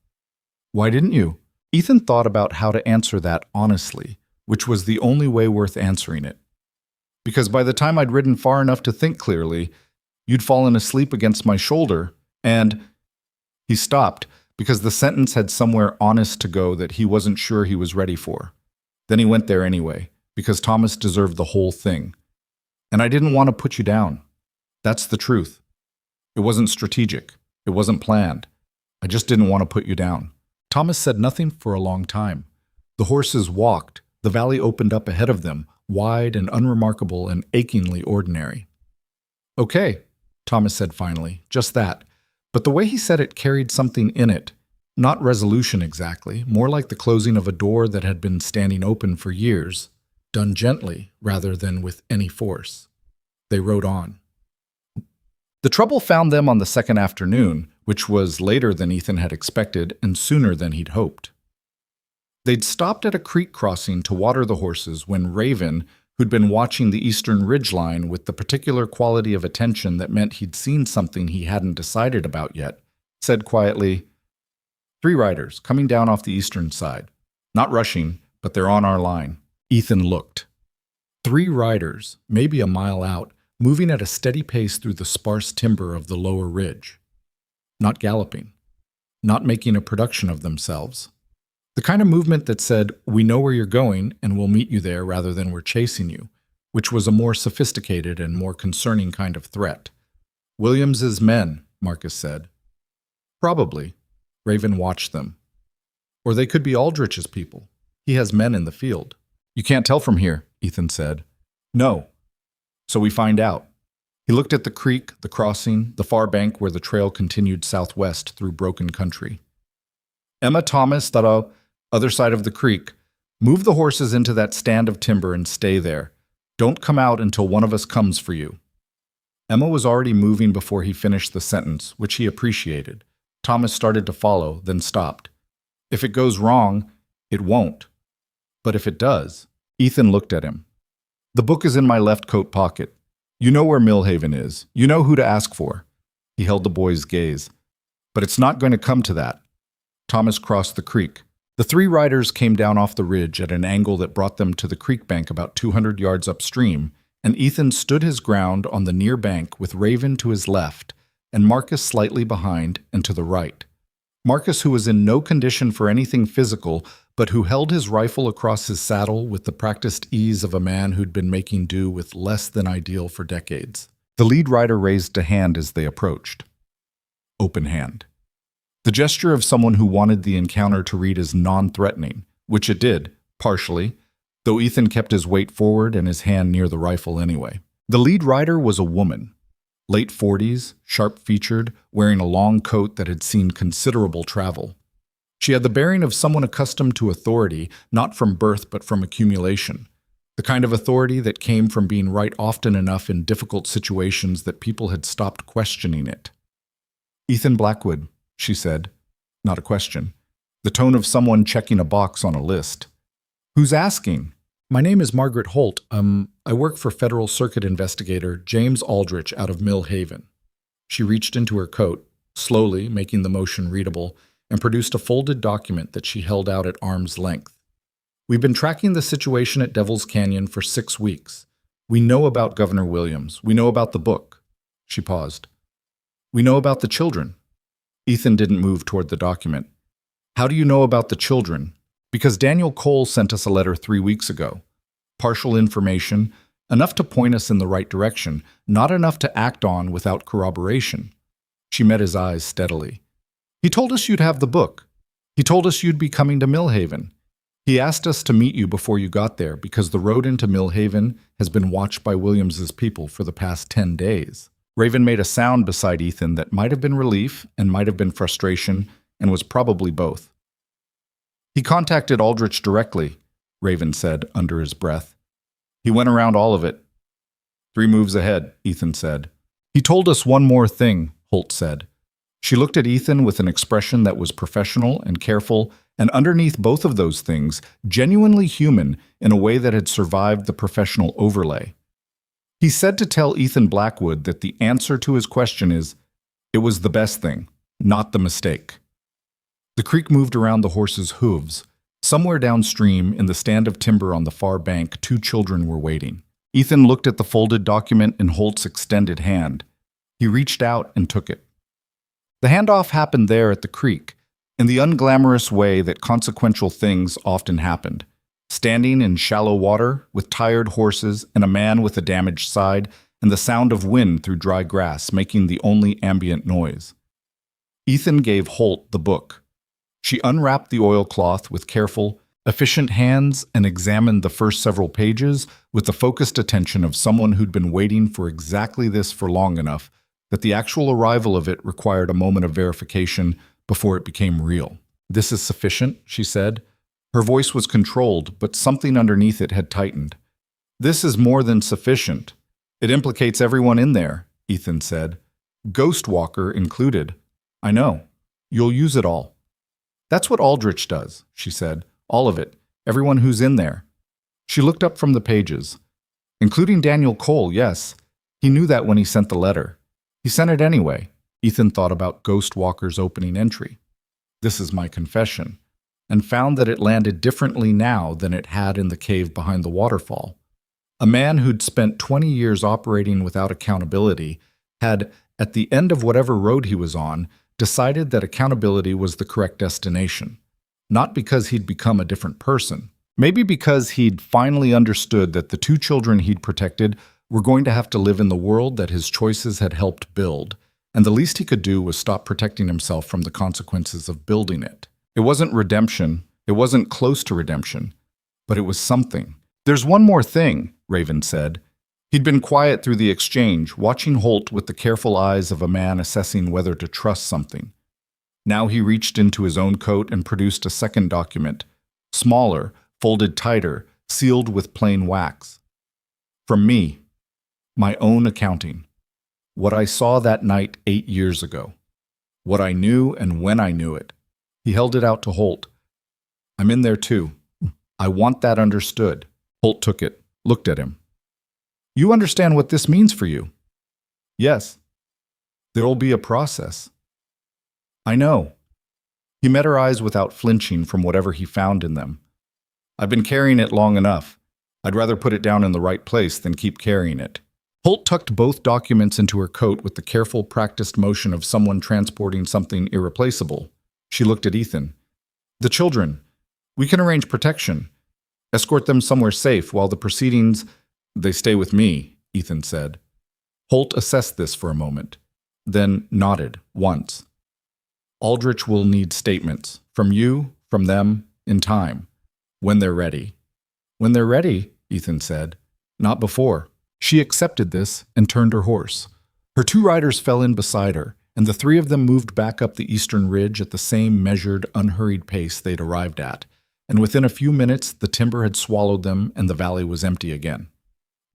Why didn't you? Ethan thought about how to answer that honestly, which was the only way worth answering it. Because by the time I'd ridden far enough to think clearly, you'd fallen asleep against my shoulder, and... He stopped, because the sentence had somewhere honest to go that he wasn't sure he was ready for. Then he went there anyway, because Thomas deserved the whole thing. And I didn't want to put you down. That's the truth. It wasn't strategic. It wasn't planned. I just didn't want to put you down. Thomas said nothing for a long time. The horses walked. The valley opened up ahead of them, wide and unremarkable and achingly ordinary. Okay, Thomas said finally, just that. But the way he said it carried something in it. Not resolution exactly, more like the closing of a door that had been standing open for years, done gently rather than with any force. They rode on. The trouble found them on the second afternoon, which was later than Ethan had expected and sooner than he'd hoped. They'd stopped at a creek crossing to water the horses when Raven, who'd been watching the eastern ridgeline with the particular quality of attention that meant he'd seen something he hadn't decided about yet, said quietly, 3 riders coming down off the eastern side. Not rushing, but they're on our line. Ethan looked. 3 riders, maybe a mile out, moving at a steady pace through the sparse timber of the lower ridge. Not galloping. Not making a production of themselves. The kind of movement that said, we know where you're going and we'll meet you there rather than we're chasing you, which was a more sophisticated and more concerning kind of threat. Williams's men, Marcus said. Probably. Raven watched them. Or they could be Aldrich's people. He has men in the field. You can't tell from here, Ethan said. No. So we find out. He looked at the creek, the crossing, the far bank where the trail continued southwest through broken country. Emma Thomas, that other side of the creek. Move the horses into that stand of timber and stay there. Don't come out until one of us comes for you. Emma was already moving before he finished the sentence, which he appreciated. Thomas started to follow, then stopped. If it goes wrong, it won't. But if it does, Ethan looked at him. The book is in my left coat pocket. You know where Millhaven is. You know who to ask for. He held the boy's gaze. But it's not going to come to that. Thomas crossed the creek. The 3 riders came down off the ridge at an angle that brought them to the creek bank about 200 yards upstream, and Ethan stood his ground on the near bank with Raven to his left and Marcus slightly behind and to the right. Marcus, who was in no condition for anything physical, but who held his rifle across his saddle with the practiced ease of a man who'd been making do with less than ideal for decades. The lead rider raised a hand as they approached. Open hand. The gesture of someone who wanted the encounter to read as non-threatening, which it did, partially, though Ethan kept his weight forward and his hand near the rifle anyway. The lead rider was a woman. Late 40s, sharp-featured, wearing a long coat that had seen considerable travel. She had the bearing of someone accustomed to authority, not from birth but from accumulation. The kind of authority that came from being right often enough in difficult situations that people had stopped questioning it. Ethan Blackwood, she said. Not a question. The tone of someone checking a box on a list. Who's asking? My name is Margaret Holt. I work for Federal Circuit Investigator James Aldrich out of Millhaven. She reached into her coat, slowly making the motion readable, and produced a folded document that she held out at arm's length. We've been tracking the situation at Devil's Canyon for 6 weeks. We know about Governor Williams. We know about the book. She paused. We know about the children. Ethan didn't move toward the document. How do you know about the children? Because Daniel Cole sent us a letter 3 weeks ago. Partial information, enough to point us in the right direction, not enough to act on without corroboration. She met his eyes steadily. He told us you'd have the book. He told us you'd be coming to Millhaven. He asked us to meet you before you got there because the road into Millhaven has been watched by Williams's people for the past 10 days. Raven made a sound beside Ethan that might have been relief and might have been frustration and was probably both. He contacted Aldrich directly, Raven said under his breath. He went around all of it. 3 moves ahead, Ethan said. He told us one more thing, Holt said. She looked at Ethan with an expression that was professional and careful, and underneath both of those things, genuinely human in a way that had survived the professional overlay. He said to tell Ethan Blackwood that the answer to his question is, it was the best thing, not the mistake. The creek moved around the horse's hooves. Somewhere downstream, in the stand of timber on the far bank, 2 children were waiting. Ethan looked at the folded document in Holt's extended hand. He reached out and took it. The handoff happened there at the creek, in the unglamorous way that consequential things often happened. Standing in shallow water, with tired horses and a man with a damaged side, and the sound of wind through dry grass making the only ambient noise. Ethan gave Holt the book. She unwrapped the oilcloth with careful, efficient hands and examined the first several pages with the focused attention of someone who'd been waiting for exactly this for long enough that the actual arrival of it required a moment of verification before it became real. This is sufficient, she said. Her voice was controlled, but something underneath it had tightened. This is more than sufficient. It implicates everyone in there, Ethan said. Ghostwalker included. I know. You'll use it all. That's what Aldrich does, she said. All of it. Everyone who's in there. She looked up from the pages. Including Daniel Cole, yes. He knew that when he sent the letter. He sent it anyway. Ethan thought about Ghostwalker's opening entry. This is my confession, and found that it landed differently now than it had in the cave behind the waterfall. A man who'd spent 20 years operating without accountability had, at the end of whatever road he was on, decided that accountability was the correct destination. Not because he'd become a different person. Maybe because he'd finally understood that the 2 children he'd protected were going to have to live in the world that his choices had helped build, and the least he could do was stop protecting himself from the consequences of building it. It wasn't redemption, it wasn't close to redemption, but it was something. There's one more thing, Raven said. He'd been quiet through the exchange, watching Holt with the careful eyes of a man assessing whether to trust something. Now he reached into his own coat and produced a second document, smaller, folded tighter, sealed with plain wax. From me, my own accounting. What I saw that night 8 years ago. What I knew and when I knew it. He held it out to Holt. I'm in there too. I want that understood. Holt took it, looked at him. You understand what this means for you? Yes. There'll be a process. I know. He met her eyes without flinching from whatever he found in them. I've been carrying it long enough. I'd rather put it down in the right place than keep carrying it. Holt tucked both documents into her coat with the careful, practiced motion of someone transporting something irreplaceable. She looked at Ethan. The children. We can arrange protection. Escort them somewhere safe while the proceedings... They stay with me, Ethan said. Holt assessed this for a moment, then nodded once. Aldrich will need statements. From you, from them, in time. When they're ready. When they're ready, Ethan said. Not before. She accepted this and turned her horse. Her 2 riders fell in beside her, and the 3 of them moved back up the eastern ridge at the same measured, unhurried pace they'd arrived at, and within a few minutes the timber had swallowed them and the valley was empty again.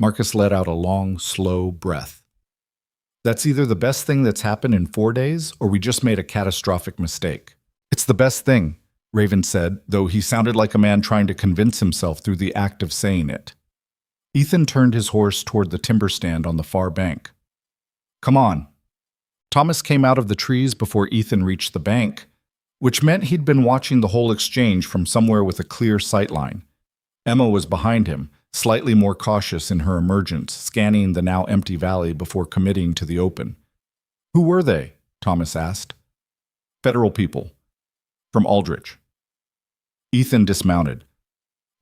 Marcus let out a long, slow breath. That's either the best thing that's happened in 4 days, or we just made a catastrophic mistake. It's the best thing, Raven said, though he sounded like a man trying to convince himself through the act of saying it. Ethan turned his horse toward the timber stand on the far bank. Come on. Thomas came out of the trees before Ethan reached the bank, which meant he'd been watching the whole exchange from somewhere with a clear sight line. Emma was behind him, slightly more cautious in her emergence, scanning the now empty valley before committing to the open. "Who were they?" Thomas asked. "Federal people. From Aldrich." Ethan dismounted.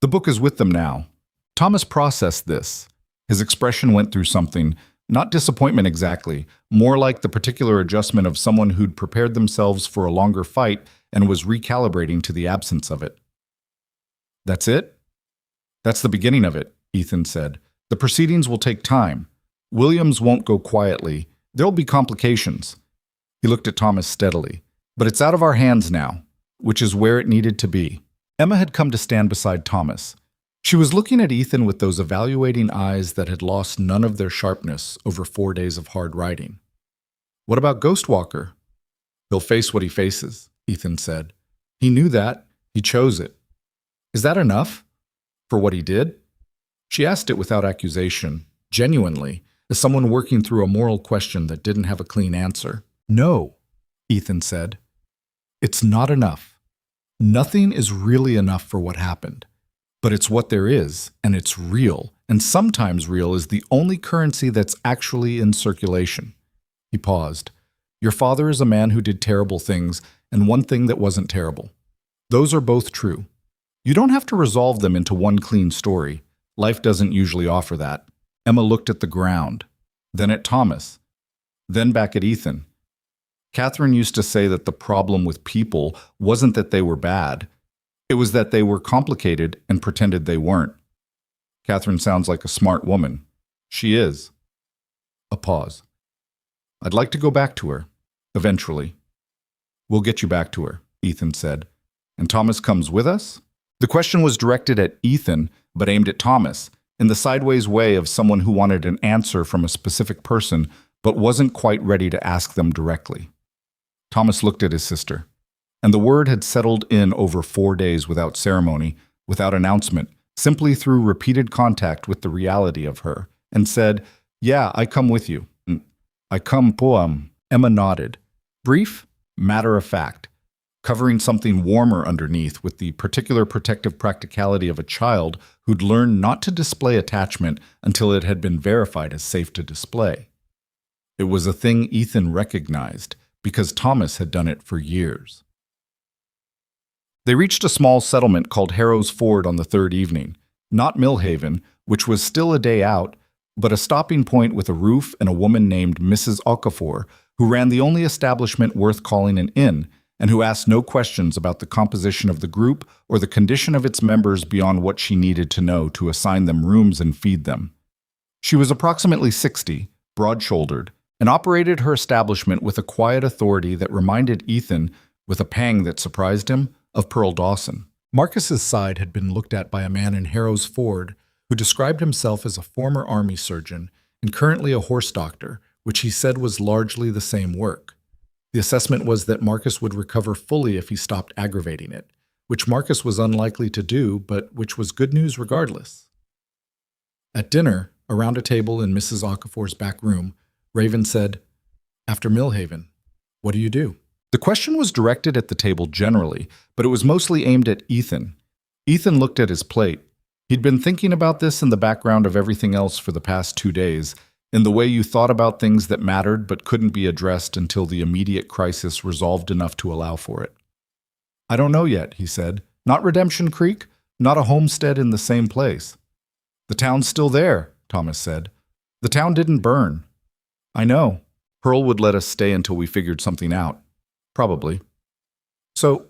"The book is with them now." Thomas processed this. His expression went through something, not disappointment exactly, more like the particular adjustment of someone who'd prepared themselves for a longer fight and was recalibrating to the absence of it. "That's it?" "That's the beginning of it," Ethan said. "The proceedings will take time. Williams won't go quietly. There'll be complications." He looked at Thomas steadily. "But it's out of our hands now," which is where it needed to be. Emma had come to stand beside Thomas. She was looking at Ethan with those evaluating eyes that had lost none of their sharpness over 4 days of hard riding. "What about Ghostwalker?" "He'll face what he faces," Ethan said. "He knew that. He chose it." "Is that enough? For what he did?" She asked it without accusation, genuinely, as someone working through a moral question that didn't have a clean answer. "No," Ethan said. "It's not enough. Nothing is really enough for what happened. But it's what there is, and it's real, and sometimes real is the only currency that's actually in circulation." He paused. "Your father is a man who did terrible things, and one thing that wasn't terrible. Those are both true. You don't have to resolve them into one clean story. Life doesn't usually offer that." Emma looked at the ground, then at Thomas, then back at Ethan. Catherine used to say that the problem with people wasn't that they were bad. It was that they were complicated and pretended they weren't. Catherine sounds like a smart woman. She is. A pause. "I'd like to go back to her, eventually." "We'll get you back to her," Ethan said. "And Thomas comes with us?" The question was directed at Ethan, but aimed at Thomas, in the sideways way of someone who wanted an answer from a specific person, but wasn't quite ready to ask them directly. Thomas looked at his sister. And the word had settled in over 4 days without ceremony, without announcement, simply through repeated contact with the reality of her, and said, "Yeah, I come with you. I come poem." Emma nodded. Brief, matter of fact, covering something warmer underneath with the particular protective practicality of a child who'd learned not to display attachment until it had been verified as safe to display. It was a thing Ethan recognized, because Thomas had done it for years. They reached a small settlement called Harrow's Ford on the 3rd evening, not Millhaven, which was still a day out, but a stopping point with a roof and a woman named Mrs. Okafor, who ran the only establishment worth calling an inn, and who asked no questions about the composition of the group or the condition of its members beyond what she needed to know to assign them rooms and feed them. She was approximately 60, broad-shouldered, and operated her establishment with a quiet authority that reminded Ethan, with a pang that surprised him, of Pearl Dawson. Marcus's side had been looked at by a man in Harrow's Ford who described himself as a former army surgeon and currently a horse doctor, which he said was largely the same work. The assessment was that Marcus would recover fully if he stopped aggravating it, which Marcus was unlikely to do, but which was good news regardless. At dinner, around a table in Mrs. Okafor's back room, Raven said, "After Millhaven, what do you do?" The question was directed at the table generally, but it was mostly aimed at Ethan. Ethan looked at his plate. He'd been thinking about this in the background of everything else for the past 2 days, in the way you thought about things that mattered but couldn't be addressed until the immediate crisis resolved enough to allow for it. "I don't know yet," he said. "Not Redemption Creek, not a homestead in the same place." "The town's still there," Thomas said. "The town didn't burn." "I know. Pearl would let us stay until we figured something out. Probably." "So,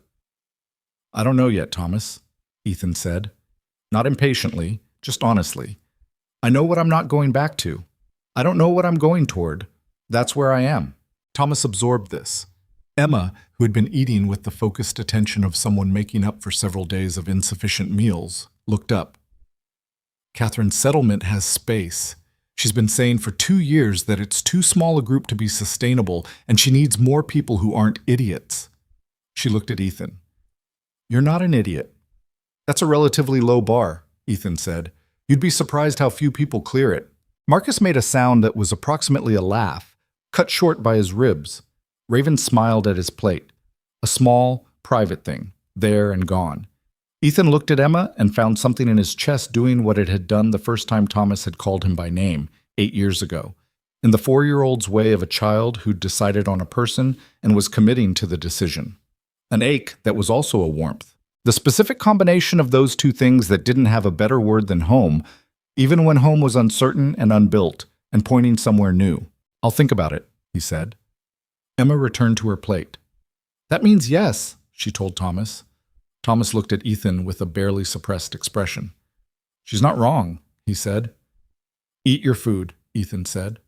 I don't know yet, Thomas," Ethan said. Not impatiently, just honestly. "I know what I'm not going back to. I don't know what I'm going toward. That's where I am." Thomas absorbed this. Emma, who had been eating with the focused attention of someone making up for several days of insufficient meals, looked up. "Catherine's settlement has space. She's been saying for 2 years that it's too small a group to be sustainable, and she needs more people who aren't idiots." She looked at Ethan. "You're not an idiot." "That's a relatively low bar," Ethan said. "You'd be surprised how few people clear it." Marcus made a sound that was approximately a laugh, cut short by his ribs. Raven smiled at his plate. A small, private thing, there and gone. Ethan looked at Emma and found something in his chest doing what it had done the first time Thomas had called him by name, 8 years ago, in the 4-year-old's way of a child who'd decided on a person and was committing to the decision. An ache that was also a warmth. The specific combination of those two things that didn't have a better word than home, even when home was uncertain and unbuilt and pointing somewhere new. "I'll think about it," he said. Emma returned to her plate. "That means yes," she told Thomas. Thomas looked at Ethan with a barely suppressed expression. "She's not wrong," he said. "Eat your food," Ethan said.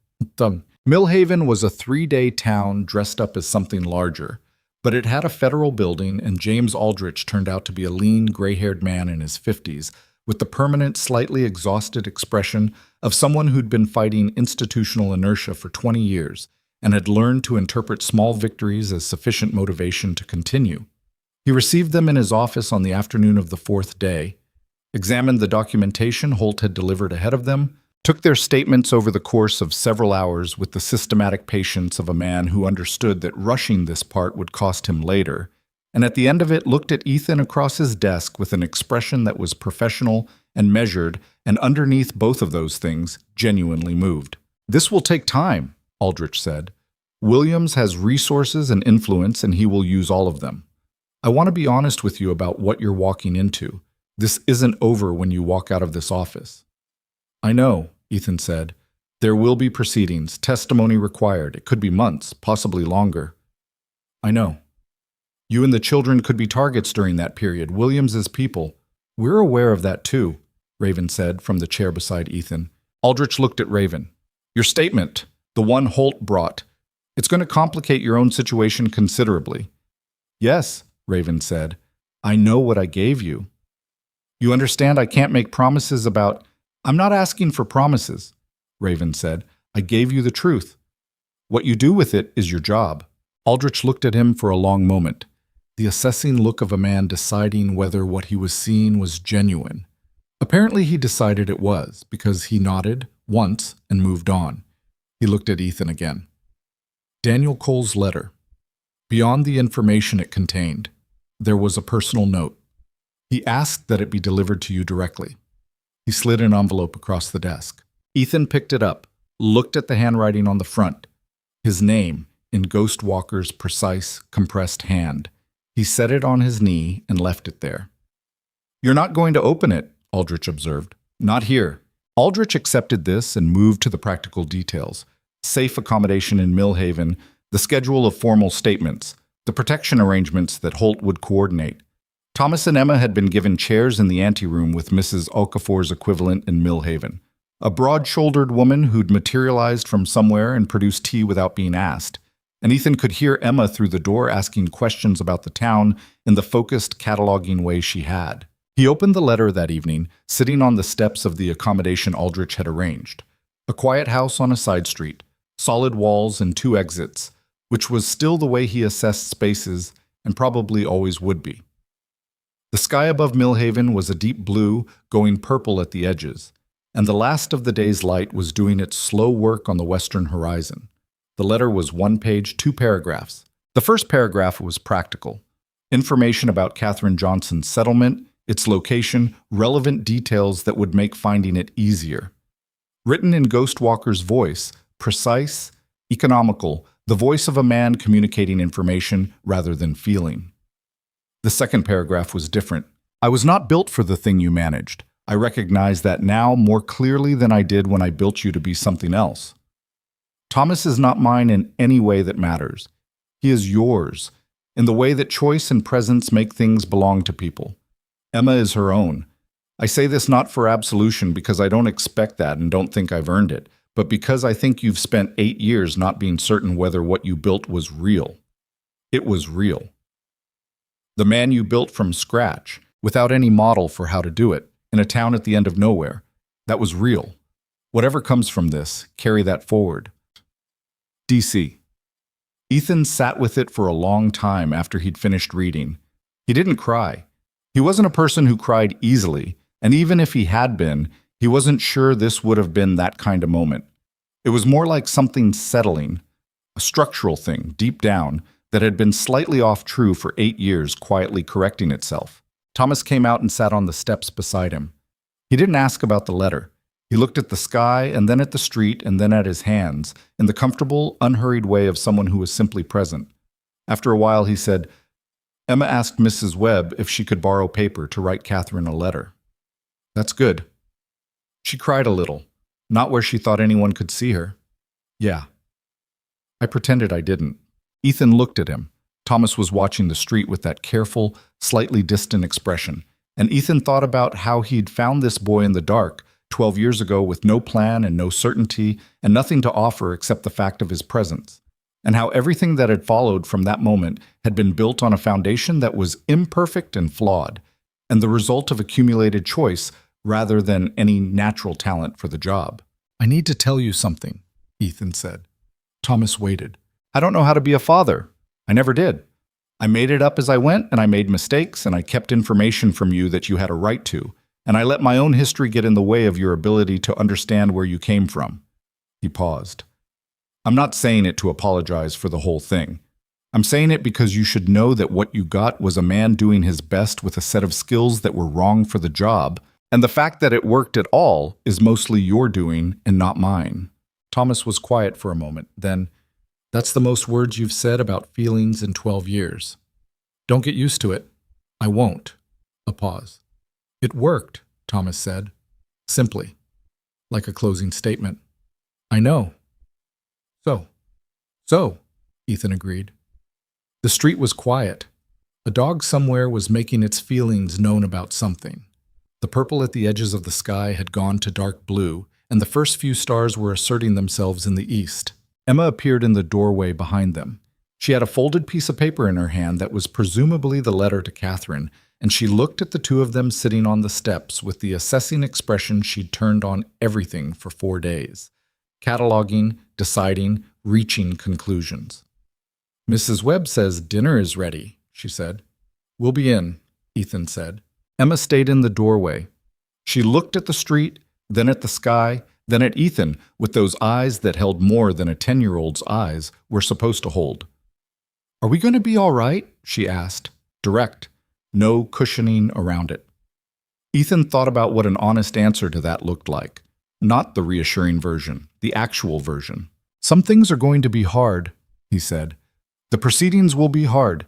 Millhaven was a 3-day town dressed up as something larger, but it had a federal building, and James Aldrich turned out to be a lean, gray-haired man in his 50s, with the permanent, slightly exhausted expression of someone who'd been fighting institutional inertia for 20 years and had learned to interpret small victories as sufficient motivation to continue. He received them in his office on the afternoon of the 4th day, examined the documentation Holt had delivered ahead of them, took their statements over the course of several hours with the systematic patience of a man who understood that rushing this part would cost him later, and at the end of it looked at Ethan across his desk with an expression that was professional and measured, and underneath both of those things, genuinely moved. "This will take time," Aldrich said. "Williams has resources and influence, and he will use all of them. I want to be honest with you about what you're walking into. This isn't over when you walk out of this office." "I know," Ethan said. "There will be proceedings, testimony required. It could be months, possibly longer." "I know. You and the children could be targets during that period. Williams's people." "We're aware of that too," Raven said from the chair beside Ethan. Aldrich looked at Raven. "Your statement, the one Holt brought, it's going to complicate your own situation considerably." "Yes," Raven said. "I know what I gave you." "You understand I can't make promises about—" "I'm not asking for promises," Raven said. "I gave you the truth. What you do with it is your job." Aldrich looked at him for a long moment, the assessing look of a man deciding whether what he was seeing was genuine. Apparently he decided it was, because he nodded once and moved on. He looked at Ethan again. Daniel Cole's letter. Beyond the information it contained, there was a personal note. He asked that it be delivered to you directly. He slid an envelope across the desk. Ethan picked it up, looked at the handwriting on the front, his name in Ghost Walker's precise, compressed hand. He set it on his knee and left it there. "You're not going to open it," Aldrich observed. "Not here." Aldrich accepted this and moved to the practical details. Safe accommodation in Millhaven, the schedule of formal statements, the protection arrangements that Holt would coordinate. Thomas and Emma had been given chairs in the anteroom with Mrs. Okafor's equivalent in Millhaven, a broad-shouldered woman who'd materialized from somewhere and produced tea without being asked. And Ethan could hear Emma through the door asking questions about the town in the focused, cataloging way she had. He opened the letter that evening, sitting on the steps of the accommodation Aldrich had arranged. A quiet house on a side street, solid walls and 2 exits, which was still the way he assessed spaces and probably always would be. The sky above Millhaven was a deep blue, going purple at the edges, and the last of the day's light was doing its slow work on the western horizon. The letter was 1 page, 2 paragraphs. The first paragraph was practical. Information about Katherine Johnson's settlement, its location, relevant details that would make finding it easier. Written in Ghost Walker's voice, precise, economical, the voice of a man communicating information rather than feeling. The second paragraph was different. "I was not built for the thing you managed. I recognize that now more clearly than I did when I built you to be something else. Thomas is not mine in any way that matters. He is yours, in the way that choice and presence make things belong to people. Emma is her own. I say this not for absolution because I don't expect that and don't think I've earned it, but because I think you've spent 8 years not being certain whether what you built was real. It was real. The man you built from scratch, without any model for how to do it, in a town at the end of nowhere, that was real. Whatever comes from this, carry that forward." DC. Ethan sat with it for a long time after he'd finished reading. He didn't cry. He wasn't a person who cried easily, and even if he had been, he wasn't sure this would have been that kind of moment. It was more like something settling, a structural thing, deep down, that had been slightly off true for 8 years, quietly correcting itself. Thomas came out and sat on the steps beside him. He didn't ask about the letter. He looked at the sky and then at the street and then at his hands, in the comfortable, unhurried way of someone who was simply present. After a while, he said, "Emma asked Mrs. Webb if she could borrow paper to write Catherine a letter." "That's good." She cried a little, not where she thought anyone could see her. "Yeah." I pretended I didn't. Ethan looked at him. Thomas was watching the street with that careful, slightly distant expression, and Ethan thought about how he'd found this boy in the dark 12 years ago with no plan and no certainty and nothing to offer except the fact of his presence, and how everything that had followed from that moment had been built on a foundation that was imperfect and flawed, and the result of accumulated choice rather than any natural talent for the job. "I need to tell you something," Ethan said. Thomas waited. "I don't know how to be a father. I never did. I made it up as I went, and I made mistakes, and I kept information from you that you had a right to, and I let my own history get in the way of your ability to understand where you came from." He paused. "I'm not saying it to apologize for the whole thing. I'm saying it because you should know that what you got was a man doing his best with a set of skills that were wrong for the job, and the fact that it worked at all is mostly your doing and not mine." Thomas was quiet for a moment. Then, "That's the most words you've said about feelings in 12 years. Don't get used to it." "I won't." A pause. "It worked," Thomas said, simply, like a closing statement. "I know." So, Ethan agreed. The street was quiet. A dog somewhere was making its feelings known about something. The purple at the edges of the sky had gone to dark blue, and the first few stars were asserting themselves in the east. Emma appeared in the doorway behind them. She had a folded piece of paper in her hand that was presumably the letter to Catherine, and she looked at the two of them sitting on the steps with the assessing expression she'd turned on everything for 4 days, cataloging, deciding, reaching conclusions. "Mrs. Webb says dinner is ready," she said. "We'll be in," Ethan said. Emma stayed in the doorway. She looked at the street, then at the sky, then at Ethan with those eyes that held more than a 10-year-old's eyes were supposed to hold. "Are we going to be all right?" she asked, direct, no cushioning around it. Ethan thought about what an honest answer to that looked like. Not the reassuring version, the actual version. "Some things are going to be hard," he said. "The proceedings will be hard.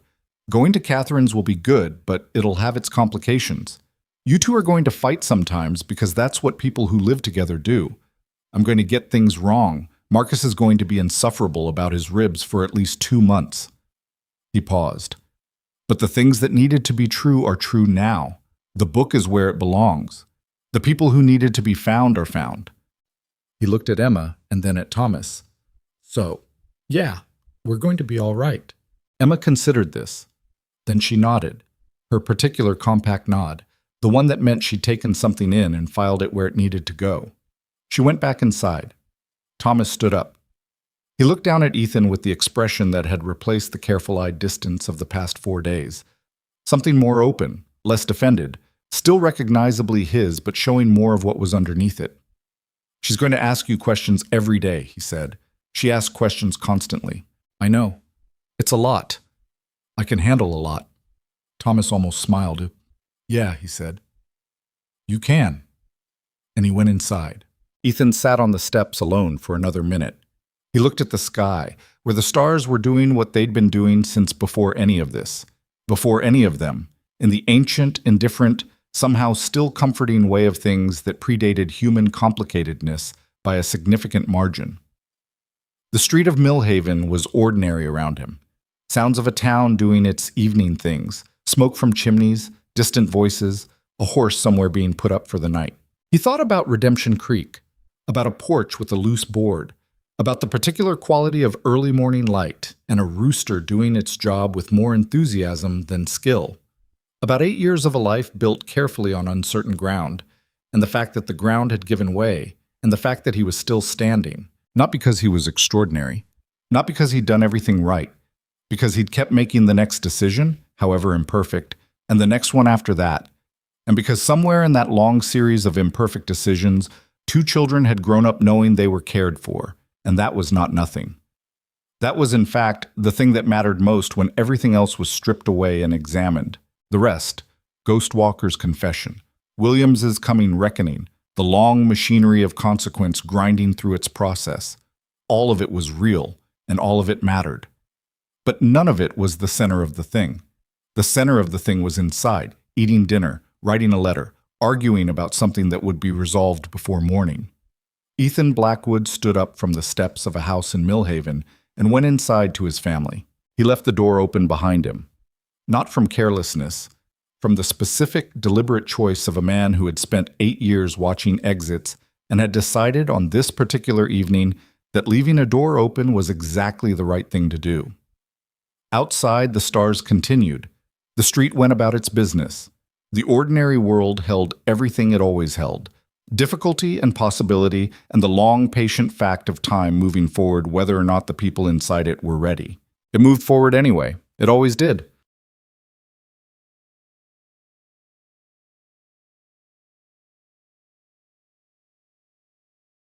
Going to Catherine's will be good, but it'll have its complications. You two are going to fight sometimes because that's what people who live together do. I'm going to get things wrong. Marcus is going to be insufferable about his ribs for at least 2 months." He paused. "But the things that needed to be true are true now. The book is where it belongs. The people who needed to be found are found." He looked at Emma and then at Thomas. "So, yeah, we're going to be all right." Emma considered this. Then she nodded, her particular compact nod, the one that meant she'd taken something in and filed it where it needed to go. She went back inside. Thomas stood up. He looked down at Ethan with the expression that had replaced the careful-eyed distance of the past 4 days. Something more open, less defended, still recognizably his, but showing more of what was underneath it. "She's going to ask you questions every day," he said. "She asks questions constantly." "I know. It's a lot. I can handle a lot." Thomas almost smiled. "Yeah," he said. "You can." And he went inside. Ethan sat on the steps alone for another minute. He looked at the sky, where the stars were doing what they'd been doing since before any of this, before any of them, in the ancient, indifferent, somehow still comforting way of things that predated human complicatedness by a significant margin. The street of Millhaven was ordinary around him. Sounds of a town doing its evening things, smoke from chimneys, distant voices, a horse somewhere being put up for the night. He thought about Redemption Creek, about a porch with a loose board, about the particular quality of early morning light and a rooster doing its job with more enthusiasm than skill, about 8 years of a life built carefully on uncertain ground, and the fact that the ground had given way, and the fact that he was still standing, not because he was extraordinary, not because he'd done everything right, because he'd kept making the next decision, however imperfect, and the next one after that, and because somewhere in that long series of imperfect decisions, 2 children had grown up knowing they were cared for, and that was not nothing. That was, in fact, the thing that mattered most when everything else was stripped away and examined. The rest, Ghostwalker's confession, Williams's coming reckoning, the long machinery of consequence grinding through its process. All of it was real, and all of it mattered. But none of it was the center of the thing. The center of the thing was inside, eating dinner, writing a letter, arguing about something that would be resolved before morning. Ethan Blackwood stood up from the steps of a house in Millhaven and went inside to his family. He left the door open behind him. Not from carelessness, from the specific, deliberate choice of a man who had spent 8 years watching exits and had decided on this particular evening that leaving a door open was exactly the right thing to do. Outside, the stars continued. The street went about its business. The ordinary world held everything it always held: difficulty and possibility, and the long, patient fact of time moving forward whether or not the people inside it were ready. It moved forward anyway. It always did.